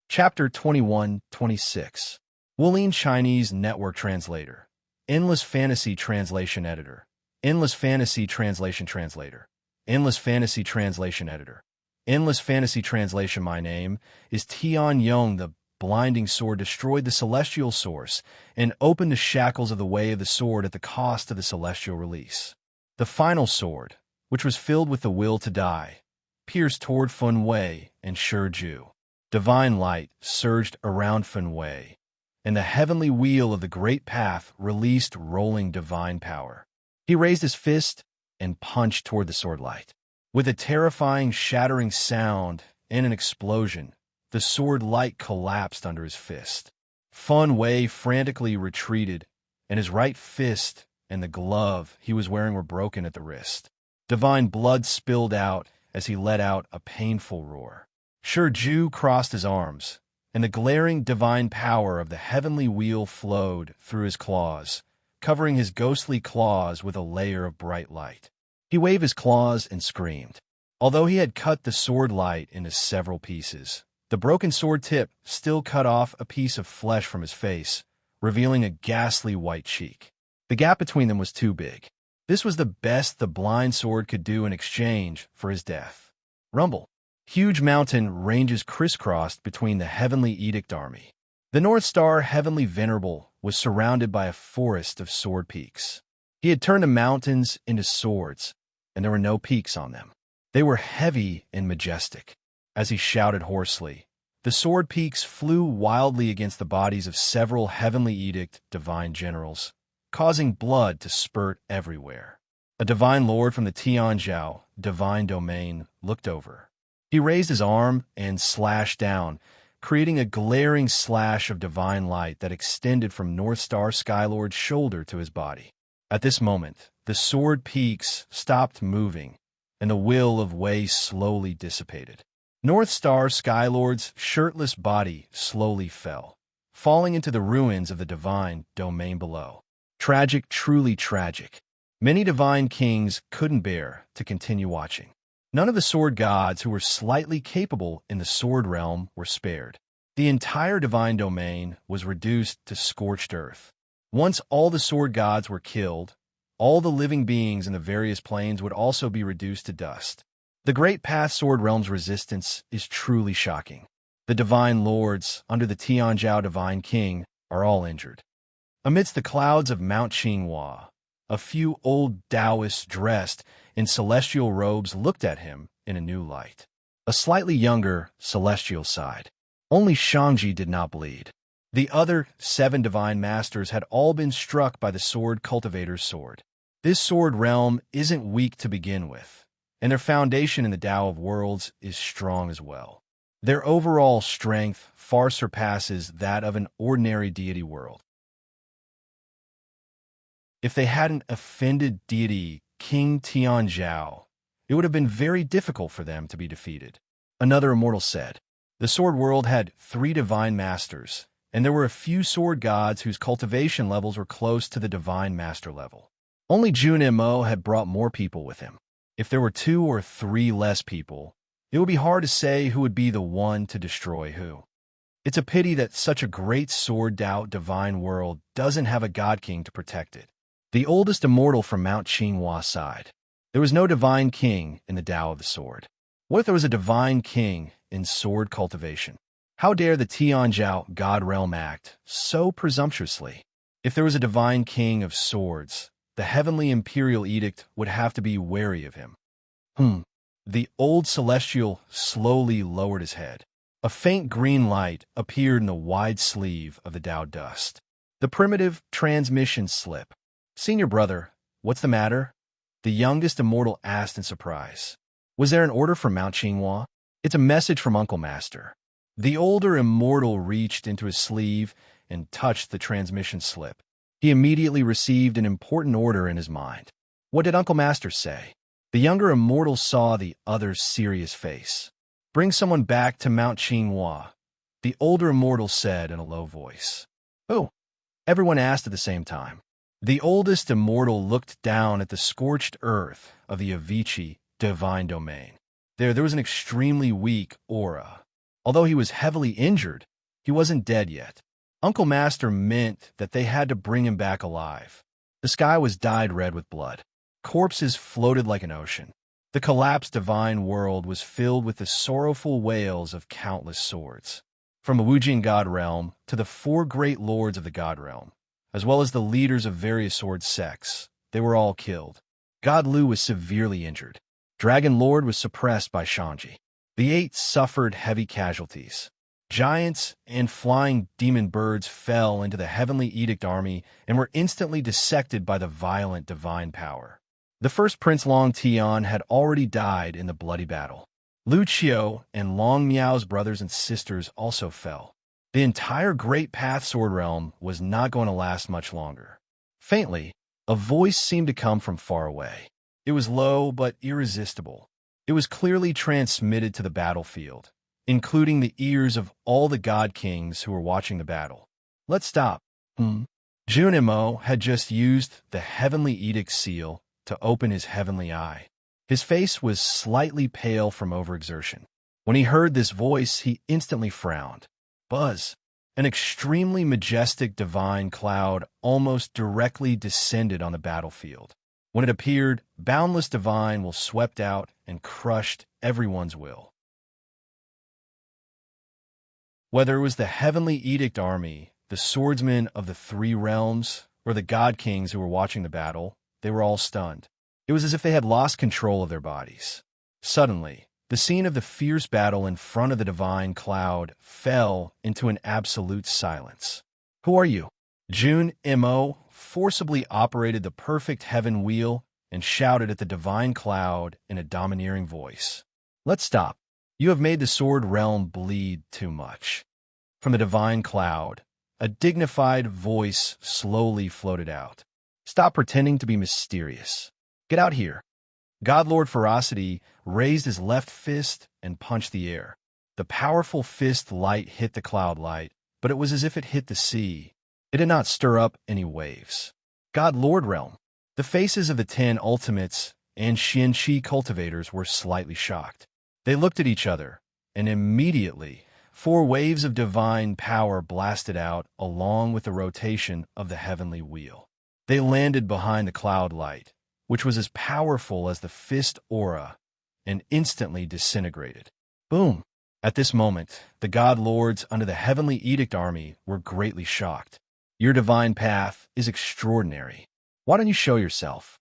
Chapter 21-26. Wooling Chinese Network Translator. Endless Fantasy Translation Editor. Endless Fantasy Translation Translator. Endless Fantasy Translation Editor. Endless Fantasy Translation. My name is Tian Yong. The blinding sword destroyed the celestial source and opened the shackles of the way of the sword at the cost of the celestial release. The final sword, which was filled with the will to die, pierced toward Fun Wei and Shiju. Divine light surged around Fun Wei, and the heavenly wheel of the great path released rolling divine power. He raised his fist and punched toward the sword light. With a terrifying, shattering sound and an explosion, the sword light collapsed under his fist. Fun Wei frantically retreated, and his right fist and the glove he was wearing were broken at the wrist. Divine blood spilled out as he let out a painful roar. Shiju crossed his arms, and the glaring divine power of the heavenly wheel flowed through his claws, covering his ghostly claws with a layer of bright light. He waved his claws and screamed. Although he had cut the sword light into several pieces, The broken sword tip still cut off a piece of flesh from his face, revealing a ghastly white cheek. The gap between them was too big. This was the best the blind sword could do in exchange for his death. Rumble. Huge mountain ranges crisscrossed between the Heavenly Edict army. The North Star, Heavenly Venerable, was surrounded by a forest of sword peaks. He had turned the mountains into swords, and there were no peaks on them. They were heavy and majestic. As he shouted hoarsely, the sword peaks flew wildly against the bodies of several Heavenly Edict divine generals, causing blood to spurt everywhere. A divine lord from the Tianzhou divine domain looked over. He raised his arm and slashed down, creating a glaring slash of divine light that extended from North Star Skylord's shoulder to his body. At this moment, the sword peaks stopped moving, and the will of Wei slowly dissipated. North Star Skylord's shirtless body slowly fell, falling into the ruins of the divine domain below. Tragic, truly tragic. Many divine kings couldn't bear to continue watching. None of the sword gods who were slightly capable in the sword realm were spared. The entire divine domain was reduced to scorched earth. Once all the sword gods were killed, all the living beings in the various planes would also be reduced to dust. The Great Path Sword Realm's resistance is truly shocking. The divine lords, under the Tianzhou Divine King, are all injured. Amidst the clouds of Mount Qinghua, a few old Taoists dressed in celestial robes looked at him in a new light. A slightly younger celestial sighed. Only Shangji did not bleed. The other 7 divine masters had all been struck by the sword cultivator's sword. This sword realm isn't weak to begin with, and their foundation in the Tao of Worlds is strong as well. Their overall strength far surpasses that of an ordinary deity world. If they hadn't offended deity King Tianzhou, it would have been very difficult for them to be defeated. Another immortal said. The sword world had 3 divine masters, and there were a few sword gods whose cultivation levels were close to the divine master level. Only Jun Mo had brought more people with him. If there were 2 or 3 less people, it would be hard to say who would be the one to destroy who. It's a pity that such a great sword Tao divine world doesn't have a god king to protect it. The oldest immortal from Mount Qinghua sighed. There was no divine king in the Tao of the sword. What if there was a divine king in sword cultivation? How dare the Tianzhou God Realm act so presumptuously? If there was a divine king of swords, the Heavenly Imperial Edict would have to be wary of him. The old celestial slowly lowered his head. A faint green light appeared in the wide sleeve of the Tao dust. The primitive transmission slip. Senior brother, what's the matter? The youngest immortal asked in surprise. Was there an order from Mount Qinghua? It's a message from Uncle Master. The older immortal reached into his sleeve and touched the transmission slip. He immediately received an important order in his mind. What did Uncle Master say? The younger immortal saw the other's serious face. Bring someone back to Mount Qinghua, the older immortal said in a low voice. Who? Everyone asked at the same time. The oldest immortal looked down at the scorched earth of the Avicii divine domain. There was an extremely weak aura. Although he was heavily injured, he wasn't dead yet. Uncle Master meant that they had to bring him back alive. The sky was dyed red with blood. Corpses floated like an ocean. The collapsed divine world was filled with the sorrowful wails of countless swords. From the Wujing God Realm to the 4 great lords of the God Realm, as well as the leaders of various sword sects, they were all killed. God Lu was severely injured. Dragon Lord was suppressed by Shangji. The 8 suffered heavy casualties. Giants and flying demon birds fell into the Heavenly Edict army and were instantly dissected by the violent divine power. The first Prince Long Tian had already died in the bloody battle. Lu Qiu and Long Miao's brothers and sisters also fell. The entire Great Path Sword Realm was not going to last much longer. Faintly, a voice seemed to come from far away. It was low but irresistible. It was clearly transmitted to the battlefield, including the ears of all the god kings who were watching the battle. Let's stop. Jun Mo had just used the Heavenly Edict seal to open his heavenly eye. His face was slightly pale from overexertion. When he heard this voice, he instantly frowned. Buzz, an extremely majestic divine cloud, almost directly descended on the battlefield. When it appeared, boundless divine will swept out and crushed everyone's will. Whether it was the heavenly edict army, the swordsmen of the three realms, or the god kings who were watching the battle, they were all stunned. It was as if they had lost control of their bodies. Suddenly, the scene of the fierce battle in front of the divine cloud fell into an absolute silence. "Who are you?" Jun Mo forcibly operated the perfect heaven wheel and shouted at the divine cloud in a domineering voice. "Let's stop. You have made the sword realm bleed too much." From the divine cloud, a dignified voice slowly floated out. "Stop pretending to be mysterious. Get out here." God Lord Ferocity raised his left fist and punched the air. The powerful fist light hit the cloud light, but it was as if it hit the sea. It did not stir up any waves. God Lord Realm. The faces of the 10 ultimates and Xianqi cultivators were slightly shocked. They looked at each other, and immediately 4 waves of divine power blasted out along with the rotation of the heavenly wheel. They landed behind the cloud light, which was as powerful as the fist aura, and instantly disintegrated. Boom! At this moment, the god lords under the heavenly edict army were greatly shocked. "Your divine path is extraordinary. Why don't you show yourself?"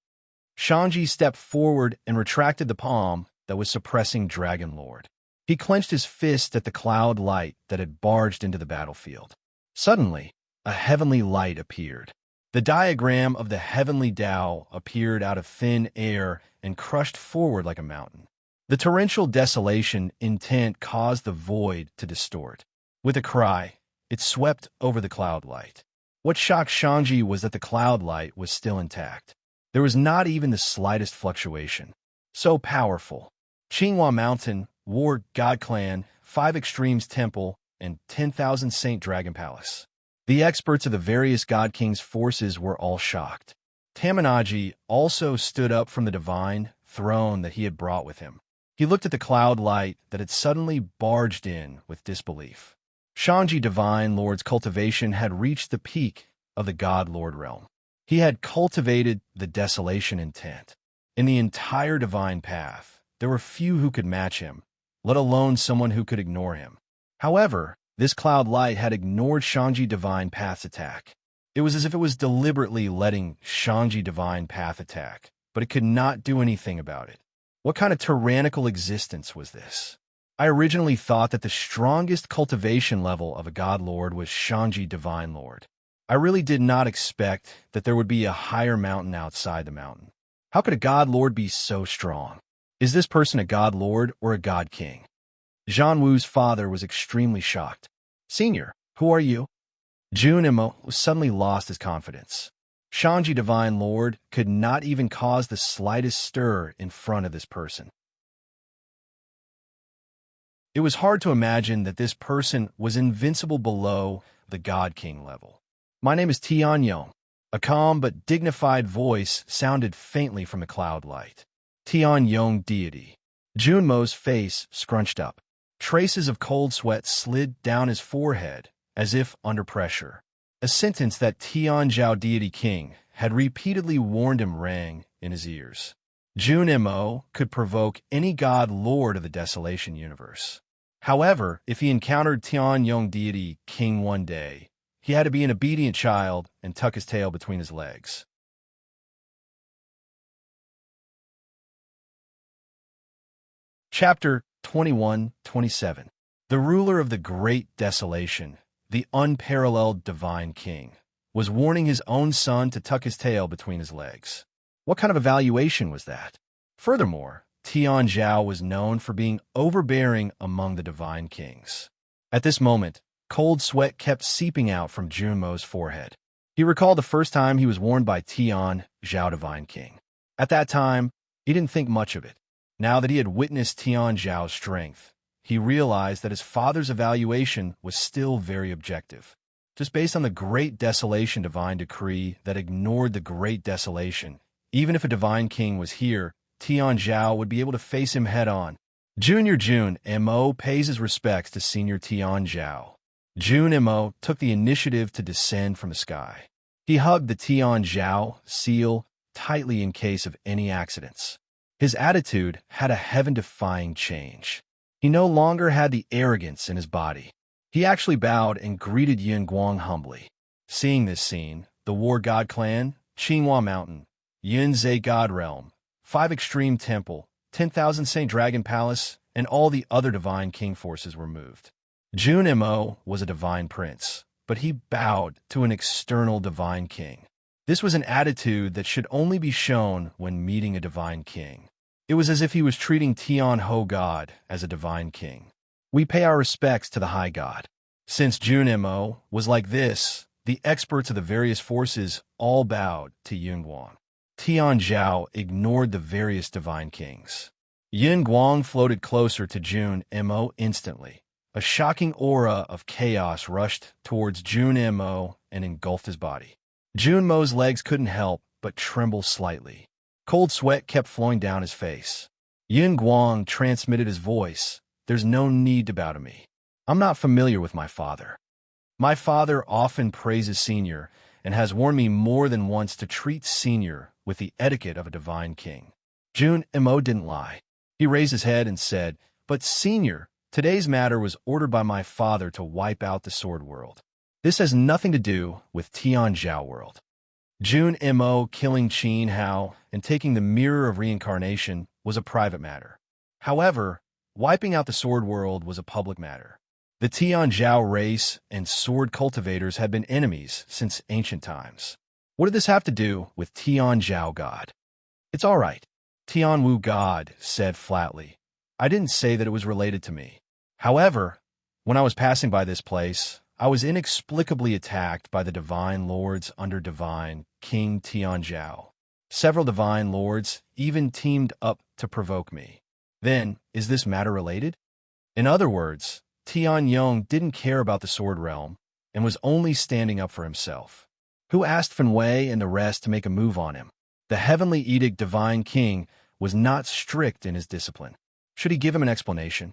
Shanji stepped forward and retracted the palm that was suppressing Dragon Lord. He clenched his fist at the cloud light that had barged into the battlefield. Suddenly, a heavenly light appeared. The diagram of the heavenly Tao appeared out of thin air and crushed forward like a mountain. The torrential desolation intent caused the void to distort. With a cry, it swept over the cloud light. What shocked Shanji was that the cloud light was still intact. There was not even the slightest fluctuation. So powerful. Qinghua Mountain, War God Clan, 5 Extremes Temple, and 10,000 Saint Dragon Palace. The experts of the various God King's forces were all shocked. Tamanaji also stood up from the divine throne that he had brought with him. He looked at the cloud light that had suddenly barged in with disbelief. Shanji Divine Lord's cultivation had reached the peak of the God Lord realm. He had cultivated the desolation intent. In the entire divine path, there were few who could match him, let alone someone who could ignore him. However, this cloud light had ignored Shanji Divine Path's attack. It was as if it was deliberately letting Shanji Divine Path attack, but it could not do anything about it. What kind of tyrannical existence was this? I originally thought that the strongest cultivation level of a God Lord was Shanji Divine Lord. I really did not expect that there would be a higher mountain outside the mountain. How could a God Lord be so strong? Is this person a God Lord or a God King? Zhan Wu's father was extremely shocked. "Senior, who are you?" Jun Mo suddenly lost his confidence. Shanji Divine Lord could not even cause the slightest stir in front of this person. It was hard to imagine that this person was invincible below the God King level. "My name is Tian Yong." A calm but dignified voice sounded faintly from the cloud light. Tian Yong deity. Junmo's face scrunched up. Traces of cold sweat slid down his forehead, as if under pressure. A sentence that Tian Zhao deity king had repeatedly warned him rang in his ears. Jun Mo could provoke any god lord of the Desolation universe. However, if he encountered Tian Yong deity king one day, he had to be an obedient child and tuck his tail between his legs. Chapter 21-27. The ruler of the great desolation, the unparalleled divine king, was warning his own son to tuck his tail between his legs. What kind of evaluation was that? Furthermore, Tian Zhao was known for being overbearing among the divine kings. At this moment, cold sweat kept seeping out from Junmo's forehead. He recalled the first time he was warned by Tian Zhao Divine King. At that time, he didn't think much of it. Now that he had witnessed Tian Zhao's strength, he realized that his father's evaluation was still very objective. Just based on the Great Desolation divine decree that ignored the Great Desolation, even if a divine king was here, Tian Zhao would be able to face him head-on. Junior Jun Mo pays his respects to Senior Tian Zhao. Jun Mo took the initiative to descend from the sky. He hugged the Tian Zhao seal tightly in case of any accidents. His attitude had a heaven-defying change. He no longer had the arrogance in his body. He actually bowed and greeted Yin Guang humbly. Seeing this scene, the War God Clan, Qinghua Mountain, Yunzhe God Realm, 5 Extreme Temple, 10,000 Saint Dragon Palace, and all the other divine king forces were moved. Jun Mo was a divine prince, but he bowed to an external divine king. This was an attitude that should only be shown when meeting a divine king. It was as if he was treating Tian Ho God as a divine king. We pay our respects to the High God. Since Jun Mo was like this, the experts of the various forces all bowed to Yin Guang. Tian Zhao ignored the various divine kings. Yin Guang floated closer to Jun Mo instantly. A shocking aura of chaos rushed towards Jun Mo and engulfed his body. Jun Mo's legs couldn't help but tremble slightly. Cold sweat kept flowing down his face. Yin Guang transmitted his voice. There's no need to bow to me. I'm not familiar with my father. My father often praises Senior and has warned me more than once to treat Senior with the etiquette of a divine king. Jun Mo didn't lie. He raised his head and said, But Senior, today's matter was ordered by my father to wipe out the Sword World. This has nothing to do with Tian Zhao World. Jun Mo killing Qin Hao and taking the Mirror of Reincarnation was a private matter. However, wiping out the Sword World was a public matter. The Tian Zhao race and sword cultivators had been enemies since ancient times. What did this have to do with Tian Zhao God? It's all right, Tian Wu God said flatly. I didn't say that it was related to me. However, when I was passing by this place, I was inexplicably attacked by the divine lords under divine King Tian Zhao. Several divine lords even teamed up to provoke me. Then, is this matter related? In other words, Tian Yong didn't care about the Sword Realm and was only standing up for himself. Who asked Fen Wei and the rest to make a move on him? The Heavenly Edict Divine King was not strict in his discipline. Should he give him an explanation?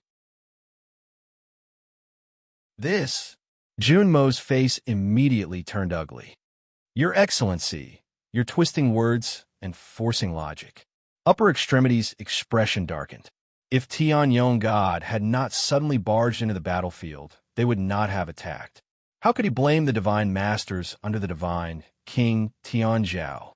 Jun Mo's face immediately turned ugly. Your Excellency, you're twisting words and forcing logic. Upper Extremity's expression darkened. If Tian Yong God had not suddenly barged into the battlefield, they would not have attacked. How could he blame the divine masters under the divine King Tian Zhao?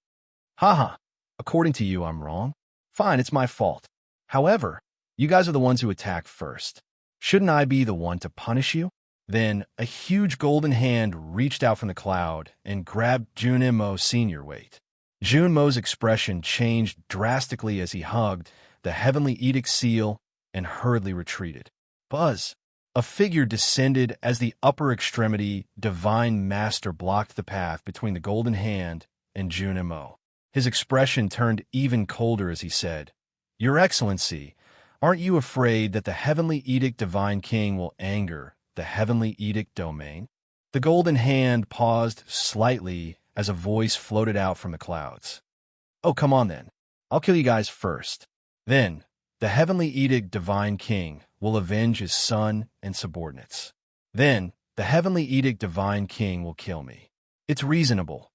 Haha, according to you, I'm wrong. Fine, it's my fault. However, you guys are the ones who attacked first. Shouldn't I be the one to punish you? Then a huge golden hand reached out from the cloud and grabbed Jun Mo Senior weight. Jun Mo's expression changed drastically as he hugged the Heavenly Edict seal and hurriedly retreated. Buzz! A figure descended as the upper extremity divine master blocked the path between the golden hand and Jun Mo. His expression turned even colder as he said, Your Excellency, aren't you afraid that the Heavenly Edict Divine King will anger the Heavenly Edict Domain? The golden hand paused slightly as a voice floated out from the clouds. Oh, come on then. I'll kill you guys first. Then, the Heavenly Edict Divine King will avenge his son and subordinates. Then, the Heavenly Edict Divine King will kill me. It's reasonable.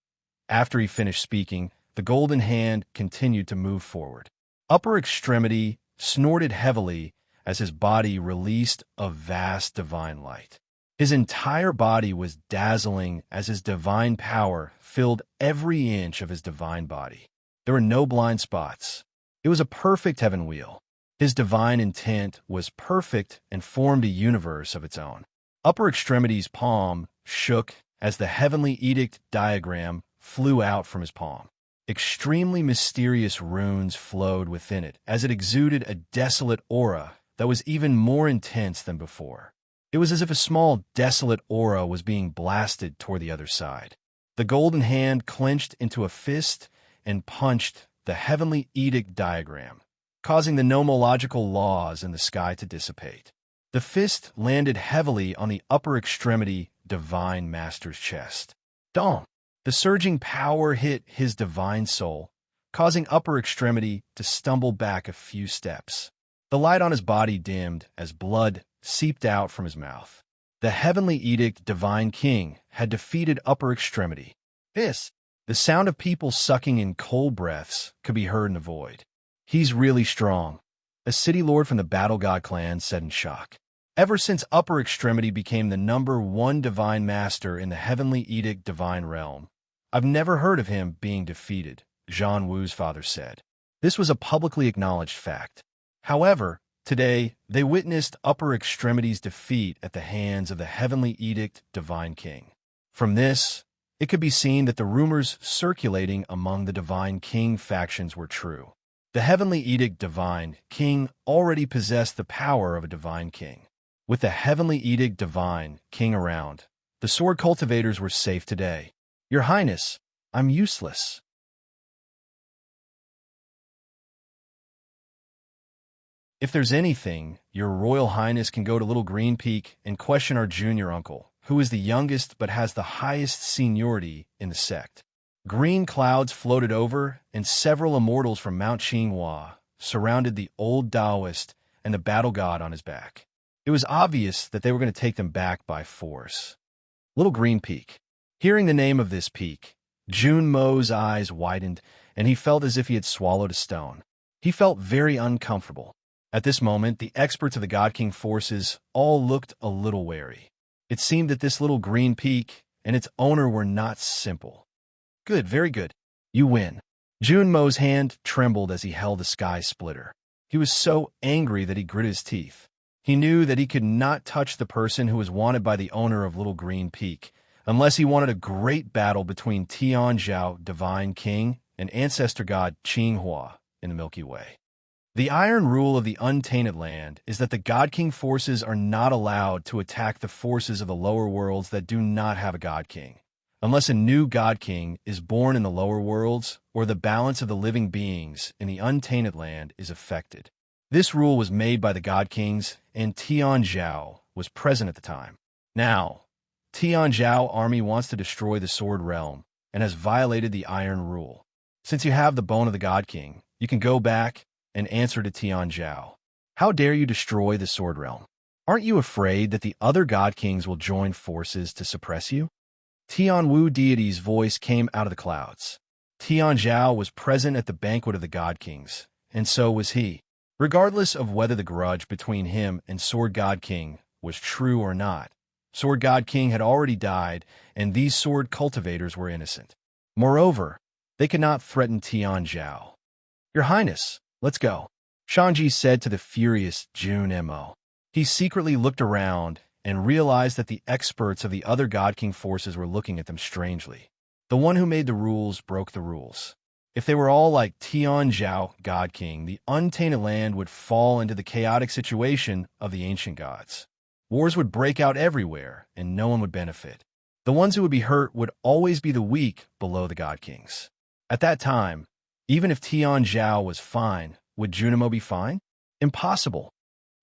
After he finished speaking, the golden hand continued to move forward. Upper extremity snorted heavily as his body released a vast divine light. His entire body was dazzling as his divine power filled every inch of his divine body. There were no blind spots. It was a perfect heaven wheel. His divine intent was perfect and formed a universe of its own. Upper extremity's palm shook as the Heavenly Edict diagram flew out from his palm. Extremely mysterious runes flowed within it as it exuded a desolate aura that was even more intense than before. It was as if a small, desolate aura was being blasted toward the other side. The golden hand clenched into a fist and punched the Heavenly Edict diagram, causing the nomological laws in the sky to dissipate. The fist landed heavily on the upper extremity Divine Master's chest. Dong! The surging power hit his divine soul, causing upper extremity to stumble back a few steps. The light on his body dimmed as blood seeped out from his mouth. The heavenly edict divine king had defeated upper extremity. The sound of people sucking in cold breaths could be heard in the void. He's really strong, a city lord from the Battle God clan said in shock. Ever since upper extremity became the #1 divine master in the heavenly edict divine realm, I've never heard of him being defeated, Zhang Wu's father said. This was a publicly acknowledged fact. However, today, they witnessed upper extremity's defeat at the hands of the heavenly edict divine king. From this, it could be seen that the rumors circulating among the divine king factions were true. The heavenly edict divine king already possessed the power of a divine king. With the heavenly edict divine king around, the sword cultivators were safe today. Your Highness, I'm useless. If there's anything, your Royal Highness can go to Little Green Peak and question our junior uncle, who is the youngest but has the highest seniority in the sect. Green clouds floated over, and several immortals from Mount Qinghua surrounded the old Taoist and the battle god on his back. It was obvious that they were going to take them back by force. Little Green Peak. Hearing the name of this peak, Jun Mo's eyes widened, and he felt as if he had swallowed a stone. He felt very uncomfortable. At this moment, the experts of the God King forces all looked a little wary. It seemed that this Little Green Peak and its owner were not simple. Good, very good. You win. Jun Mo's hand trembled as he held the sky splitter. He was so angry that he gritted his teeth. He knew that he could not touch the person who was wanted by the owner of Little Green Peak, unless he wanted a great battle between Tianzhao, Divine King, and Ancestor God Qinghua in the Milky Way. The iron rule of the Untainted Land is that the God King forces are not allowed to attack the forces of the lower worlds that do not have a God King, unless a new God King is born in the lower worlds or the balance of the living beings in the Untainted Land is affected. This rule was made by the God Kings, and Tianzhao was present at the time. Now, Tianzhao army wants to destroy the Sword Realm and has violated the Iron Rule. Since you have the bone of the God King, you can go back and answer to Tianzhao. How dare you destroy the Sword Realm? Aren't you afraid that the other God Kings will join forces to suppress you? Tianwu deity's voice came out of the clouds. Tianzhao was present at the banquet of the God Kings, and so was he. Regardless of whether the grudge between him and Sword God King was true or not, Sword God King had already died, and these sword cultivators were innocent. Moreover, they could not threaten Tianzhao. Your Highness, let's go, Shangji said to the furious Jun Mo. He secretly looked around and realized that the experts of the other God King forces were looking at them strangely. The one who made the rules broke the rules. If they were all like Tianzhao, God King, the Untainted Land would fall into the chaotic situation of the ancient gods. Wars would break out everywhere, and no one would benefit. The ones who would be hurt would always be the weak below the God Kings. At that time, even if Tianzhao was fine, would Junimo be fine? Impossible.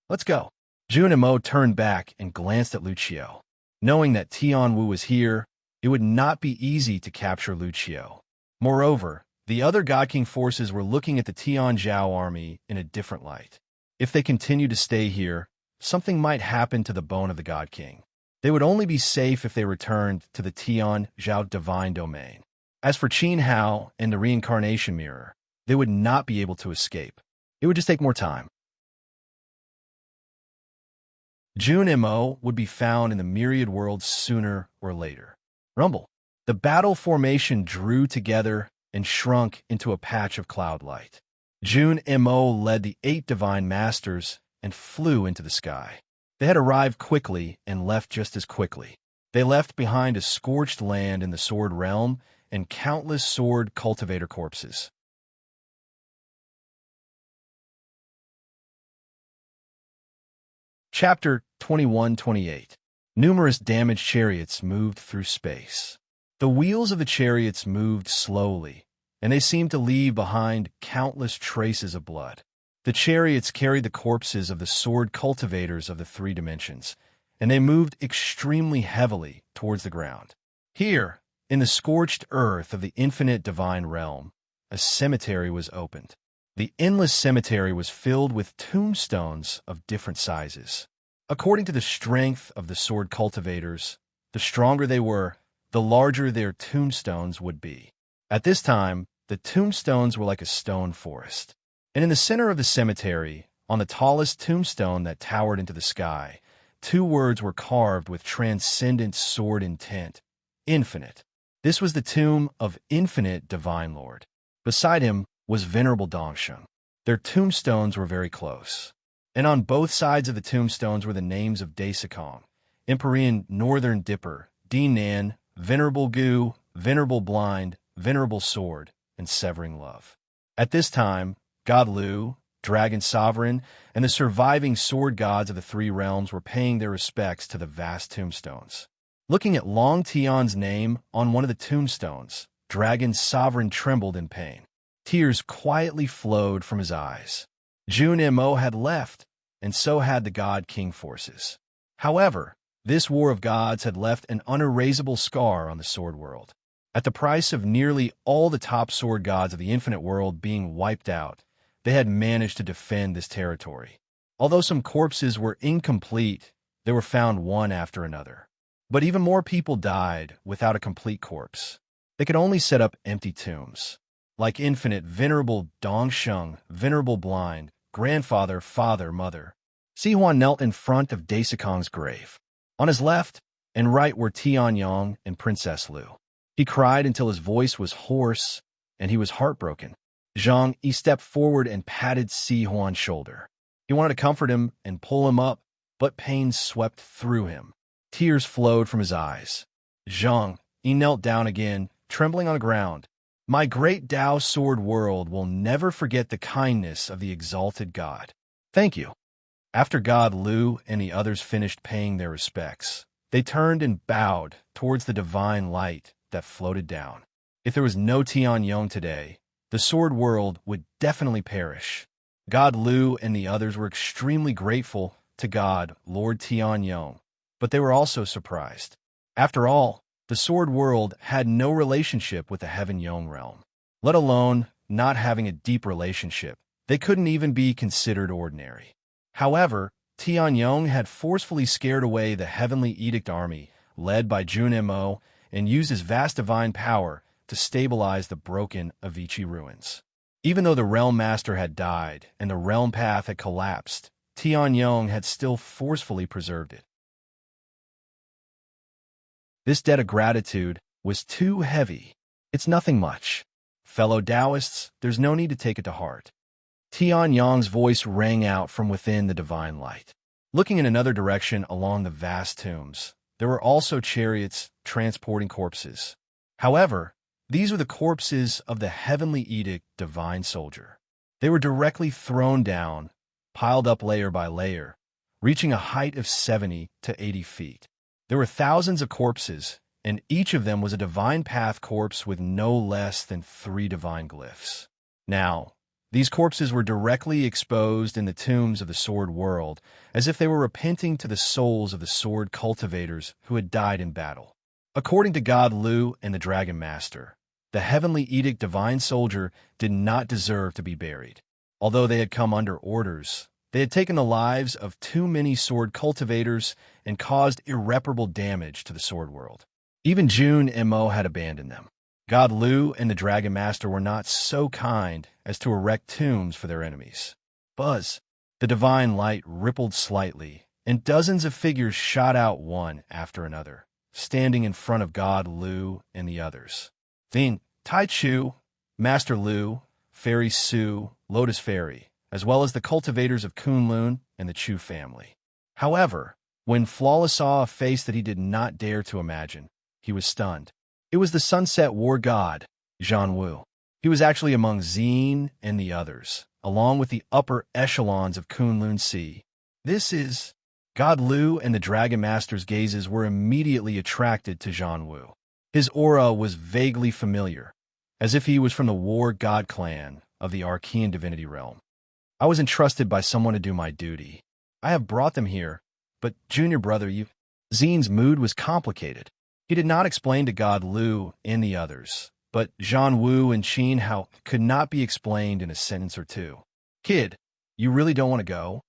Let's go. Junimo turned back and glanced at Lucio. Knowing that Tianwu was here, it would not be easy to capture Lucio. Moreover, the other God King forces were looking at the Tianzhao army in a different light. If they continued to stay here, something might happen to the bone of the God King. They would only be safe if they returned to the Tianzhao divine domain. As for Qin Hao and the reincarnation mirror, they would not be able to escape. It would just take more time. Jun Mo would be found in the myriad worlds sooner or later. Rumble. The battle formation drew together and shrunk into a patch of cloud light. Jun Mo led the 8 divine masters and flew into the sky. They had arrived quickly and left just as quickly. They left behind a scorched land in the Sword Realm and countless sword cultivator corpses. Chapter 21-28. Numerous damaged chariots moved through space. The wheels of the chariots moved slowly, and they seemed to leave behind countless traces of blood. The chariots carried the corpses of the sword cultivators of the 3 dimensions, and they moved extremely heavily towards the ground. Here, in the scorched earth of the infinite divine realm, a cemetery was opened. The endless cemetery was filled with tombstones of different sizes. According to the strength of the sword cultivators, the stronger they were, the larger their tombstones would be. At this time, the tombstones were like a stone forest. And in the center of the cemetery, on the tallest tombstone that towered into the sky, 2 words were carved with transcendent sword intent: infinite. This was the tomb of infinite divine lord. Beside him was venerable Dongsheng. Their tombstones were very close. And on both sides of the tombstones were the names of Daisakong, Empyrean Northern Dipper, Dinan, Venerable Gu, Venerable Blind, Venerable Sword, and Severing Love. At this time, God Lu, Dragon Sovereign, and the surviving sword gods of the 3 realms were paying their respects to the vast tombstones. Looking at Long Tian's name on one of the tombstones, Dragon Sovereign trembled in pain. Tears quietly flowed from his eyes. Jun Mo had left, and so had the God King forces. However, this war of gods had left an unerasable scar on the sword world. At the price of nearly all the top sword gods of the infinite world being wiped out, they had managed to defend this territory. Although some corpses were incomplete, they were found one after another. But even more people died without a complete corpse. They could only set up empty tombs. Like infinite, venerable Dongsheng, venerable blind, grandfather, father, mother. Sihuan knelt in front of Daisakong's grave. On his left and right were Tianyong and Princess Lu. He cried until his voice was hoarse, and he was heartbroken. Zhang Yi stepped forward and patted Sihuan's shoulder. He wanted to comfort him and pull him up, but pain swept through him. Tears flowed from his eyes. Zhang Yi knelt down again, trembling on the ground. My great Tao sword world will never forget the kindness of the exalted God. Thank you. After God Lu and the others finished paying their respects, they turned and bowed towards the divine light that floated down. If there was no Tianyong today, the sword world would definitely perish. God Lu and the others were extremely grateful to God, Lord Tianyong, but they were also surprised. After all, the sword world had no relationship with the Heaven Yong realm. Let alone not having a deep relationship, they couldn't even be considered ordinary. However, Tianyong had forcefully scared away the Heavenly Edict army, led by Jun Mo, and used his vast divine power to stabilize the broken Avicii ruins. Even though the Realm Master had died and the Realm Path had collapsed, Tianyong had still forcefully preserved it. This debt of gratitude was too heavy. It's nothing much. Fellow Taoists, there's no need to take it to heart. Tianyong's voice rang out from within the divine light. Looking in another direction along the vast tombs, there were also chariots transporting corpses. However, these were the corpses of the Heavenly Edict divine soldier. They were directly thrown down, piled up layer by layer, reaching a height of 70 to 80 feet. There were thousands of corpses, and each of them was a divine path corpse with no less than 3 divine glyphs. Now, these corpses were directly exposed in the tombs of the sword world, as if they were repenting to the souls of the sword cultivators who had died in battle. According to God Lu and the Dragon Master, the Heavenly Edict divine soldier did not deserve to be buried. Although they had come under orders, they had taken the lives of too many sword cultivators and caused irreparable damage to the sword world. Even Jun Mo had abandoned them. God Lu and the Dragon Master were not so kind as to erect tombs for their enemies. Buzz, the divine light rippled slightly, and dozens of figures shot out one after another, standing in front of God Lu and the others. Then, Tai Chu, Master Lu, Fairy Su, Lotus Fairy, as well as the cultivators of Kunlun and the Chu family. However, when Flawless saw a face that he did not dare to imagine, he was stunned. It was the Sunset War God, Zhan Wu. He was actually among Xin and the others, along with the upper echelons of Kunlun Sea. This is... God Lu and the Dragon Master's gazes were immediately attracted to Zhan Wu. His aura was vaguely familiar, as if he was from the War God clan of the Archean divinity realm. I was entrusted by someone to do my duty. I have brought them here, but junior brother, Xin's mood was complicated. He did not explain to God Lu and the others, but Zhan Wu and Qin Hao could not be explained in a sentence or two. Kid, you really don't want to go?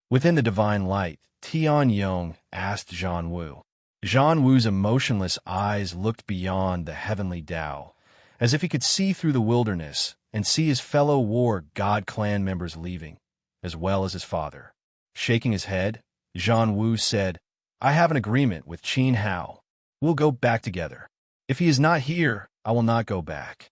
Within the divine light, Tian Yong asked Zhan Wu. Zhan Wu's emotionless eyes looked beyond the heavenly Tao, as if he could see through the wilderness and see his fellow war god clan members leaving, as well as his father. Shaking his head, Zhan Wu said, I have an agreement with Qin Hao. We'll go back together. If he is not here, I will not go back.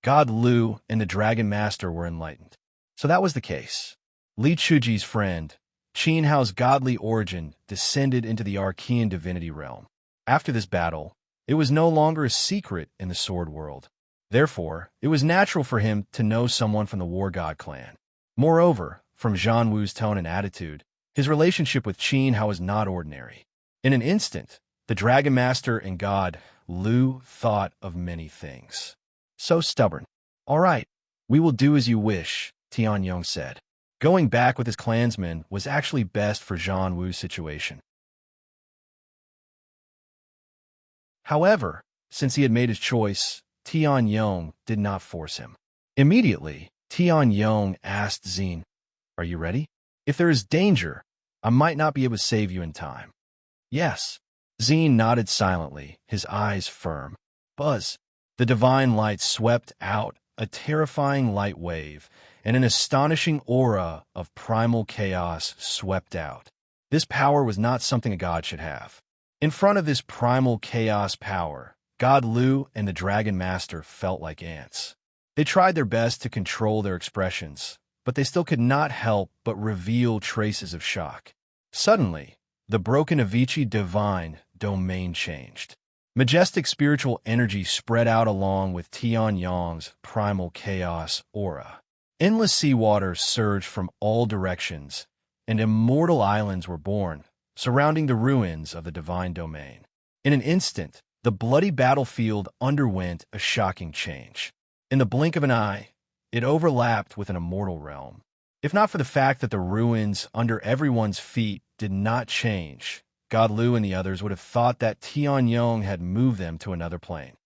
God Lu and the Dragon Master were enlightened. So that was the case. Li Chuji's friend, Qin Hao's godly origin, descended into the Archean divinity realm. After this battle, it was no longer a secret in the sword world. Therefore, it was natural for him to know someone from the War God clan. Moreover, from Zhan Wu's tone and attitude, his relationship with Qin Hao was not ordinary. In an instant, the Dragon Master and God Lu thought of many things. So stubborn. All right, we will do as you wish, Tian Yong said. Going back with his clansmen was actually best for Zhan Wu's situation. However, since he had made his choice, Tian Yong did not force him. Immediately, Tian Yong asked Xin, Are you ready? If there is danger, I might not be able to save you in time. Yes. Xin nodded silently, his eyes firm. Buzz. The divine light swept out, a terrifying light wave, and an astonishing aura of primal chaos swept out. This power was not something a god should have. In front of this primal chaos power, God Lu and the Dragon Master felt like ants. They tried their best to control their expressions, but they still could not help but reveal traces of shock. Suddenly, the broken Avicii divine domain changed. Majestic spiritual energy spread out along with Tian Yong's primal chaos aura. Endless seawater surged from all directions, and immortal islands were born, surrounding the ruins of the divine domain. In an instant, the bloody battlefield underwent a shocking change. In the blink of an eye, it overlapped with an immortal realm. If not for the fact that the ruins under everyone's feet did not change, God Lu and the others would have thought that Tian Yong had moved them to another plane.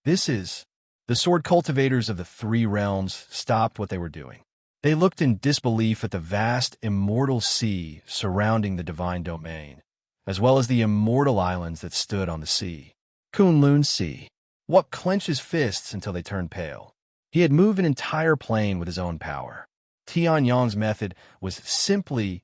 The sword cultivators of the three realms stopped what they were doing. They looked in disbelief at the vast immortal sea surrounding the divine domain, as well as the immortal islands that stood on the sea. Kunlun Sea. Wuk clenched his fists until they turned pale. He had moved an entire plane with his own power. Tian Yong's method was simply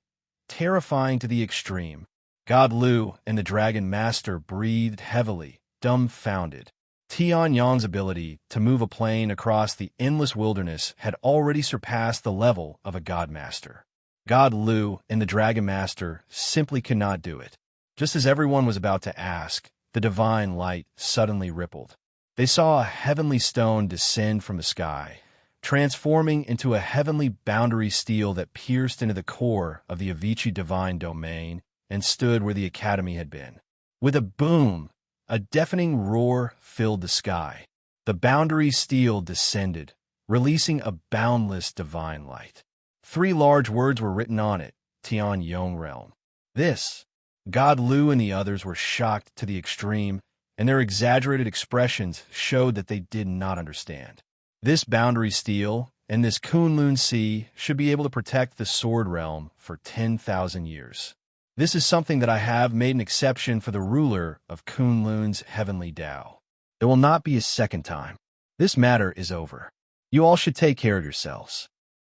terrifying to the extreme. God Lu and the Dragon Master breathed heavily, dumbfounded. Tian Yong's ability to move a plane across the endless wilderness had already surpassed the level of a God Master. God Lu and the Dragon Master simply could not do it. Just as everyone was about to ask, the divine light suddenly rippled. They saw a heavenly stone descend from the sky, transforming into a heavenly boundary steel that pierced into the core of the Avicii divine domain and stood where the academy had been. With a boom, a deafening roar filled the sky. The boundary steel descended, releasing a boundless divine light. 3 large words were written on it, Tian Yong Realm. This, God Lu and the others were shocked to the extreme, and their exaggerated expressions showed that they did not understand. This boundary steel and this Kunlun Sea should be able to protect the sword realm for 10,000 years. This is something that I have made an exception for the ruler of Kunlun's heavenly Tao. There will not be a second time. This matter is over. You all should take care of yourselves.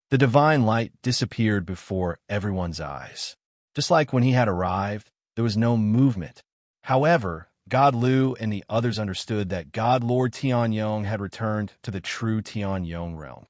The divine light disappeared before everyone's eyes. Just like when he had arrived, there was no movement. However, God Lu and the others understood that God Lord Tian Yong had returned to the true Tian Yong realm.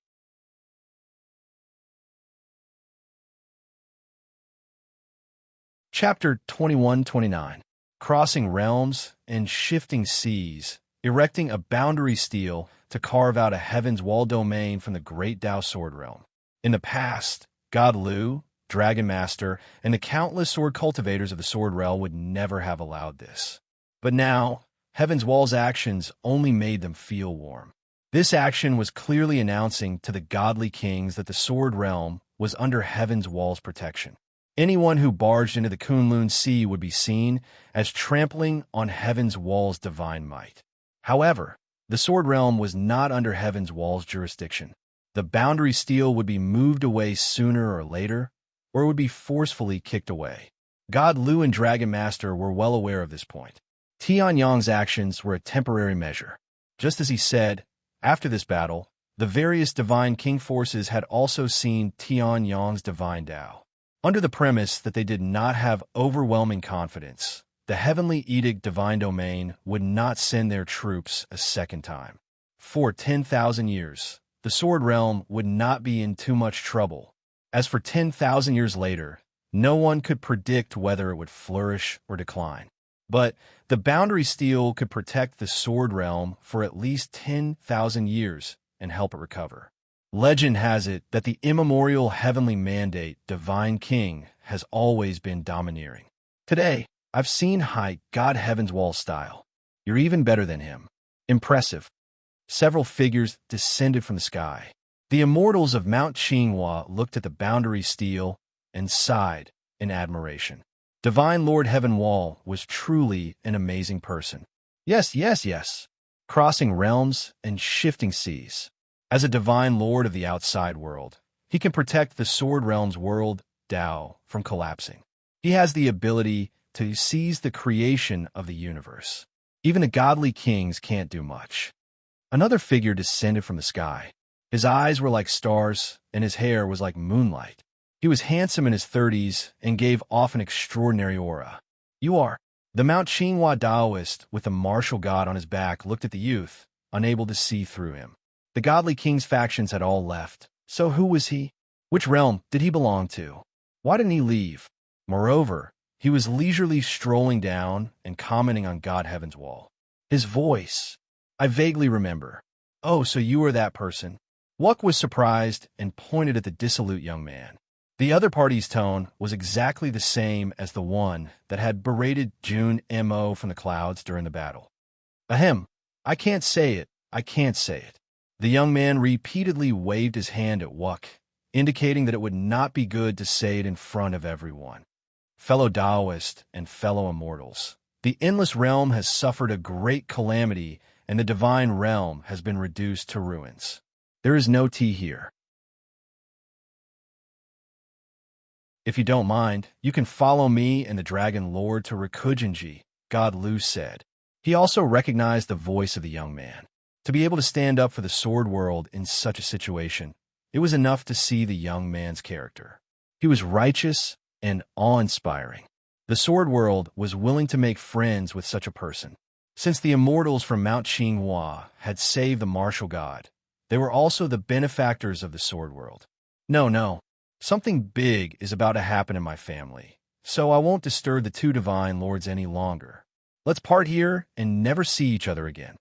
Chapter 21-29. Crossing realms and shifting seas, erecting a boundary steel to carve out a heaven's wall domain from the great Tao sword realm. In the past, God Lu, Dragon Master, and the countless sword cultivators of the sword realm would never have allowed this. But now, Heaven's Wall's actions only made them feel warm. This action was clearly announcing to the godly kings that the sword realm was under Heaven's Wall's protection. Anyone who barged into the Kunlun Sea would be seen as trampling on Heaven's Wall's divine might. However, The Sword Realm was not under Heaven's Wall's jurisdiction. The boundary steel would be moved away sooner or later, or it would be forcefully kicked away. God Lu and Dragon Master were well aware of this point. Tianyang's actions were a temporary measure. Just as he said, after this battle, the various divine king forces had also seen Tianyang's divine Tao. Under the premise that they did not have overwhelming confidence, the Heavenly Edict Divine Domain would not send their troops a second time. For 10,000 years, the Sword Realm would not be in too much trouble. As for 10,000 years later, no one could predict whether it would flourish or decline. But the boundary steel could protect the Sword Realm for at least 10,000 years and help it recover. Legend has it that the immemorial heavenly mandate, Divine King, has always been domineering. Today, I've seen Height God Heaven's Wall style. You're even better than him. Impressive. Several figures descended from the sky. The immortals of Mount Qinghua looked at the boundary steel and sighed in admiration. Divine Lord Heaven Wall was truly an amazing person. Yes. Crossing realms and shifting seas. As a divine lord of the outside world, he can protect the Sword Realm's world, Tao, from collapsing. He has the ability to seize the creation of the universe. Even the godly kings can't do much. Another figure descended from the sky. His eyes were like stars, and his hair was like moonlight. He was handsome in his 30s and gave off an extraordinary aura. You are. The Mount Qinghua Taoist with the martial god on his back looked at the youth, unable to see through him. The godly king's factions had all left. So who was he? Which realm did he belong to? Why didn't he leave? Moreover, he was leisurely strolling down and commenting on God Heaven's Wall. His voice. I vaguely remember. Oh, so you were that person. Wuk was surprised and pointed at the dissolute young man. The other party's tone was exactly the same as the one that had berated Jun Mo from the clouds during the battle. Ahem. I can't say it. The young man repeatedly waved his hand at Wuk, indicating that it would not be good to say it in front of everyone. Fellow Taoist and fellow immortals, the Endless Realm has suffered a great calamity, and the Divine Realm has been reduced to ruins. There is no tea here. If you don't mind, you can follow me and the Dragon Lord to Rikugenji, God Lu said. He also recognized the voice of the young man. To be able to stand up for the sword world in such a situation, it was enough to see the young man's character. He was righteous and awe-inspiring. The sword world was willing to make friends with such a person. Since the immortals from Mount Qinghua had saved the martial god, they were also the benefactors of the sword world. No. Something big is about to happen in my family, so I won't disturb the two divine lords any longer. Let's part here and never see each other again.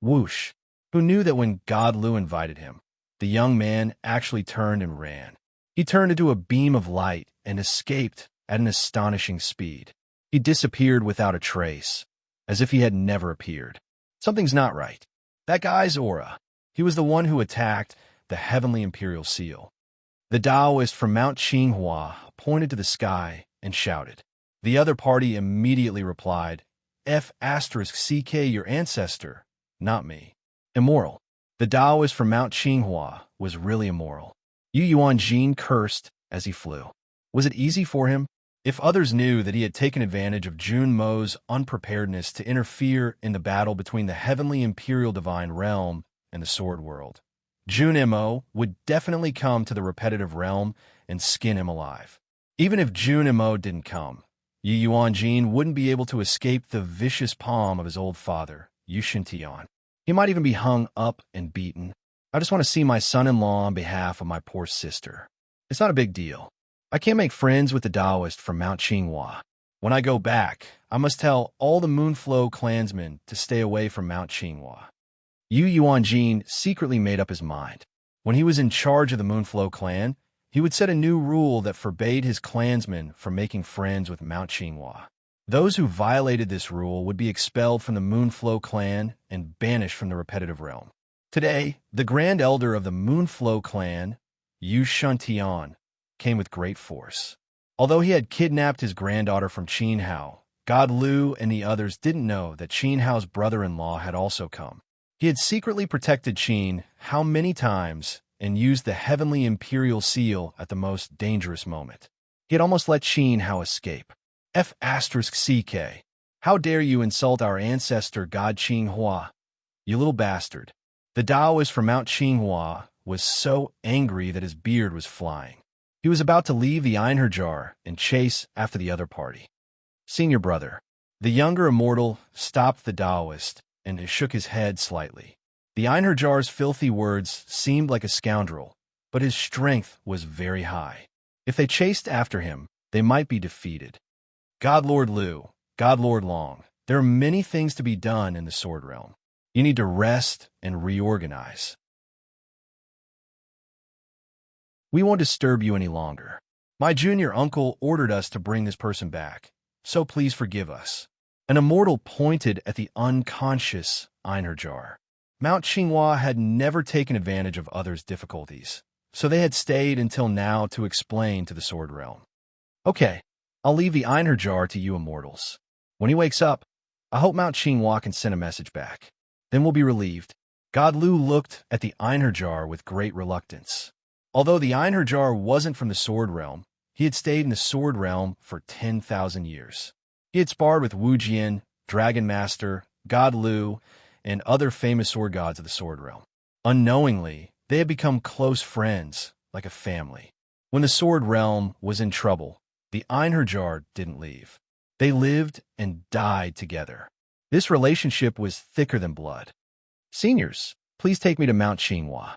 Whoosh! Who knew that when God Lu invited him, the young man actually turned and ran. He turned into a beam of light and escaped at an astonishing speed. He disappeared without a trace, as if he had never appeared. Something's not right. That guy's aura. He was the one who attacked the Heavenly Imperial Seal. The Taoist from Mount Qinghua pointed to the sky and shouted. The other party immediately replied, F***CK your ancestor, not me. Immoral. The Taoist from Mount Qinghua was really immoral. Yu Yuanjin cursed as he flew. Was it easy for him? If others knew that he had taken advantage of Jun Mo's unpreparedness to interfere in the battle between the Heavenly Imperial Divine Realm and the Sword World, Jun Mo would definitely come to the repetitive realm and skin him alive. Even if Jun Mo didn't come, Yu Yuanjin wouldn't be able to escape the vicious palm of his old father, Yu Shintian. He might even be hung up and beaten. I just want to see my son-in-law on behalf of my poor sister. It's not a big deal. I can't make friends with the Taoist from Mount Qinghua. When I go back, I must tell all the Moonflow clansmen to stay away from Mount Qinghua. Yu Yuanjin secretly made up his mind. When he was in charge of the Moonflow clan, he would set a new rule that forbade his clansmen from making friends with Mount Qinghua. Those who violated this rule would be expelled from the Moonflow clan and banished from the repetitive realm. Today, the Grand Elder of the Moonflow clan, Yu Shintian, came with great force. Although he had kidnapped his granddaughter from Qinhao, God Lu and the others didn't know that Qinhao's brother-in-law had also come. He had secretly protected Qin how many times and used the heavenly imperial seal at the most dangerous moment. He had almost let Qin Hao escape. F***CK. How dare you insult our ancestor god Qin Hua? You little bastard. The Taoist from Mount Qinghua was so angry that his beard was flying. He was about to leave the Einherjar and chase after the other party. Senior brother. The younger immortal stopped the Taoist and shook his head slightly. The Einherjar's filthy words seemed like a scoundrel, but his strength was very high. If they chased after him, they might be defeated. God Lord Liu, God Lord Long, there are many things to be done in the Sword Realm. You need to rest and reorganize. We won't disturb you any longer. My junior uncle ordered us to bring this person back, so please forgive us. An immortal pointed at the unconscious Einherjar. Mount Qinghua had never taken advantage of others' difficulties, so they had stayed until now to explain to the Sword Realm. Okay, I'll leave the Einherjar to you immortals. When he wakes up, I hope Mount Qinghua can send a message back. Then we'll be relieved. God Lu looked at the Einherjar with great reluctance. Although the Einherjar wasn't from the Sword Realm, he had stayed in the Sword Realm for 10,000 years. He had sparred with Wu Jian, Dragon Master, God Lu, and other famous sword gods of the Sword Realm. Unknowingly, they had become close friends, like a family. When the Sword Realm was in trouble, the Einherjar didn't leave. They lived and died together. This relationship was thicker than blood. Seniors, please take me to Mount Qinghua.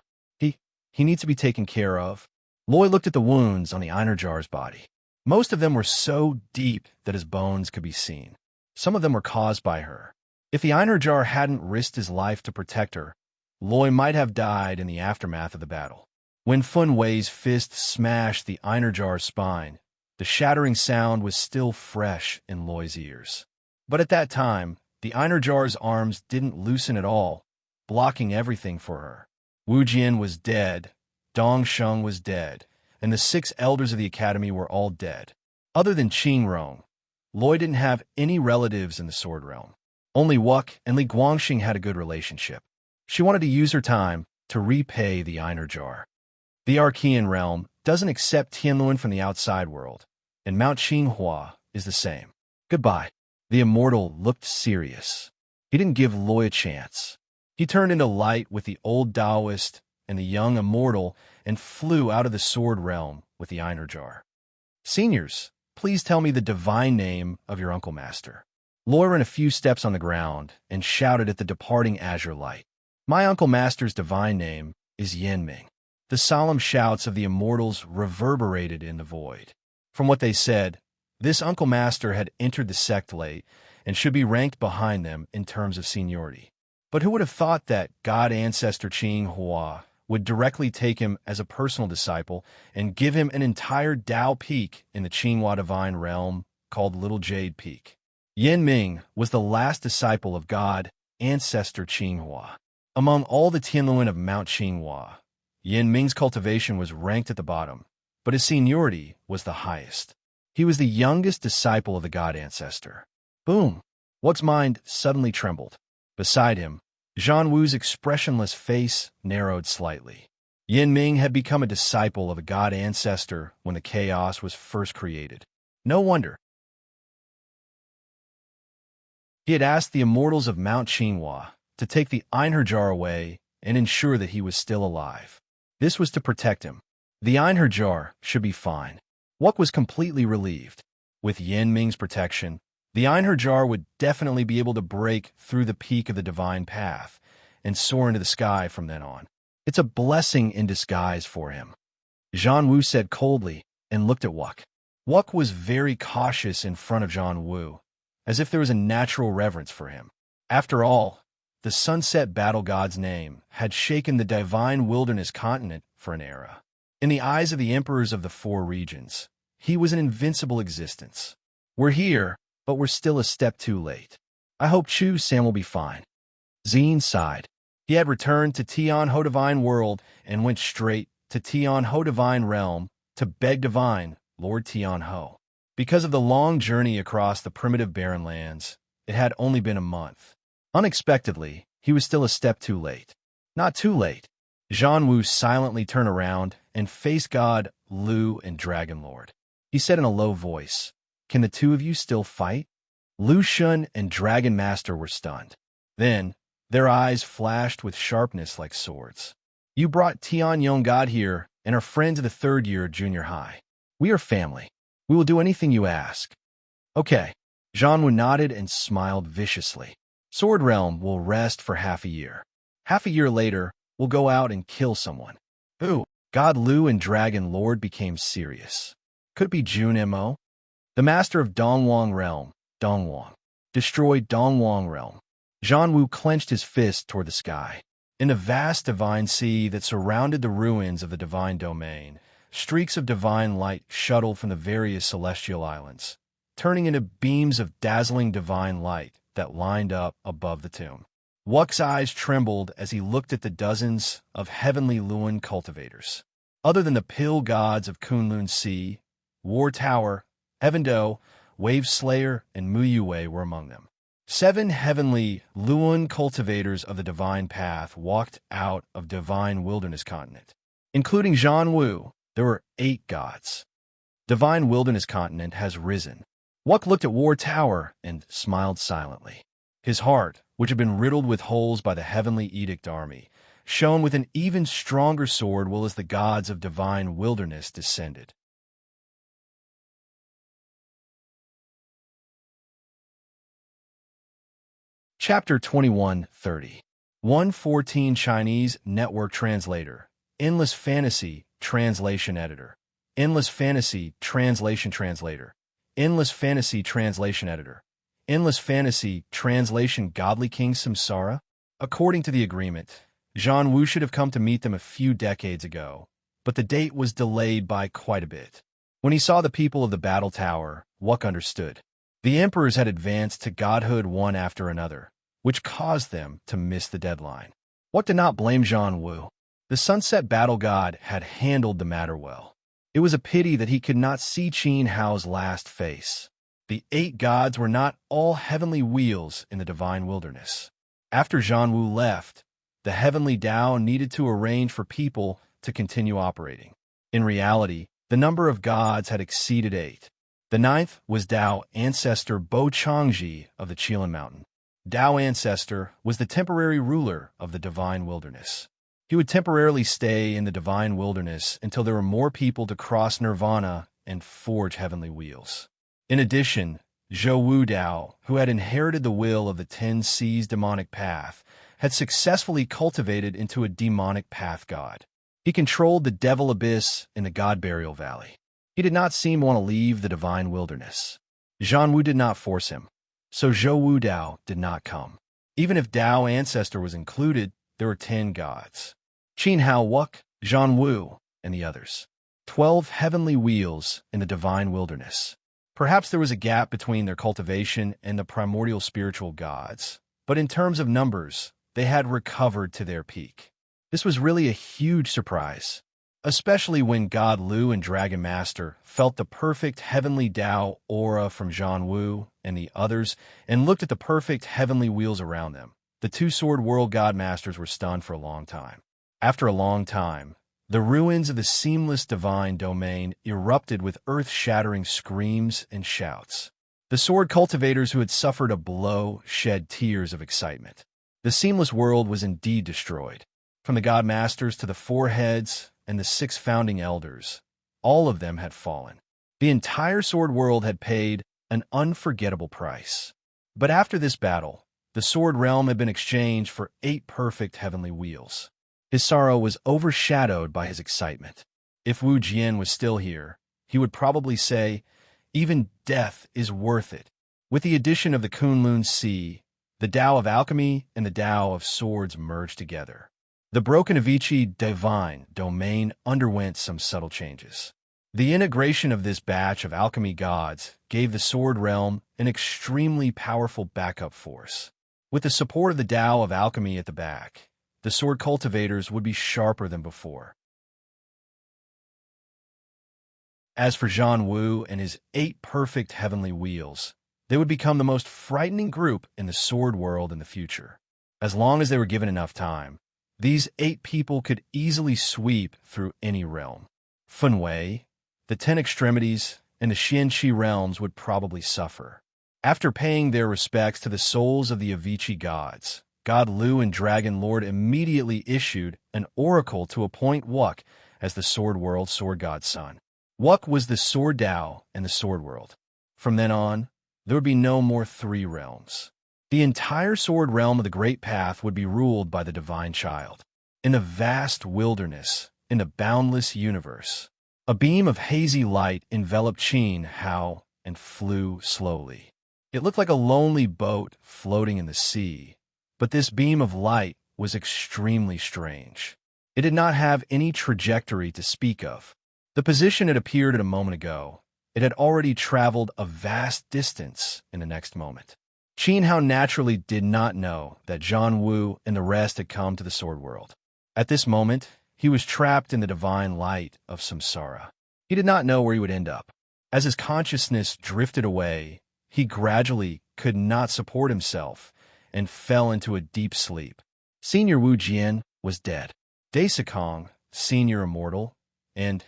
He needs to be taken care of. Loy looked at the wounds on the Einherjar's body. Most of them were so deep that his bones could be seen. Some of them were caused by her. If the Einherjar hadn't risked his life to protect her, Loy might have died in the aftermath of the battle. When Fun Wei's fist smashed the Einherjar's spine, the shattering sound was still fresh in Loy's ears. But at that time, the Einherjar's arms didn't loosen at all, blocking everything for her. Wu Jian was dead, Dong Sheng was dead, and the 6 elders of the academy were all dead. Other than Qing Rong, Loy didn't have any relatives in the Sword Realm. Only Wuk and Li Guangxing had a good relationship. She wanted to use her time to repay the Einherjar. The Archean Realm doesn't accept Tianlun from the outside world, and Mount Qinghua is the same. Goodbye. The immortal looked serious. He didn't give Loy a chance. He turned into light with the old Taoist and the young immortal and flew out of the Sword Realm with the Einherjar. Seniors, please tell me the divine name of your Uncle Master. Loy ran a few steps on the ground and shouted at the departing azure light. My Uncle Master's divine name is Yanming. The solemn shouts of the immortals reverberated in the void. From what they said, this Uncle Master had entered the sect late and should be ranked behind them in terms of seniority. But who would have thought that God Ancestor Qing Hua would directly take him as a personal disciple and give him an entire Dao peak in the Qinghua divine realm called Little Jade Peak? Yan Ming was the last disciple of God Ancestor Qing Hua. Among all the Tianlun of Mount Qinghua, Yan Ming's cultivation was ranked at the bottom, but his seniority was the highest. He was the youngest disciple of the God Ancestor. Boom! Wuk's mind suddenly trembled. Beside him, Zhan Wu's expressionless face narrowed slightly. Yan Ming had become a disciple of a God Ancestor when the chaos was first created. No wonder. He had asked the immortals of Mount Qinghua to take the Einherjar away and ensure that he was still alive. This was to protect him. The Einherjar should be fine. Wuk was completely relieved. With Yan Ming's protection, the Einherjar would definitely be able to break through the peak of the divine path and soar into the sky from then on. It's a blessing in disguise for him. Zhan Wu said coldly and looked at Wuk. Wuk was very cautious in front of Zhan Wu, as if there was a natural reverence for him. After all, the Sunset Battle God's name had shaken the divine wilderness continent for an era. In the eyes of the emperors of the 4 regions, he was an invincible existence. We're here, but we're still a step too late. I hope Chu-san will be fine. Zine sighed. He had returned to Tian Ho Divine World and went straight to Tian Ho Divine Realm to beg Divine Lord Tian Ho. Because of the long journey across the primitive barren lands, it had only been a month. Unexpectedly, he was still a step too late. Not too late. Zhang Wu silently turned around and faced God, Lu, and Dragon Lord. He said in a low voice, "Can the two of you still fight?" Lu Shun and Dragon Master were stunned. Then, their eyes flashed with sharpness like swords. "You brought Tian Yong God here and are friends of the third year junior high. We are family. We will do anything you ask." "Okay." Zhang Wu nodded and smiled viciously. "Sword Realm will rest for half a year. Half a year later, we'll go out and kill someone." "Who?" God Lu and Dragon Lord became serious. "Could it be Jun Mo? The master of Dongwang Realm, Dongwang. Destroy Dongwang Realm." Zhang Wu clenched his fist toward the sky. In the vast divine sea that surrounded the ruins of the divine domain, streaks of divine light shuttled from the various celestial islands, turning into beams of dazzling divine light that lined up above the tomb. Wuck's eyes trembled as he looked at the dozens of heavenly Luan cultivators. Other than the pill gods of Kunlun Sea, War Tower, Evando, Wave Slayer, and Mu Yue were among them. 7 heavenly Luan cultivators of the divine path walked out of divine wilderness continent. Including Zhang Wu, there were 8 gods. Divine wilderness continent has risen. Wuck looked at War Tower and smiled silently. His heart, which had been riddled with holes by the heavenly edict army, shone with an even stronger sword while as the gods of divine wilderness descended. Chapter 21:30. 114 Chinese Network Translator. Endless Fantasy Translation Editor. Endless Fantasy Translation Translator. Endless Fantasy Translation Editor. Endless Fantasy Translation Godly King Samsara? According to the agreement, Zhang Wu should have come to meet them a few decades ago, but the date was delayed by quite a bit. When he saw the people of the Battle Tower, Wuck understood. The emperors had advanced to godhood one after another, which caused them to miss the deadline. Wuck did not blame Zhang Wu. The Sunset Battle God had handled the matter well. It was a pity that he could not see Qin Hao's last face. The 8 gods were not all heavenly wheels in the divine wilderness. After Zhang Wu left, the heavenly Tao needed to arrange for people to continue operating. In reality, the number of gods had exceeded 8. The 9th was Tao Ancestor Bo Changji of the Qilin Mountain. Tao Ancestor was the temporary ruler of the divine wilderness. He would temporarily stay in the divine wilderness until there were more people to cross nirvana and forge heavenly wheels. In addition, Zhou Wu Dao, who had inherited the will of the 10 Seas demonic path, had successfully cultivated into a demonic path god. He controlled the devil abyss in the god burial valley. He did not seem to want to leave the divine wilderness. Zhang Wu did not force him, so Zhou Wu Dao did not come. Even if Tao Ancestor was included, there were 10 gods. Qin Hao Wuck, Zhang Wu, and the others. 12 heavenly wheels in the divine wilderness. Perhaps there was a gap between their cultivation and the primordial spiritual gods, but in terms of numbers, they had recovered to their peak. This was really a huge surprise, especially when God Lu and Dragon Master felt the perfect heavenly Tao aura from Zhang Wu and the others and looked at the perfect heavenly wheels around them. The 2 Sword World God Masters were stunned for a long time. After a long time, the ruins of the seamless divine domain erupted with earth-shattering screams and shouts. The sword cultivators who had suffered a blow shed tears of excitement. The seamless world was indeed destroyed. From the God Masters to the 4 heads and the 6 founding elders, all of them had fallen. The entire sword world had paid an unforgettable price. But after this battle, the sword realm had been exchanged for 8 perfect heavenly wheels. His sorrow was overshadowed by his excitement. If Wu Jian was still here, he would probably say, "Even death is worth it." With the addition of the Kunlun Sea, the Tao of Alchemy and the Tao of Swords merged together. The broken Avicii divine domain underwent some subtle changes. The integration of this batch of alchemy gods gave the sword realm an extremely powerful backup force. With the support of the Tao of Alchemy at the back, the sword cultivators would be sharper than before. As for Zhang Wu and his 8 perfect heavenly wheels, they would become the most frightening group in the sword world in the future. As long as they were given enough time, these 8 people could easily sweep through any realm. Funwei, the 10 extremities, and the Xianqi realms would probably suffer. After paying their respects to the souls of the Avicii gods, God Lu and Dragon Lord immediately issued an oracle to appoint Wuk as the Sword World Sword God's son. Wuk was the Sword Dao and the Sword World. From then on, there would be no more 3 realms. The entire Sword Realm of the Great Path would be ruled by the Divine Child. In the vast wilderness, in the boundless universe, a beam of hazy light enveloped Qin Hao and flew slowly. It looked like a lonely boat floating in the sea, but this beam of light was extremely strange. It did not have any trajectory to speak of. The position it appeared at a moment ago, it had already traveled a vast distance in the next moment. Qin Hao naturally did not know that Zhan Wu and the rest had come to the Sword World. At this moment, he was trapped in the divine light of samsara. He did not know where he would end up. As his consciousness drifted away, he gradually could not support himself and fell into a deep sleep. Senior Wu Jian was dead. Daisakong, Senior Immortal, and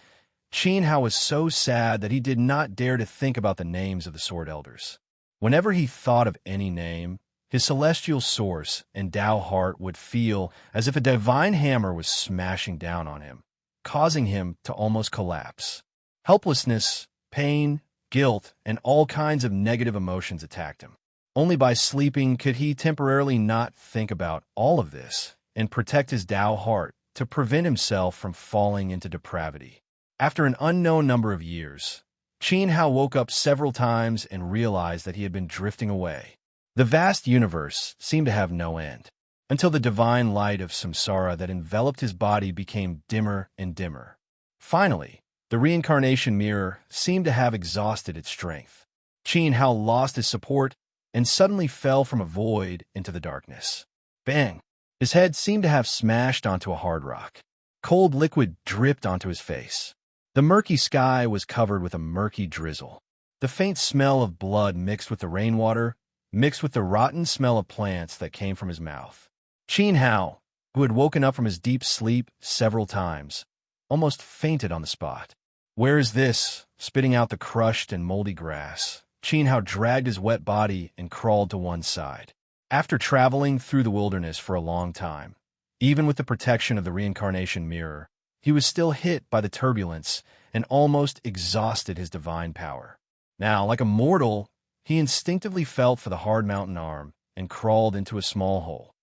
Qin Hao was so sad that he did not dare to think about the names of the Sword Elders. Whenever he thought of any name, his celestial source and Tao heart would feel as if a divine hammer was smashing down on him, causing him to almost collapse. Helplessness, pain, guilt, and all kinds of negative emotions attacked him. Only by sleeping could he temporarily not think about all of this and protect his Tao heart to prevent himself from falling into depravity. After an unknown number of years, Qin Hao woke up several times and realized that he had been drifting away. The vast universe seemed to have no end, until the divine light of samsara that enveloped his body became dimmer and dimmer. Finally, the reincarnation mirror seemed to have exhausted its strength. Qin Hao lost his support and suddenly fell from a void into the darkness. Bang! His head seemed to have smashed onto a hard rock. Cold liquid dripped onto his face. The murky sky was covered with a murky drizzle. The faint smell of blood mixed with the rainwater, mixed with the rotten smell of plants that came from his mouth. Qin Hao, who had woken up from his deep sleep several times, almost fainted on the spot. "Where is this?" Spitting out the crushed and moldy grass, Qin Hao dragged his wet body and crawled to one side. After traveling through the wilderness for a long time, even with the protection of the reincarnation mirror, he was still hit by the turbulence and almost exhausted his divine power. Now, like a mortal, he instinctively felt for the hard mountain arm and crawled into a small hole.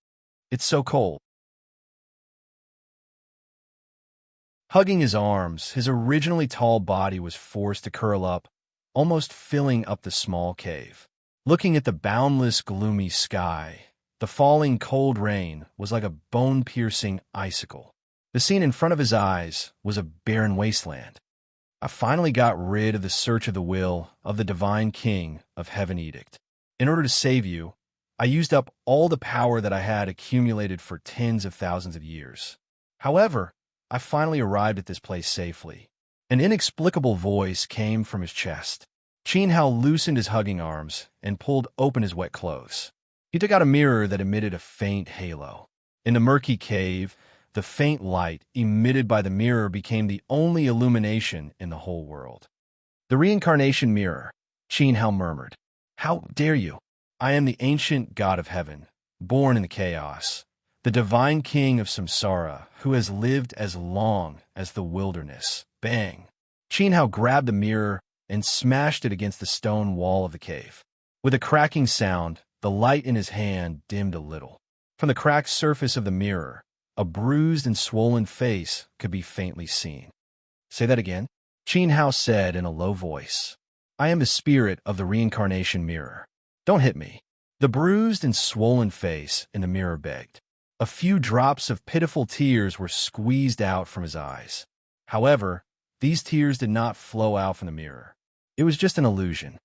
"It's so cold." Hugging his arms, his originally tall body was forced to curl up, almost filling up the small cave. Looking at the boundless, gloomy sky, the falling cold rain was like a bone-piercing icicle. The scene in front of his eyes was a barren wasteland. I finally got rid of the search of the will of the Divine King of Heaven Edict. In order to save you, I used up all the power that I had accumulated for tens of thousands of years. However, I finally arrived at this place safely. An inexplicable voice came from his chest. Qin Hao loosened his hugging arms and pulled open his wet clothes. He took out a mirror that emitted a faint halo. In the murky cave, the faint light emitted by the mirror became the only illumination in the whole world. "The reincarnation mirror," Qin Hao murmured. "How dare you? I am the ancient god of heaven, born in the chaos, the divine king of samsara, who has lived as long as the wilderness." Bang! Qin Hao grabbed the mirror and smashed it against the stone wall of the cave. With a cracking sound, the light in his hand dimmed a little. From the cracked surface of the mirror, a bruised and swollen face could be faintly seen. "Say that again," Qin Hao said in a low voice. "I am the spirit of the reincarnation mirror. Don't hit me." The bruised and swollen face in the mirror begged. A few drops of pitiful tears were squeezed out from his eyes. However, these tears did not flow out from the mirror. It was just an illusion.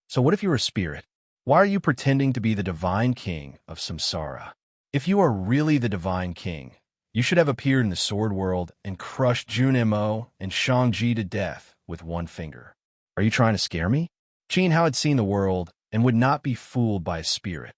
So what if you were a spirit? Why are you pretending to be the divine king of samsara? If you are really the divine king, you should have appeared in the sword world and crushed Jun Mo and Shang-Ji to death with one finger. Are you trying to scare me? Qin Hao had seen the world and would not be fooled by a spirit.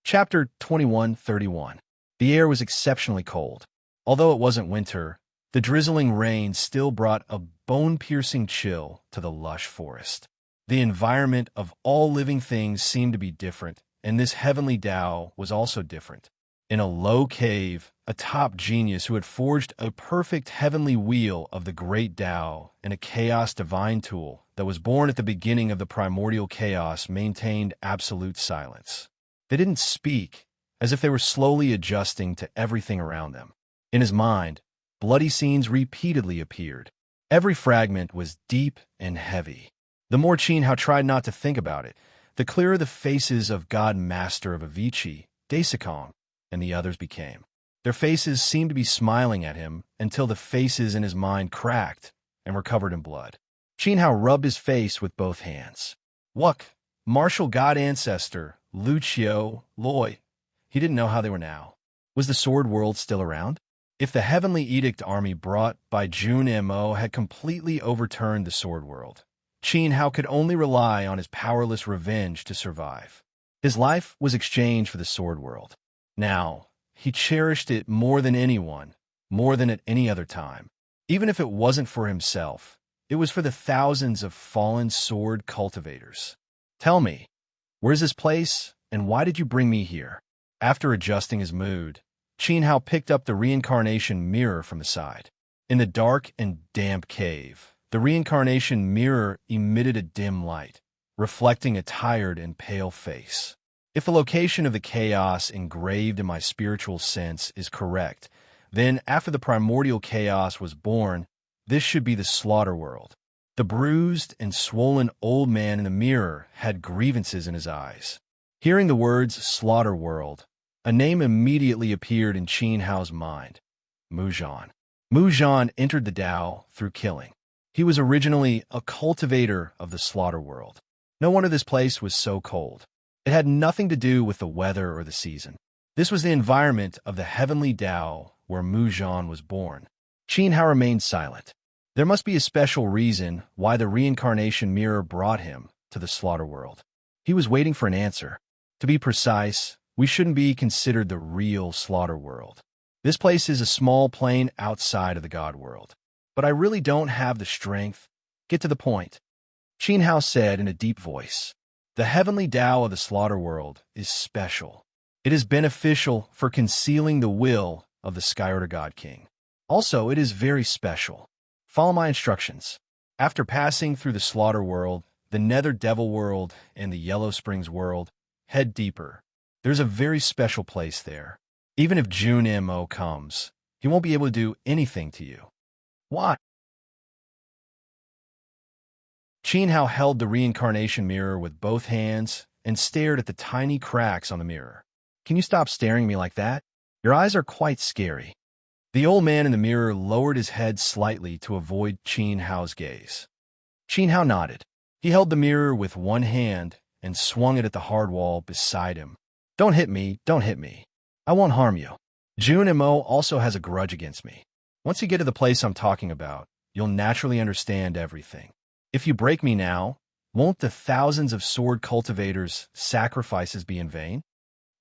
Chapter 21:31. The air was exceptionally cold. Although it wasn't winter, the drizzling rain still brought a bone-piercing chill to the lush forest. The environment of all living things seemed to be different, and this heavenly Tao was also different. In a low cave, a top genius who had forged a perfect heavenly wheel of the great Tao and a chaos divine tool that was born at the beginning of the primordial chaos maintained absolute silence. They didn't speak, as if they were slowly adjusting to everything around them. In his mind, bloody scenes repeatedly appeared. Every fragment was deep and heavy. The more Qin Hao tried not to think about it, the clearer the faces of God Master of Avicii, Daisakong, and the others became. Their faces seemed to be smiling at him until the faces in his mind cracked and were covered in blood. Qin Hao rubbed his face with both hands. Wuck, martial god ancestor, Lucio, Loy. He didn't know how they were now. Was the sword world still around? If the heavenly edict army brought by Jun Mo had completely overturned the sword world, Qin Hao could only rely on his powerless revenge to survive. His life was exchanged for the sword world. Now, he cherished it more than anyone, more than at any other time. Even if it wasn't for himself, it was for the thousands of fallen sword cultivators. Tell me, where's this place, and why did you bring me here? After adjusting his mood, Qin Hao picked up the reincarnation mirror from the side. In the dark and damp cave, the reincarnation mirror emitted a dim light, reflecting a tired and pale face. If the location of the chaos engraved in my spiritual sense is correct, then after the primordial chaos was born, this should be the slaughter world. The bruised and swollen old man in the mirror had grievances in his eyes. Hearing the words slaughter world, a name immediately appeared in Qin Hao's mind. Muzhan. Muzhan entered the Tao through killing. He was originally a cultivator of the slaughter world. No wonder this place was so cold. It had nothing to do with the weather or the season. This was the environment of the heavenly Tao where Muzhan was born. Qin Hao remained silent. There must be a special reason why the reincarnation mirror brought him to the slaughter world. He was waiting for an answer. To be precise, we shouldn't be considered the real slaughter world. This place is a small plane outside of the God world. But I really don't have the strength. Get to the point. Qin Hao said in a deep voice. The heavenly Tao of the slaughter world is special. It is beneficial for concealing the will of the Skyorter God King. Also, it is very special. Follow my instructions. After passing through the slaughter world, the Nether Devil world, and the Yellow Springs world, head deeper. There's a very special place there. Even if Jun Mo comes, he won't be able to do anything to you. Why? Qin Hao held the reincarnation mirror with both hands and stared at the tiny cracks on the mirror. Can you stop staring at me like that? Your eyes are quite scary. The old man in the mirror lowered his head slightly to avoid Qin Hao's gaze. Qin Hao nodded. He held the mirror with one hand and swung it at the hard wall beside him. Don't hit me, don't hit me. I won't harm you. Jun Mo also has a grudge against me. Once you get to the place I'm talking about, you'll naturally understand everything. If you break me now, won't the thousands of sword cultivators' sacrifices be in vain?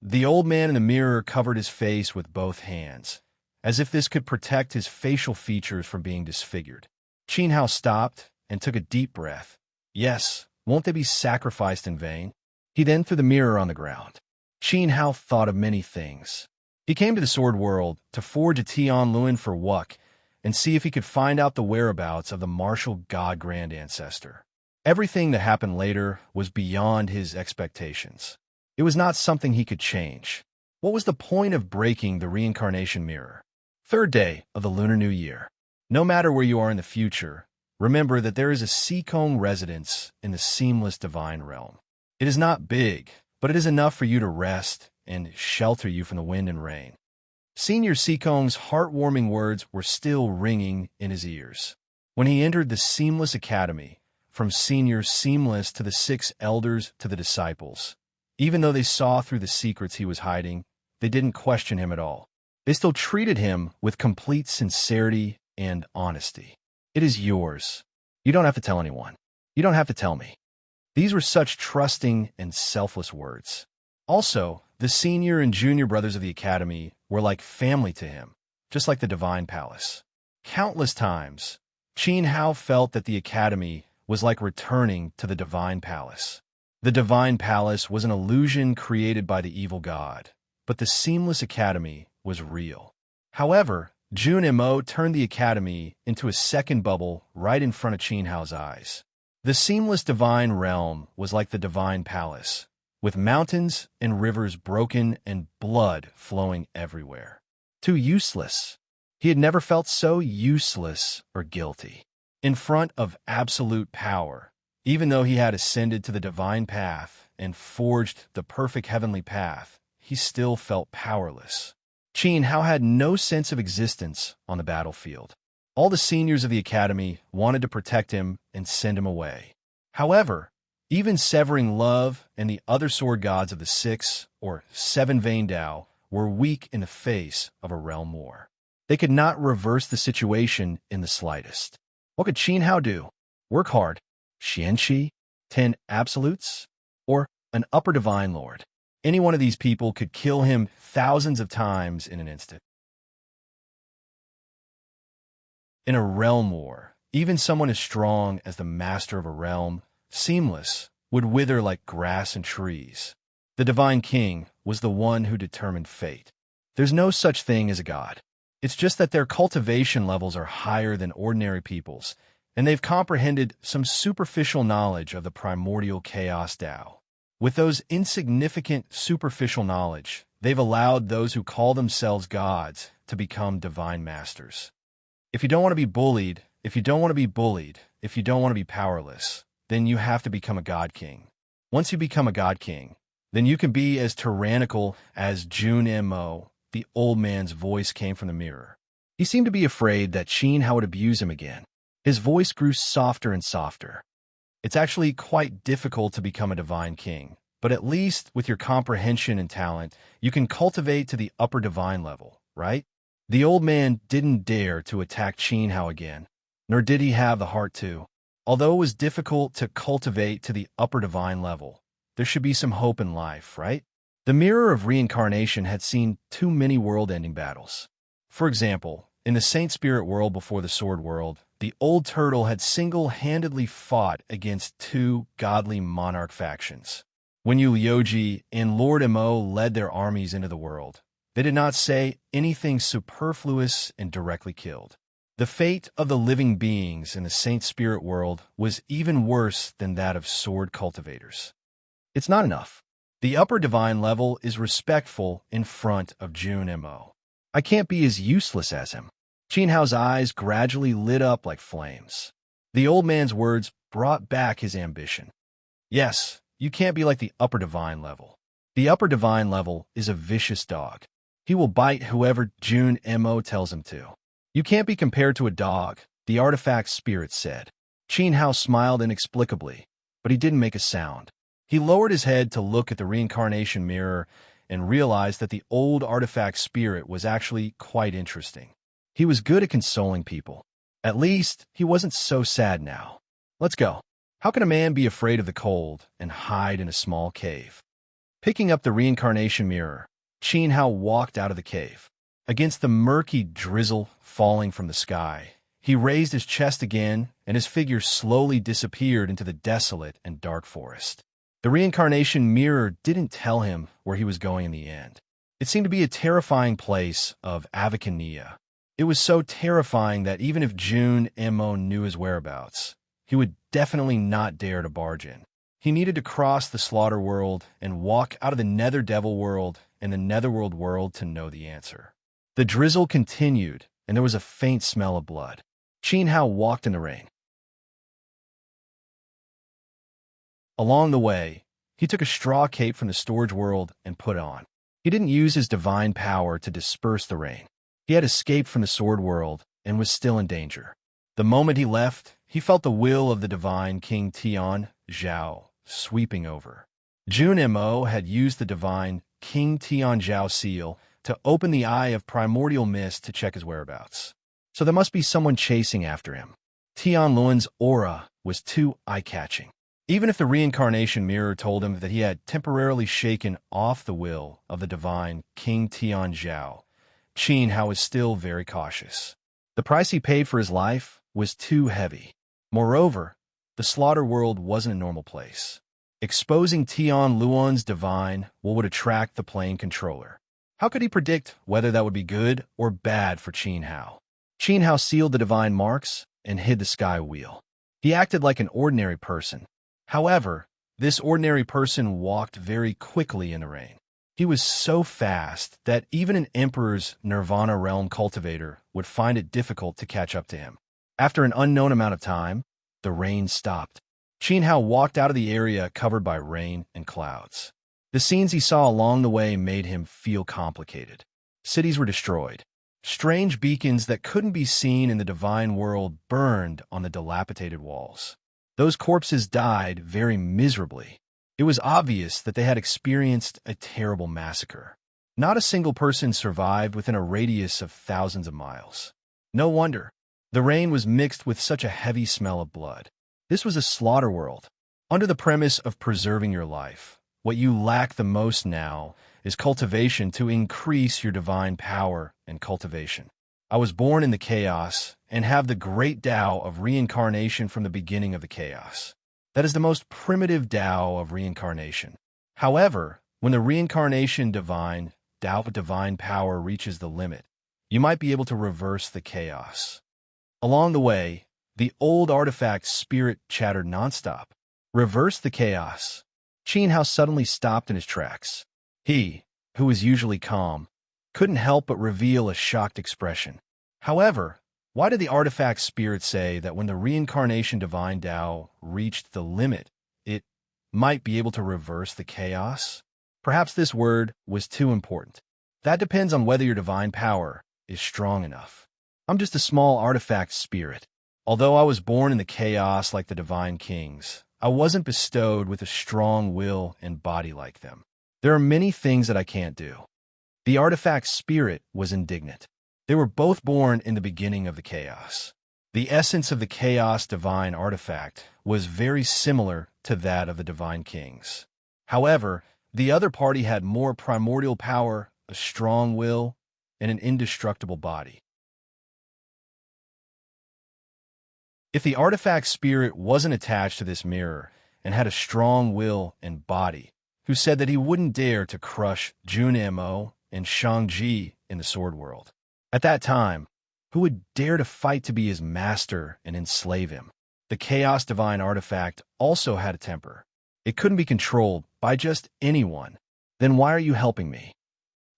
The old man in the mirror covered his face with both hands, as if this could protect his facial features from being disfigured. Qin Hao stopped and took a deep breath. Yes, won't they be sacrificed in vain? He then threw the mirror on the ground. Qin Hao thought of many things. He came to the sword world to forge a Tian Luan for Wuck and see if he could find out the whereabouts of the martial god grand ancestor. Everything that happened later was beyond his expectations. It was not something he could change. What was the point of breaking the reincarnation mirror? Third day of the Lunar New Year. No matter where you are in the future, remember that there is a Seekong residence in the seamless divine realm. It is not big, but it is enough for you to rest and shelter you from the wind and rain. Senior Seekong's heartwarming words were still ringing in his ears. When he entered the Seamless Academy, from Senior Seamless to the 6 elders to the disciples, even though they saw through the secrets he was hiding, they didn't question him at all. They still treated him with complete sincerity and honesty. It is yours. You don't have to tell anyone. You don't have to tell me. These were such trusting and selfless words. Also, The senior and junior brothers of the Academy were like family to him, just like the Divine Palace. Countless times, Qin Hao felt that the Academy was like returning to the Divine Palace. The Divine Palace was an illusion created by the evil god, but the Seamless Academy was real. However, Jun Mo turned the Academy into a second bubble right in front of Qin Hao's eyes. The Seamless Divine Realm was like the Divine Palace, with mountains and rivers broken and blood flowing everywhere. Too useless. He had never felt so useless or guilty. In front of absolute power, even though he had ascended to the divine path and forged the perfect heavenly path, he still felt powerless. Qin Hao had no sense of existence on the battlefield. All the seniors of the Academy wanted to protect him and send him away. However, even Severing Love and the other sword gods of the Six or Seven Vein Dao were weak in the face of a realm war. They could not reverse the situation in the slightest. What could Qin Hao do? Work hard, Xianqi, 10 absolutes, or an upper divine lord? Any one of these people could kill him thousands of times in an instant. In a realm war, even someone as strong as the master of a realm, Seamless, would wither like grass and trees. The Divine King was the one who determined fate. There's no such thing as a god. It's just that their cultivation levels are higher than ordinary people's, and they've comprehended some superficial knowledge of the primordial chaos Tao. With those insignificant superficial knowledge, they've allowed those who call themselves gods to become divine masters. If you don't want to be bullied, if you don't want to be powerless, then you have to become a god king. Once you become a god king, then you can be as tyrannical as Jun Mo. The old man's voice came from the mirror. He seemed to be afraid that Qin Hao would abuse him again. His voice grew softer and softer. It's actually quite difficult to become a divine king, but at least with your comprehension and talent, you can cultivate to the upper divine level, right? The old man didn't dare to attack Qin Hao again, nor did he have the heart to. Although it was difficult to cultivate to the upper divine level, there should be some hope in life, right? The Mirror of Reincarnation had seen too many world-ending battles. For example, in the Saint Spirit world before the Sword world, the old turtle had single-handedly fought against two godly monarch factions. When Yu Liuji and Lord Mo led their armies into the world, they did not say anything superfluous and directly killed. The fate of the living beings in the Saint Spirit world was even worse than that of sword cultivators. It's not enough. The upper divine level is respectful in front of Jun Mo. I can't be as useless as him. Qin Hao's eyes gradually lit up like flames. The old man's words brought back his ambition. Yes, you can't be like the upper divine level. The upper divine level is a vicious dog. He will bite whoever Jun Mo tells him to. You can't be compared to a dog, the artifact spirit said. Qin Hao smiled inexplicably, but he didn't make a sound. He lowered his head to look at the reincarnation mirror and realized that the old artifact spirit was actually quite interesting. He was good at consoling people. At least, he wasn't so sad now. Let's go. How can a man be afraid of the cold and hide in a small cave? Picking up the reincarnation mirror, Qin Hao walked out of the cave. Against the murky drizzle falling from the sky, he raised his chest again, and his figure slowly disappeared into the desolate and dark forest. The reincarnation mirror didn't tell him where he was going in the end. It seemed to be a terrifying place of Avicania. It was so terrifying that even if Jun Mo knew his whereabouts, he would definitely not dare to barge in. He needed to cross the slaughter world and walk out of the nether devil world and the netherworld world to know the answer. The drizzle continued, and there was a faint smell of blood. Qin Hao walked in the rain. Along the way, he took a straw cape from the storage world and put it on. He didn't use his divine power to disperse the rain. He had escaped from the sword world and was still in danger. The moment he left, he felt the will of the divine King Tian Zhao sweeping over. Jun Mo had used the divine King Tian Zhao seal to open the eye of primordial mist to check his whereabouts. So there must be someone chasing after him. Tian Luan's aura was too eye-catching. Even if the reincarnation mirror told him that he had temporarily shaken off the will of the divine King Tian Zhao, Qin Hao was still very cautious. The price he paid for his life was too heavy. Moreover, the slaughter world wasn't a normal place. Exposing Tian Luan's divine will would attract the plane controller. How could he predict whether that would be good or bad for Qin Hao? Qin Hao sealed the divine marks and hid the sky wheel. He acted like an ordinary person. However, this ordinary person walked very quickly in the rain. He was so fast that even an emperor's Nirvana realm cultivator would find it difficult to catch up to him. After an unknown amount of time, the rain stopped. Qin Hao walked out of the area covered by rain and clouds. The scenes he saw along the way made him feel complicated. Cities were destroyed. Strange beacons that couldn't be seen in the divine world burned on the dilapidated walls. Those corpses died very miserably. It was obvious that they had experienced a terrible massacre. Not a single person survived within a radius of thousands of miles. No wonder. The rain was mixed with such a heavy smell of blood. This was a slaughter world. Under the premise of preserving your life, what you lack the most now is cultivation to increase your divine power and cultivation. I was born in the chaos and have the great Tao of reincarnation from the beginning of the chaos. That is the most primitive Tao of reincarnation. However, when the reincarnation divine Tao of divine power reaches the limit, you might be able to reverse the chaos. Along the way, the old artifact spirit chattered nonstop. Reverse the chaos. Qin Hao suddenly stopped in his tracks. He, who was usually calm, couldn't help but reveal a shocked expression. However, why did the artifact spirit say that when the reincarnation divine Tao reached the limit, it might be able to reverse the chaos? Perhaps this word was too important. That depends on whether your divine power is strong enough. I'm just a small artifact spirit. Although I was born in the chaos like the divine kings, I wasn't bestowed with a strong will and body like them. There are many things that I can't do. The artifact spirit was indignant. They were both born in the beginning of the chaos. The essence of the chaos divine artifact was very similar to that of the divine kings. However, the other party had more primordial power, a strong will, and an indestructible body. If the artifact spirit wasn't attached to this mirror and had a strong will and body, who said that he wouldn't dare to crush Jun Mo and Shang-Ji in the sword world? At that time, who would dare to fight to be his master and enslave him? The Chaos Divine artifact also had a temper. It couldn't be controlled by just anyone. Then why are you helping me?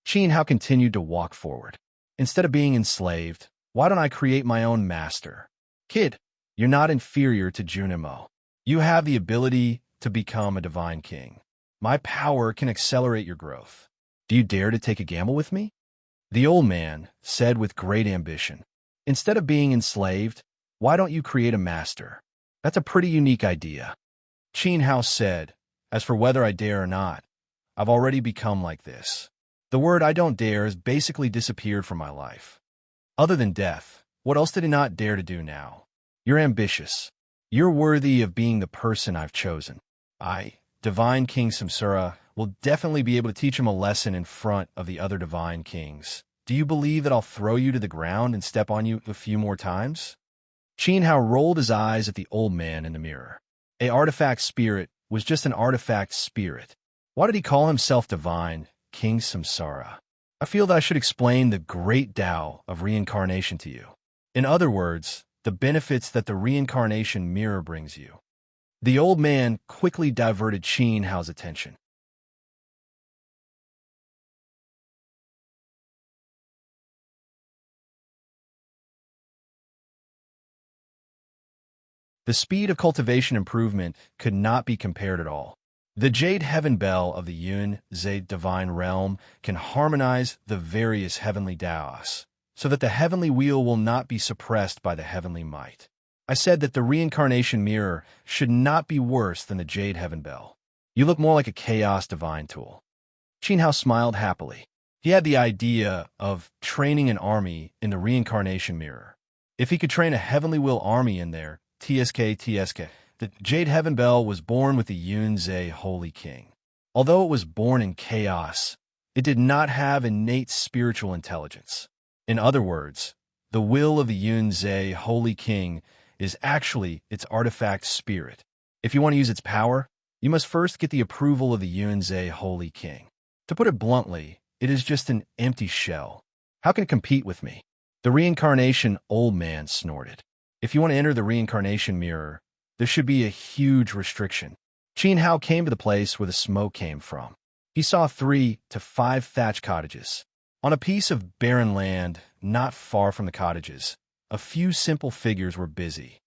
Qin Hao continued to walk forward. Instead of being enslaved, why don't I create my own master? Kid, you're not inferior to Jun Mo. You have the ability to become a divine king. My power can accelerate your growth. Do you dare to take a gamble with me? The old man said with great ambition. Instead of being enslaved, why don't you create a master? That's a pretty unique idea. Qin Hao said, as for whether I dare or not, I've already become like this. The word I don't dare has basically disappeared from my life. Other than death, what else did he not dare to do now? You're ambitious. You're worthy of being the person I've chosen. I, Divine King Samsara, will definitely be able to teach him a lesson in front of the other divine kings. Do you believe that I'll throw you to the ground and step on you a few more times? Qin Hao rolled his eyes at the old man in the mirror. A artifact spirit was just an artifact spirit. Why did he call himself Divine King Samsara? I feel that I should explain the great Tao of reincarnation to you. In other words, the benefits that the reincarnation mirror brings you. The old man quickly diverted Qin Hao's attention. The speed of cultivation improvement could not be compared at all. The Jade Heaven Bell of the Yun Zhe Divine Realm can harmonize the various heavenly Taos, so that the heavenly wheel will not be suppressed by the heavenly might. I said that the reincarnation mirror should not be worse than the Jade Heaven Bell. You look more like a chaos divine tool. Qin Hao smiled happily. He had the idea of training an army in the reincarnation mirror. If he could train a heavenly will army in there, TSK, The Jade Heaven Bell was born with the Yunzhe Holy King. Although it was born in chaos, it did not have innate spiritual intelligence. In other words, the will of the Yunzhe Holy King is actually its artifact spirit. If you want to use its power, you must first get the approval of the Yunzhe Holy King. To put it bluntly, it is just an empty shell. How can it compete with me? The reincarnation old man snorted. If you want to enter the reincarnation mirror, there should be a huge restriction. Qin Hao came to the place where the smoke came from. He saw 3 to 5 thatch cottages. On a piece of barren land, not far from the cottages, a few simple figures were busy.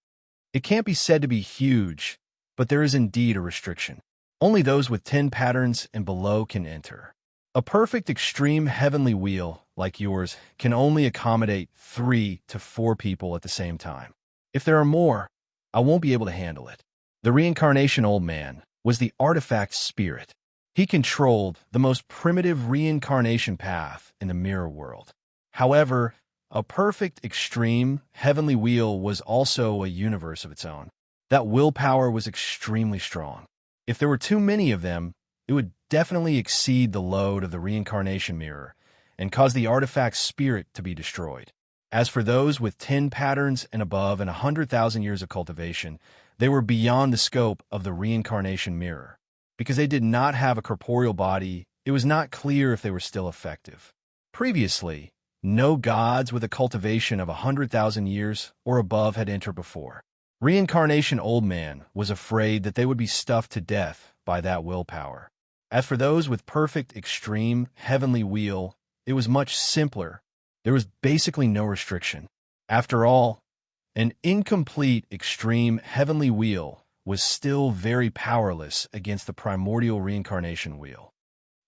It can't be said to be huge, but there is indeed a restriction. Only those with 10 patterns and below can enter. A perfect extreme heavenly wheel, like yours, can only accommodate 3 to 4 people at the same time. If there are more, I won't be able to handle it. The reincarnation old man was the artifact spirit. He controlled the most primitive reincarnation path in the mirror world. However, a perfect extreme heavenly wheel was also a universe of its own. That willpower was extremely strong. If there were too many of them, it would definitely exceed the load of the reincarnation mirror and cause the artifact spirit to be destroyed. As for those with 10 patterns and above and 100,000 years of cultivation, they were beyond the scope of the reincarnation mirror. Because they did not have a corporeal body, it was not clear if they were still effective. Previously, no gods with a cultivation of 100,000 years or above had entered before. Reincarnation Old Man was afraid that they would be stuffed to death by that willpower. As for those with perfect extreme heavenly wheel, it was much simpler. There was basically no restriction. After all, an incomplete extreme heavenly wheel was still very powerless against the primordial reincarnation wheel.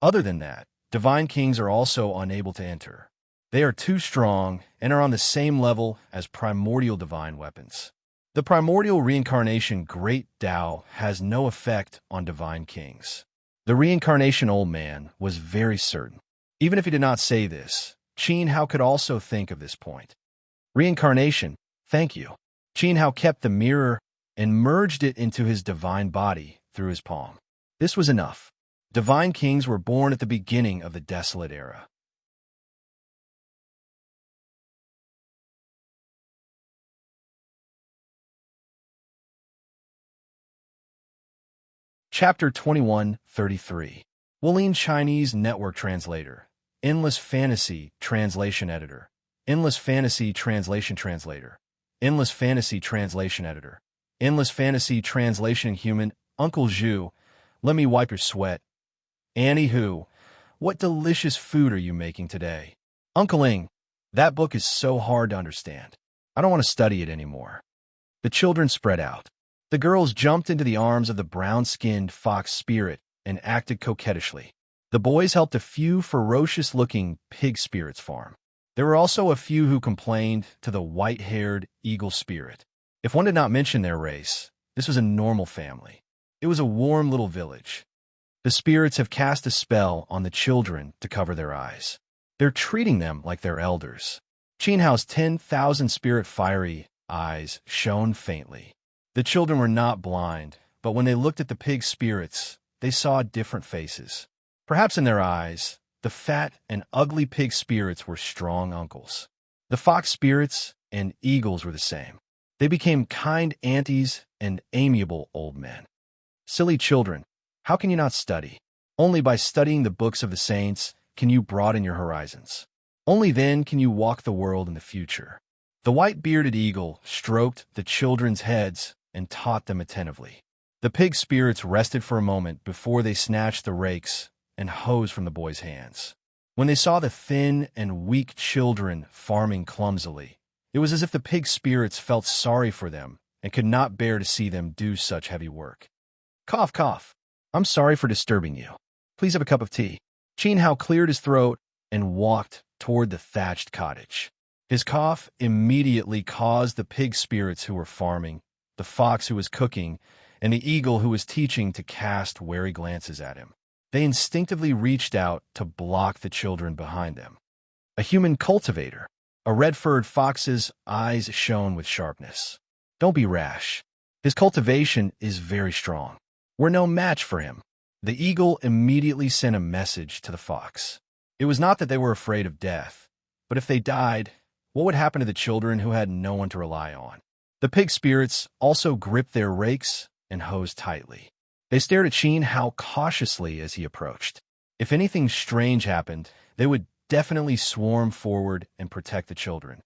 Other than that, divine kings are also unable to enter. They are too strong and are on the same level as primordial divine weapons. The primordial reincarnation Great Tao has no effect on divine kings. The reincarnation old man was very certain. Even if he did not say this, Qin Hao could also think of this point. Reincarnation, thank you. Qin Hao kept the mirror and merged it into his divine body through his palm. This was enough. Divine kings were born at the beginning of the desolate era. Chapter 21:33. Wooling Chinese Network Translator. Endless Fantasy Translation Editor. Endless Fantasy Translation Translator. Endless Fantasy Translation Editor. Endless Fantasy Translation Human. Uncle Zhu, let me wipe your sweat. Annie Hu, what delicious food are you making today? Uncle Ing, that book is so hard to understand. I don't want to study it anymore. The children spread out. The girls jumped into the arms of the brown-skinned fox spirit and acted coquettishly. The boys helped a few ferocious-looking pig spirits farm. There were also a few who complained to the white-haired eagle spirit. If one did not mention their race, this was a normal family. It was a warm little village. The spirits have cast a spell on the children to cover their eyes. They're treating them like their elders. Qin Hao's 10,000 spirit fiery eyes shone faintly. The children were not blind, but when they looked at the pig spirits, they saw different faces. Perhaps in their eyes, the fat and ugly pig spirits were strong uncles. The fox spirits and eagles were the same. They became kind aunties and amiable old men. Silly children, how can you not study? Only by studying the books of the saints can you broaden your horizons. Only then can you walk the world in the future. The white-bearded eagle stroked the children's heads and taught them attentively. The pig spirits rested for a moment before they snatched the rakes and hoes from the boys' hands. When they saw the thin and weak children farming clumsily, it was as if the pig spirits felt sorry for them and could not bear to see them do such heavy work. Cough, cough. I'm sorry for disturbing you. Please have a cup of tea. Qin Hao cleared his throat and walked toward the thatched cottage. His cough immediately caused the pig spirits who were farming, the fox who was cooking, and the eagle who was teaching to cast wary glances at him. They instinctively reached out to block the children behind them. A human cultivator. A red-furred fox's eyes shone with sharpness. Don't be rash. His cultivation is very strong. We're no match for him. The eagle immediately sent a message to the fox. It was not that they were afraid of death, but if they died, what would happen to the children who had no one to rely on? The pig spirits also gripped their rakes and hoes tightly. They stared at Qin Hao cautiously as he approached. If anything strange happened, they would definitely swarm forward and protect the children.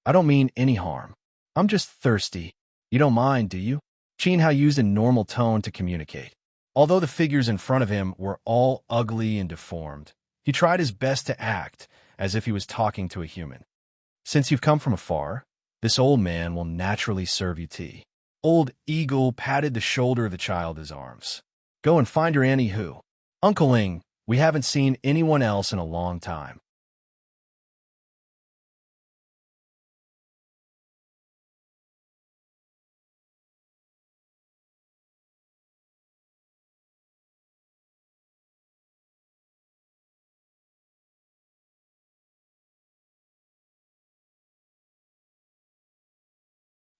I don't mean any harm. I'm just thirsty. You don't mind, do you? Qin Hao used a normal tone to communicate. Although the figures in front of him were all ugly and deformed, he tried his best to act as if he was talking to a human. Since you've come from afar, this old man will naturally serve you tea. Old Eagle patted the shoulder of the child in his arms. Go and find your Annie Hu. Uncle Ling, we haven't seen anyone else in a long time.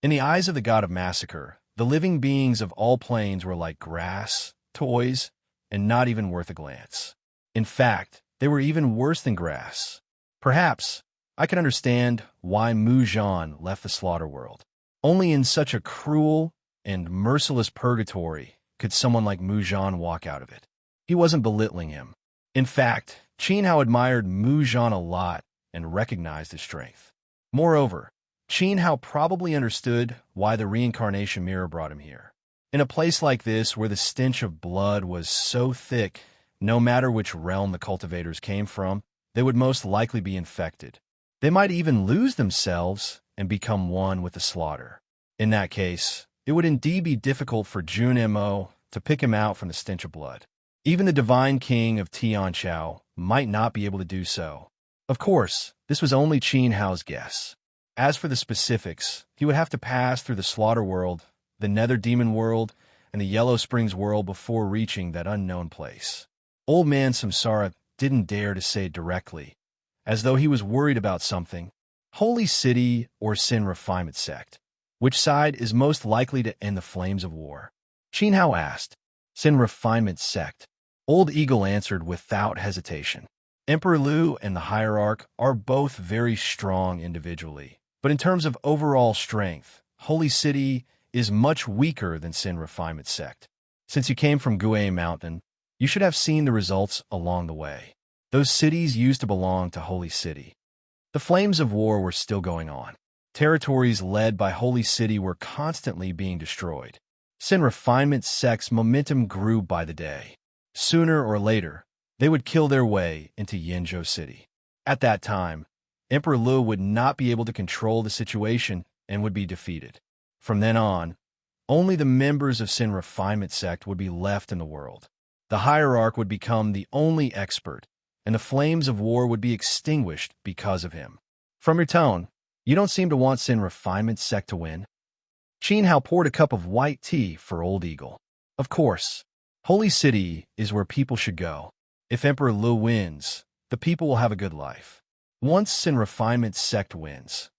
In the eyes of the god of massacre, the living beings of all planes were like grass, toys, and not even worth a glance. In fact, they were even worse than grass. Perhaps I can understand why Mu Zhan left the slaughter world. Only in such a cruel and merciless purgatory could someone like Mu Zhan walk out of it. He wasn't belittling him. In fact, Qin Hao admired Mu Zhan a lot and recognized his strength. Moreover, Qin Hao probably understood why the reincarnation mirror brought him here. In a place like this, where the stench of blood was so thick, no matter which realm the cultivators came from, they would most likely be infected. They might even lose themselves and become one with the slaughter. In that case, it would indeed be difficult for Jun Mo to pick him out from the stench of blood. Even the divine king of Tianqiao might not be able to do so. Of course, this was only Qin Hao's guess. As for the specifics, he would have to pass through the slaughter world, the nether demon world, and the Yellow Springs world before reaching that unknown place. Old man Samsara didn't dare to say it directly, as though he was worried about something. Holy City or Sin Refinement Sect? Which side is most likely to end the flames of war? Qin Hao asked. Sin Refinement Sect. Old Eagle answered without hesitation. Emperor Lu and the Hierarch are both very strong individually, but in terms of overall strength, Holy City is much weaker than Sin Refinement Sect. Since you came from Gue Mountain, you should have seen the results along the way. Those cities used to belong to Holy City. The flames of war were still going on. Territories led by Holy City were constantly being destroyed. Sin Refinement Sect's momentum grew by the day. Sooner or later, they would kill their way into Yinzhou City. At that time, Emperor Lu would not be able to control the situation and would be defeated. From then on, only the members of Sin Refinement Sect would be left in the world. The Hierarch would become the only expert, and the flames of war would be extinguished because of him. From your tone, you don't seem to want Sin Refinement Sect to win. Qin Hao poured a cup of white tea for Old Eagle. Of course, Holy City is where people should go. If Emperor Lu wins, the people will have a good life. Once Sin Refinement Sect wins,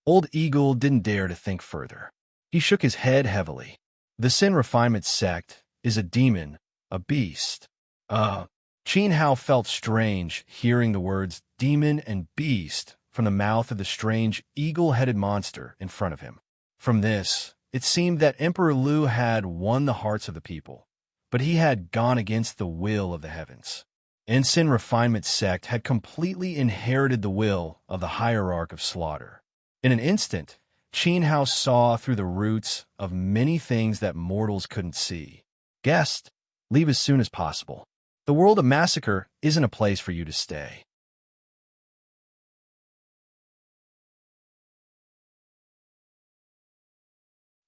Old Eagle didn't dare to think further. He shook his head heavily. The Sin Refinement Sect is a demon, a beast. Qin Hao felt strange hearing the words demon and beast from the mouth of the strange eagle-headed monster in front of him. From this, it seemed that Emperor Lu had won the hearts of the people, but he had gone against the will of the heavens. And Sin Refinement Sect had completely inherited the will of the Hierarch of Slaughter. In an instant, Qin Hao saw through the roots of many things that mortals couldn't see. Guest, leave as soon as possible. The world of massacre isn't a place for you to stay.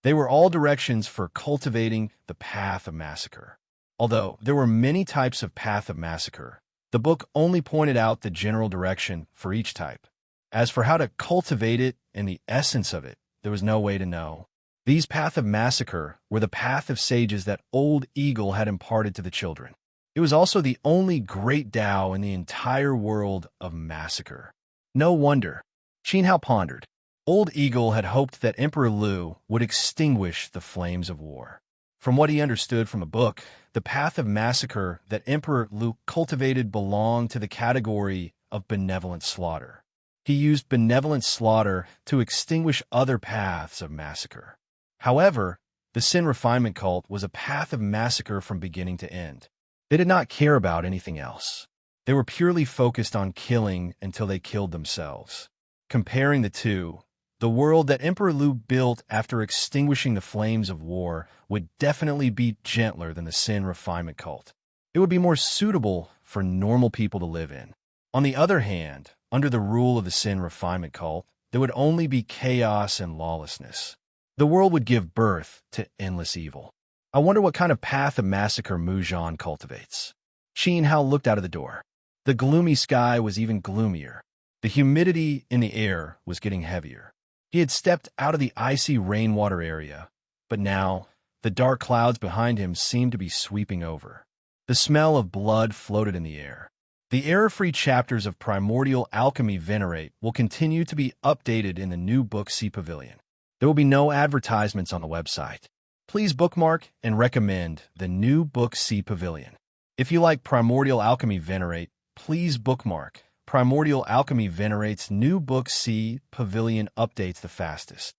They were all directions for cultivating the path of massacre. Although there were many types of path of massacre, the book only pointed out the general direction for each type. As for how to cultivate it and the essence of it, there was no way to know. These path of massacre were the path of sages that Old Eagle had imparted to the children. It was also the only great Tao in the entire world of massacre. No wonder. Qin Hao pondered. Old Eagle had hoped that Emperor Lu would extinguish the flames of war. From what he understood from a book, the path of massacre that Emperor Lu cultivated belonged to the category of benevolent slaughter. He used benevolent slaughter to extinguish other paths of massacre. However, the Sin Refinement cult was a path of massacre from beginning to end. They did not care about anything else. They were purely focused on killing until they killed themselves. Comparing the two, the world that Emperor Lu built after extinguishing the flames of war would definitely be gentler than the Sin Refinement cult. It would be more suitable for normal people to live in. On the other hand, under the rule of the Sin Refinement cult, there would only be chaos and lawlessness. The world would give birth to endless evil. I wonder what kind of path of massacre Mu Zhan cultivates. Qin Hao looked out of the door. The gloomy sky was even gloomier. The humidity in the air was getting heavier. He had stepped out of the icy rainwater area, but now the dark clouds behind him seemed to be sweeping over. The smell of blood floated in the air. The error-free chapters of Primordial Alchemy Venerate will continue to be updated in the new Book C Pavilion. There will be no advertisements on the website. Please bookmark and recommend the new Book C Pavilion. If you like Primordial Alchemy Venerate, please bookmark. Primordial Alchemy Venerate's new Book C Pavilion updates the fastest.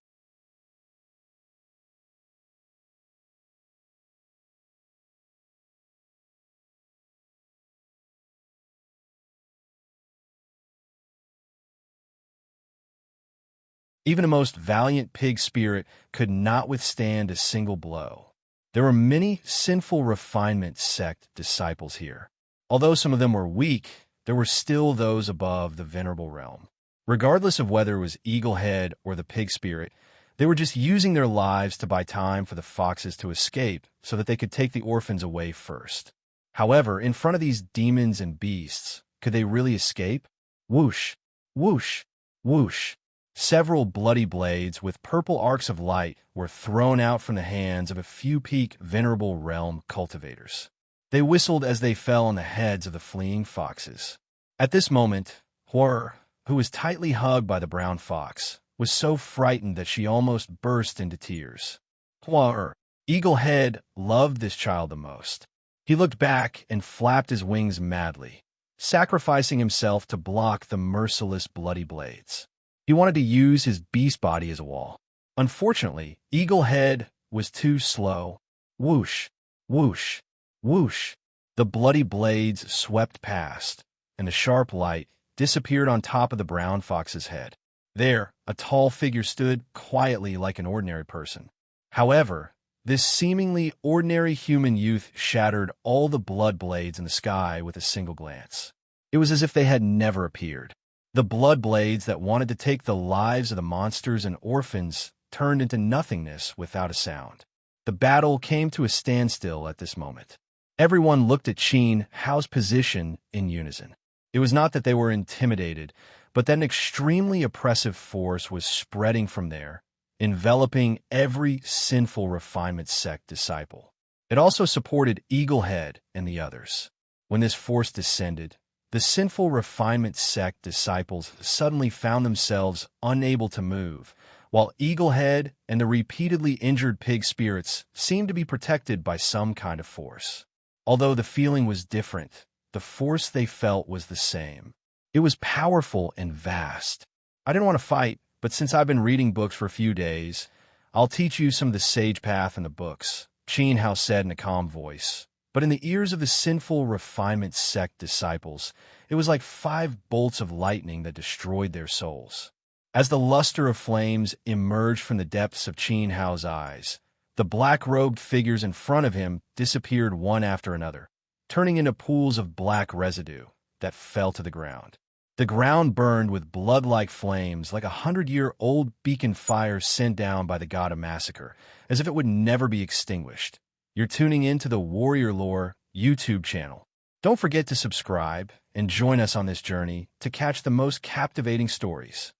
Even a most valiant pig spirit could not withstand a single blow. There were many sinful refinement sect disciples here. Although some of them were weak, there were still those above the venerable realm. Regardless of whether it was Eaglehead or the pig spirit, they were just using their lives to buy time for the foxes to escape so that they could take the orphans away first. However, in front of these demons and beasts, could they really escape? Whoosh, whoosh, whoosh. Several bloody blades with purple arcs of light were thrown out from the hands of a few peak venerable realm cultivators. They whistled as they fell on the heads of the fleeing foxes. At this moment, Horror, who was tightly hugged by the brown fox, was so frightened that she almost burst into tears. Horror, Eaglehead loved this child the most. He looked back and flapped his wings madly, sacrificing himself to block the merciless bloody blades. He wanted to use his beast body as a wall. Unfortunately, Eaglehead was too slow. Whoosh, whoosh, whoosh. The bloody blades swept past, and the sharp light disappeared on top of the brown fox's head. There, a tall figure stood quietly like an ordinary person. However, this seemingly ordinary human youth shattered all the blood blades in the sky with a single glance. It was as if they had never appeared. The blood blades that wanted to take the lives of the monsters and orphans turned into nothingness without a sound. The battle came to a standstill at this moment. Everyone looked at Qin Hao's position in unison. It was not that they were intimidated, but that an extremely oppressive force was spreading from there, enveloping every sinful refinement sect disciple. It also supported Eaglehead and the others. When this force descended, the sinful refinement sect disciples suddenly found themselves unable to move, while Eaglehead and the repeatedly injured pig spirits seemed to be protected by some kind of force. Although the feeling was different, the force they felt was the same. It was powerful and vast. I didn't want to fight, but since I've been reading books for a few days, I'll teach you some of the sage path in the books, Qin Hao said in a calm voice. But in the ears of the sinful refinement sect disciples, it was like 5 bolts of lightning that destroyed their souls. As the luster of flames emerged from the depths of Qin Hao's eyes, the black-robed figures in front of him disappeared one after another, turning into pools of black residue that fell to the ground. The ground burned with blood-like flames like a 100-year-old beacon fire sent down by the god of massacre, as if it would never be extinguished. You're tuning in to the Warrior Lore YouTube channel. Don't forget to subscribe and join us on this journey to catch the most captivating stories.